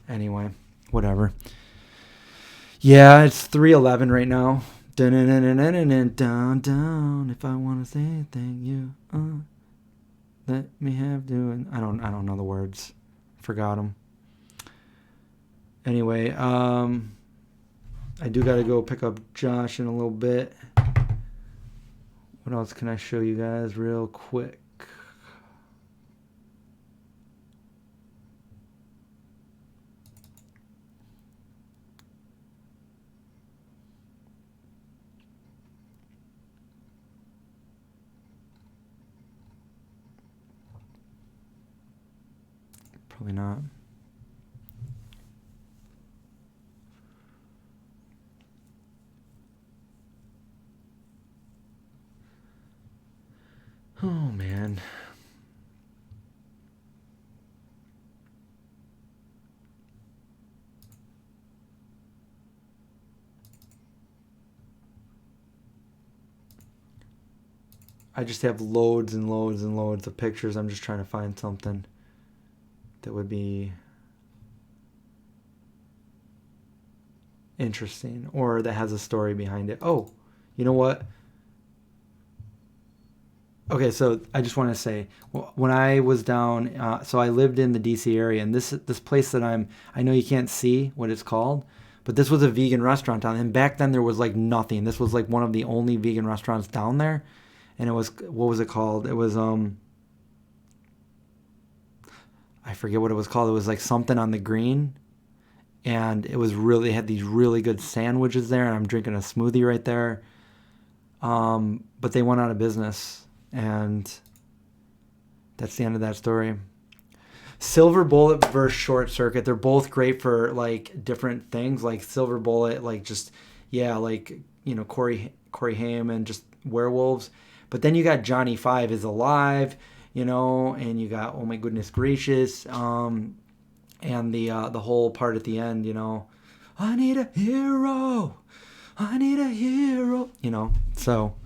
Speaker 1: Anyway, whatever. Yeah, it's 3:11 right now. Down, down. If I want to say anything, you let me have doing. I don't know the words. Forgot them. Anyway, I do got to go pick up Josh in a little bit. What else can I show you guys real quick? Probably not. Oh, man. I just have loads and loads and loads of pictures. I'm just trying to find something that would be interesting or that has a story behind it. Oh, you know what? Okay, so I just want to say, when I was down, so I lived in the DC area, and this place that I know you can't see what it's called, but this was a vegan restaurant down, and back then there was like nothing. This was like one of the only vegan restaurants down there, and it was, what was it called? It was I forget what it was called. It was like something on the green, and it was really, had these really good sandwiches there, and I'm drinking a smoothie right there. But they went out of business. And that's the end of that story. Silver Bullet versus Short Circuit. They're both great for like different things. Like Silver Bullet, like just, yeah, like, Corey Haim and just werewolves. But then you got Johnny Five is Alive, and you got Oh My Goodness Gracious, and the whole part at the end, I need a hero. I need a hero. So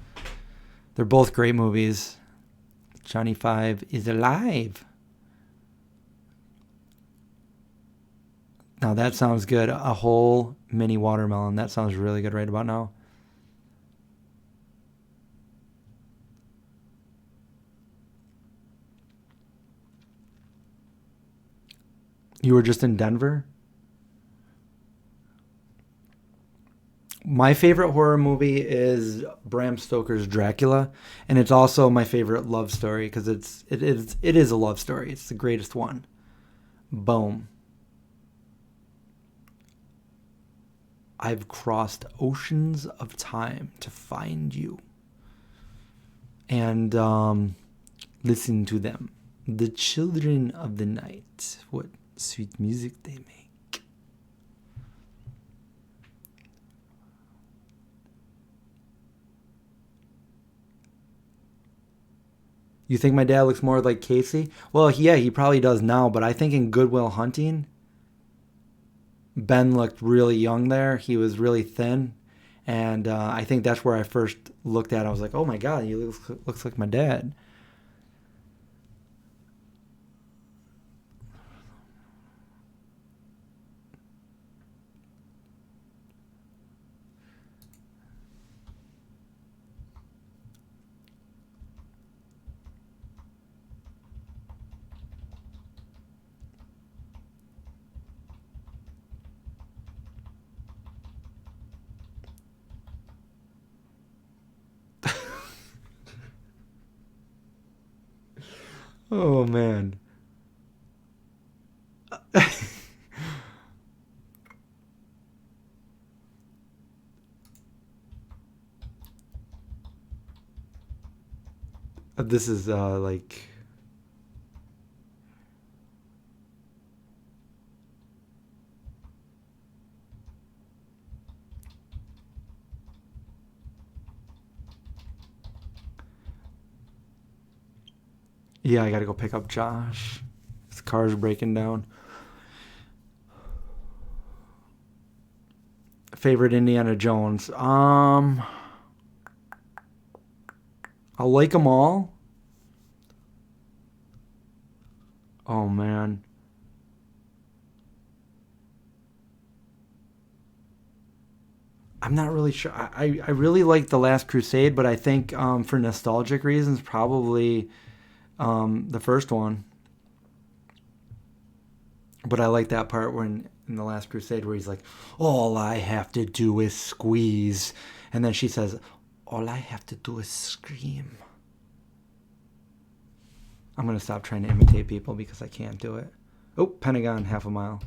Speaker 1: they're both great movies. Johnny Five is Alive. Now that sounds good. A whole mini watermelon. That sounds really good right about now. You were just in Denver? My favorite horror movie is Bram Stoker's Dracula, and it's also my favorite love story because it is a love story. It's the greatest one. Boom. I've crossed oceans of time to find you and listen to them. The children of the night. What sweet music they make. You think my dad looks more like Casey? Well, yeah, he probably does now, but I think in Good Will Hunting, Ben looked really young there. He was really thin. And I think that's where I first looked at it. I was like, oh my God, he looks like my dad. Oh man. This is like yeah, I gotta go pick up Josh. His car's breaking down. Favorite Indiana Jones? I like them all. Oh man. I'm not really sure. I really like The Last Crusade, but I think for nostalgic reasons, probably the first one. But I like that part when in The Last Crusade where he's like, all I have to do is squeeze. And then she says, all I have to do is scream. I'm going to stop trying to imitate people because I can't do it. Oh, Pentagon, half a mile.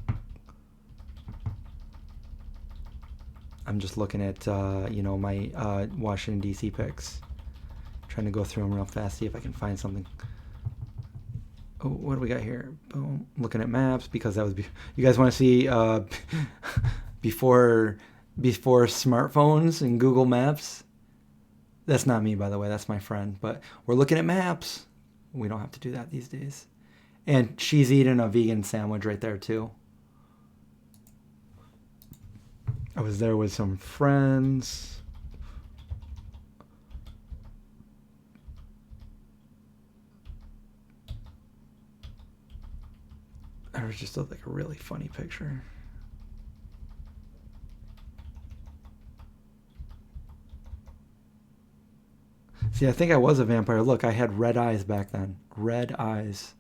Speaker 1: I'm just looking at, my Washington, D.C. pics. Trying to go through them real fast, see if I can find something. Oh, what do we got here? Boom. Looking at maps because that was... You guys want to see before smartphones and Google Maps? That's not me, by the way. That's my friend. But we're looking at maps. We don't have to do that these days. And she's eating a vegan sandwich right there, too. I was there with some friends. There was just like a really funny picture. See, I think I was a vampire. Look, I had red eyes back then. Red eyes.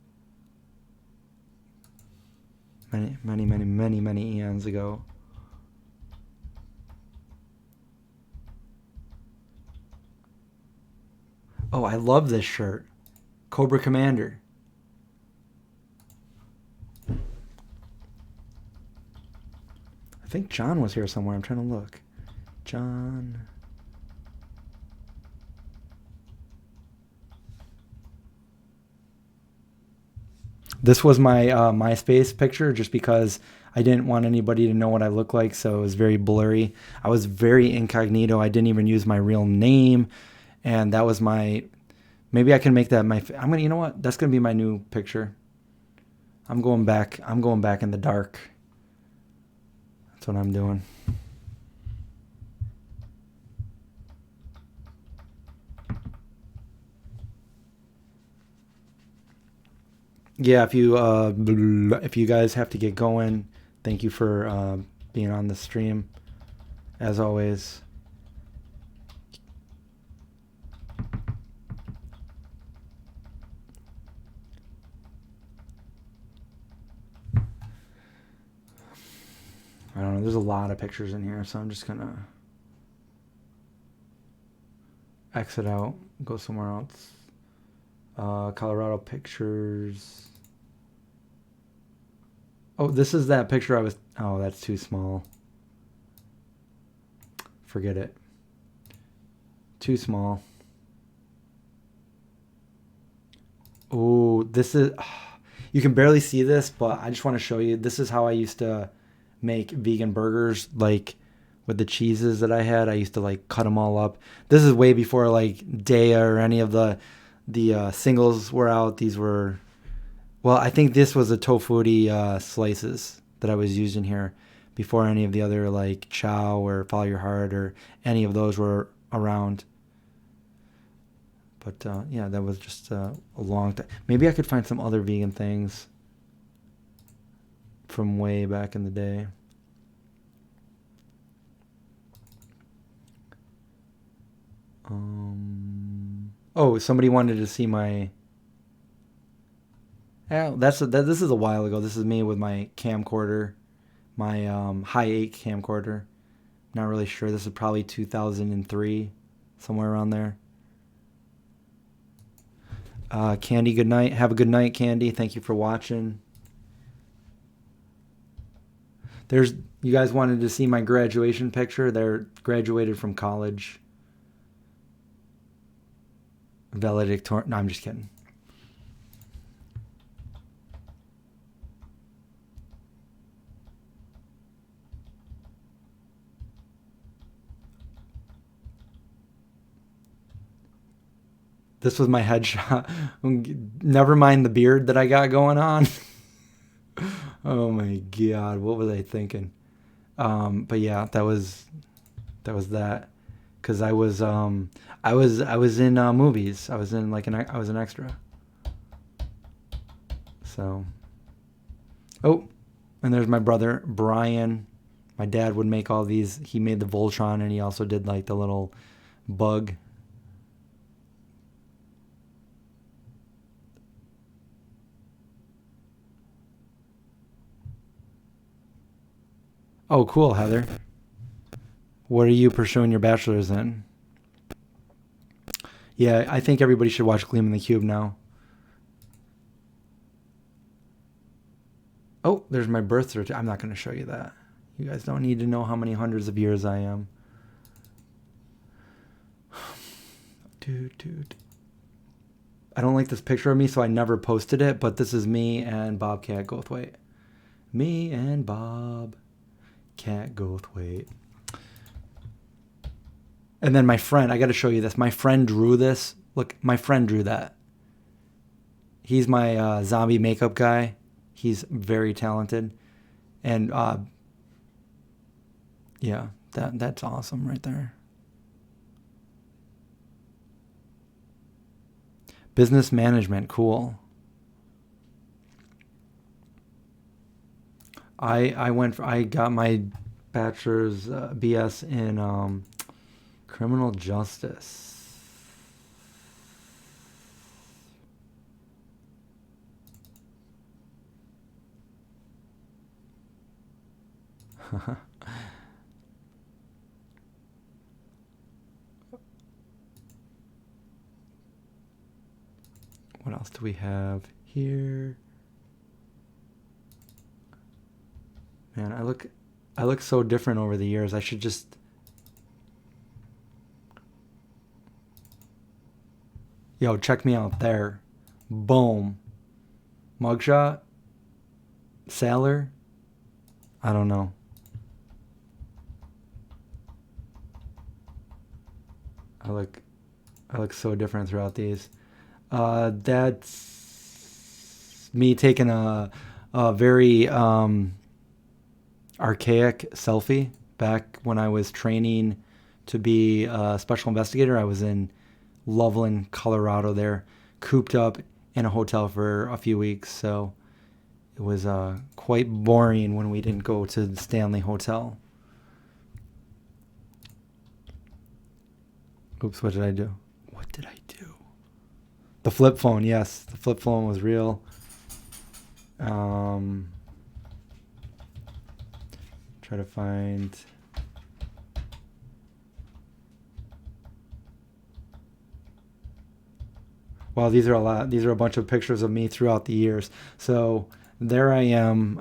Speaker 1: Many eons ago. Oh, I love this shirt. Cobra Commander. I think John was here somewhere. I'm trying to look. John. This was my MySpace picture just because I didn't want anybody to know what I look like, so it was very blurry. I was very incognito. I didn't even use my real name, and that was my... Maybe I can make that my... I'm gonna... You know what? That's gonna be my new picture. I'm going back in the dark. That's what I'm doing. Yeah, if you guys have to get going, thank you for being on the stream, as always. I don't know, there's a lot of pictures in here, so I'm just gonna exit out, go somewhere else. Colorado pictures. Oh, this is that picture I was... Oh, that's too small. Forget it. Too small. Oh, this is. You can barely see this, but I just want to show you. This is how I used to make vegan burgers, like with the cheeses that I had. I used to like cut them all up. This is way before like Daya or any of the singles were out. These were, well, I think this was a tofu slices that I was using here before any of the other like Chow or Follow Your Heart or any of those were around. But yeah, that was just a long time. Maybe I could find some other vegan things from way back in the day. Oh, somebody wanted to see my. Yeah, this is a while ago. This is me with my camcorder, my high 8 camcorder. Not really sure. This is probably 2003, somewhere around there. Candy, good night. Have a good night, Candy. Thank you for watching. You guys wanted to see my graduation picture. They're graduated from college. Valedictorian. No, I'm just kidding. This was my headshot. Never mind the beard that I got going on. Oh my God, what was I thinking? But yeah, that was that. Cause I was in movies. I was an extra. So. Oh, and there's my brother Brian. My dad would make all these. He made the Voltron, and he also did like the little bug. Oh, cool, Heather. What are you pursuing your bachelor's in? Yeah, I think everybody should watch Gleam in the Cube now. Oh, there's my birth certificate. I'm not going to show you that. You guys don't need to know how many hundreds of years I am. Dude. I don't like this picture of me, so I never posted it, but this is me and Bobcat Goldthwait. Me and Bob. Cat Goldthwait. And then my friend, I got to show you this. My friend drew this. Look, my friend drew that. He's my zombie makeup guy. He's very talented. And yeah, that's awesome right there. Business management, cool. I got my bachelor's BS in criminal justice. What else do we have here? Man, I look so different over the years. I should just. Yo, check me out there. Boom. Mugshot? Sailor? I don't know. I look so different throughout these. That's me taking a very archaic selfie back when I was training to be a special investigator. I was in Loveland, Colorado there, cooped up in a hotel for a few weeks. So it was quite boring when we didn't go to the Stanley Hotel. Oops, what did I do? What did I do? The flip phone, yes. The flip phone was real. Try to find... Well, these are a lot. These are a bunch of pictures of me throughout the years. So there I am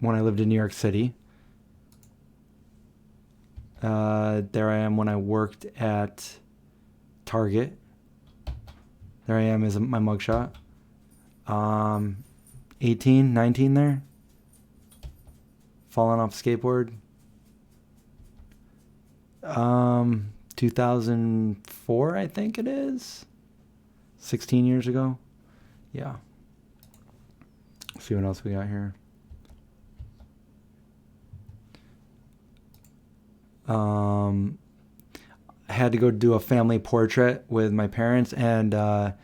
Speaker 1: when I lived in New York City. There I am when I worked at Target. There I am is my mugshot. 18, 19 there. Falling off skateboard. 2004, I think it is. 16 years ago. Yeah. Let's see what else we got here. I had to go do a family portrait with my parents, and I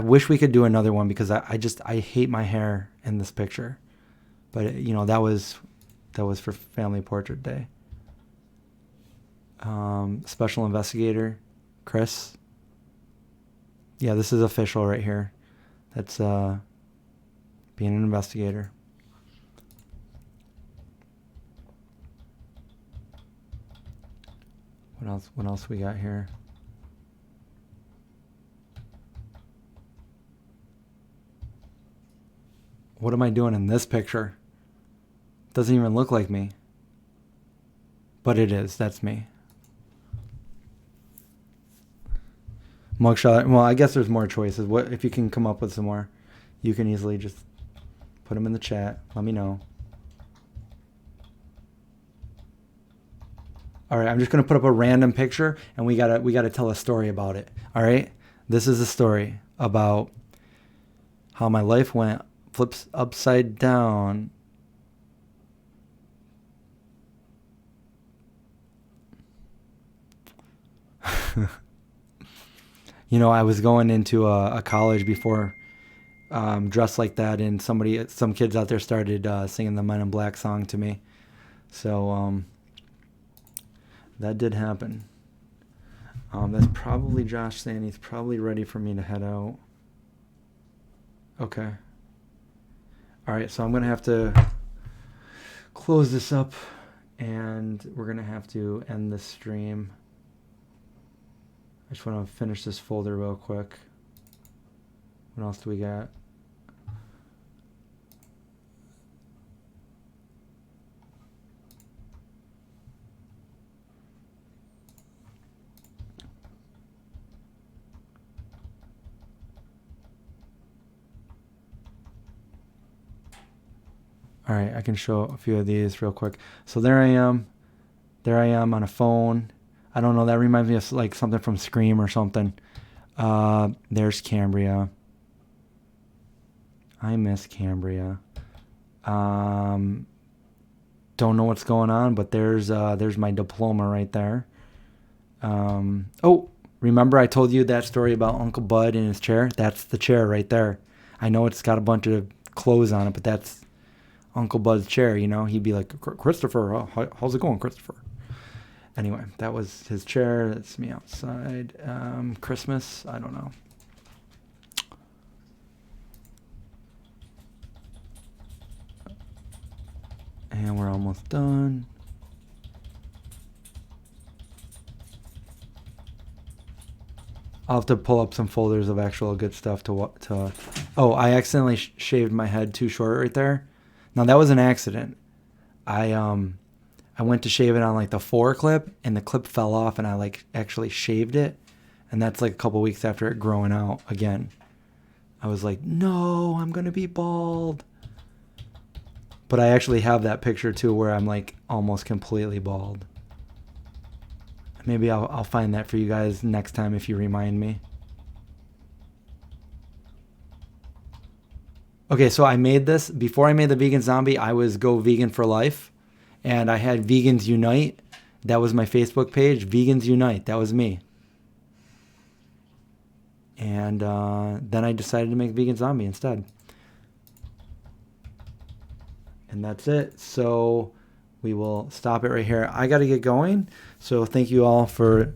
Speaker 1: wish we could do another one because I hate my hair in this picture. But you know, that was for family portrait day. Special investigator, Chris. Yeah, this is official right here. That's being an investigator. What else we got here? What am I doing in this picture? Doesn't even look like me. But it is. That's me. Mugshot. Well, I guess there's more choices. What if you can come up with some more? You can easily just put them in the chat. Let me know. All right, I'm just gonna put up a random picture, and we gotta tell a story about it. All right, this is a story about how my life went flips upside down. You know, I was going into a college before, dressed like that, and some kids out there started singing the Men in Black song to me. So that did happen. That's probably Josh saying he's probably ready for me to head out. Okay. All right, so I'm going to have to close this up, and we're going to have to end the stream. I just want to finish this folder real quick. What else do we got? All right, I can show a few of these real quick. So there I am. There I am on a phone. I don't know, that reminds me of like something from Scream or something. There's Cambria. I miss Cambria. Don't know what's going on, but there's my diploma right there. Oh, remember I told you that story about Uncle Bud and his chair? That's the chair right there. I know it's got a bunch of clothes on it, but that's Uncle Bud's chair, you know? He'd be like, Christopher, how's it going, Christopher? Anyway, that was his chair. That's me outside. Christmas, I don't know. And we're almost done. I'll have to pull up some folders of actual good stuff to oh, I accidentally shaved my head too short right there. Now that was an accident. I went to shave it on like the 4 clip, and the clip fell off, and I like actually shaved it, and that's like a couple weeks after it growing out again. I was like, no, I'm gonna be bald. But I actually have that picture too where I'm like almost completely bald. Maybe I'll find that for you guys next time if you remind me. Okay, so I made this. Before I made the vegan zombie, I was Go Vegan for Life. And I had Vegans Unite. That was my Facebook page. Vegans Unite. That was me. And then I decided to make Vegan Zombie instead. And that's it. So we will stop it right here. I got to get going. So thank you all for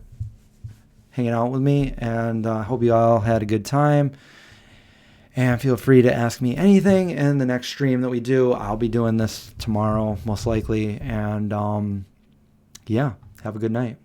Speaker 1: hanging out with me. And I hope you all had a good time. And feel free to ask me anything in the next stream that we do. I'll be doing this tomorrow, most likely. And yeah, have a good night.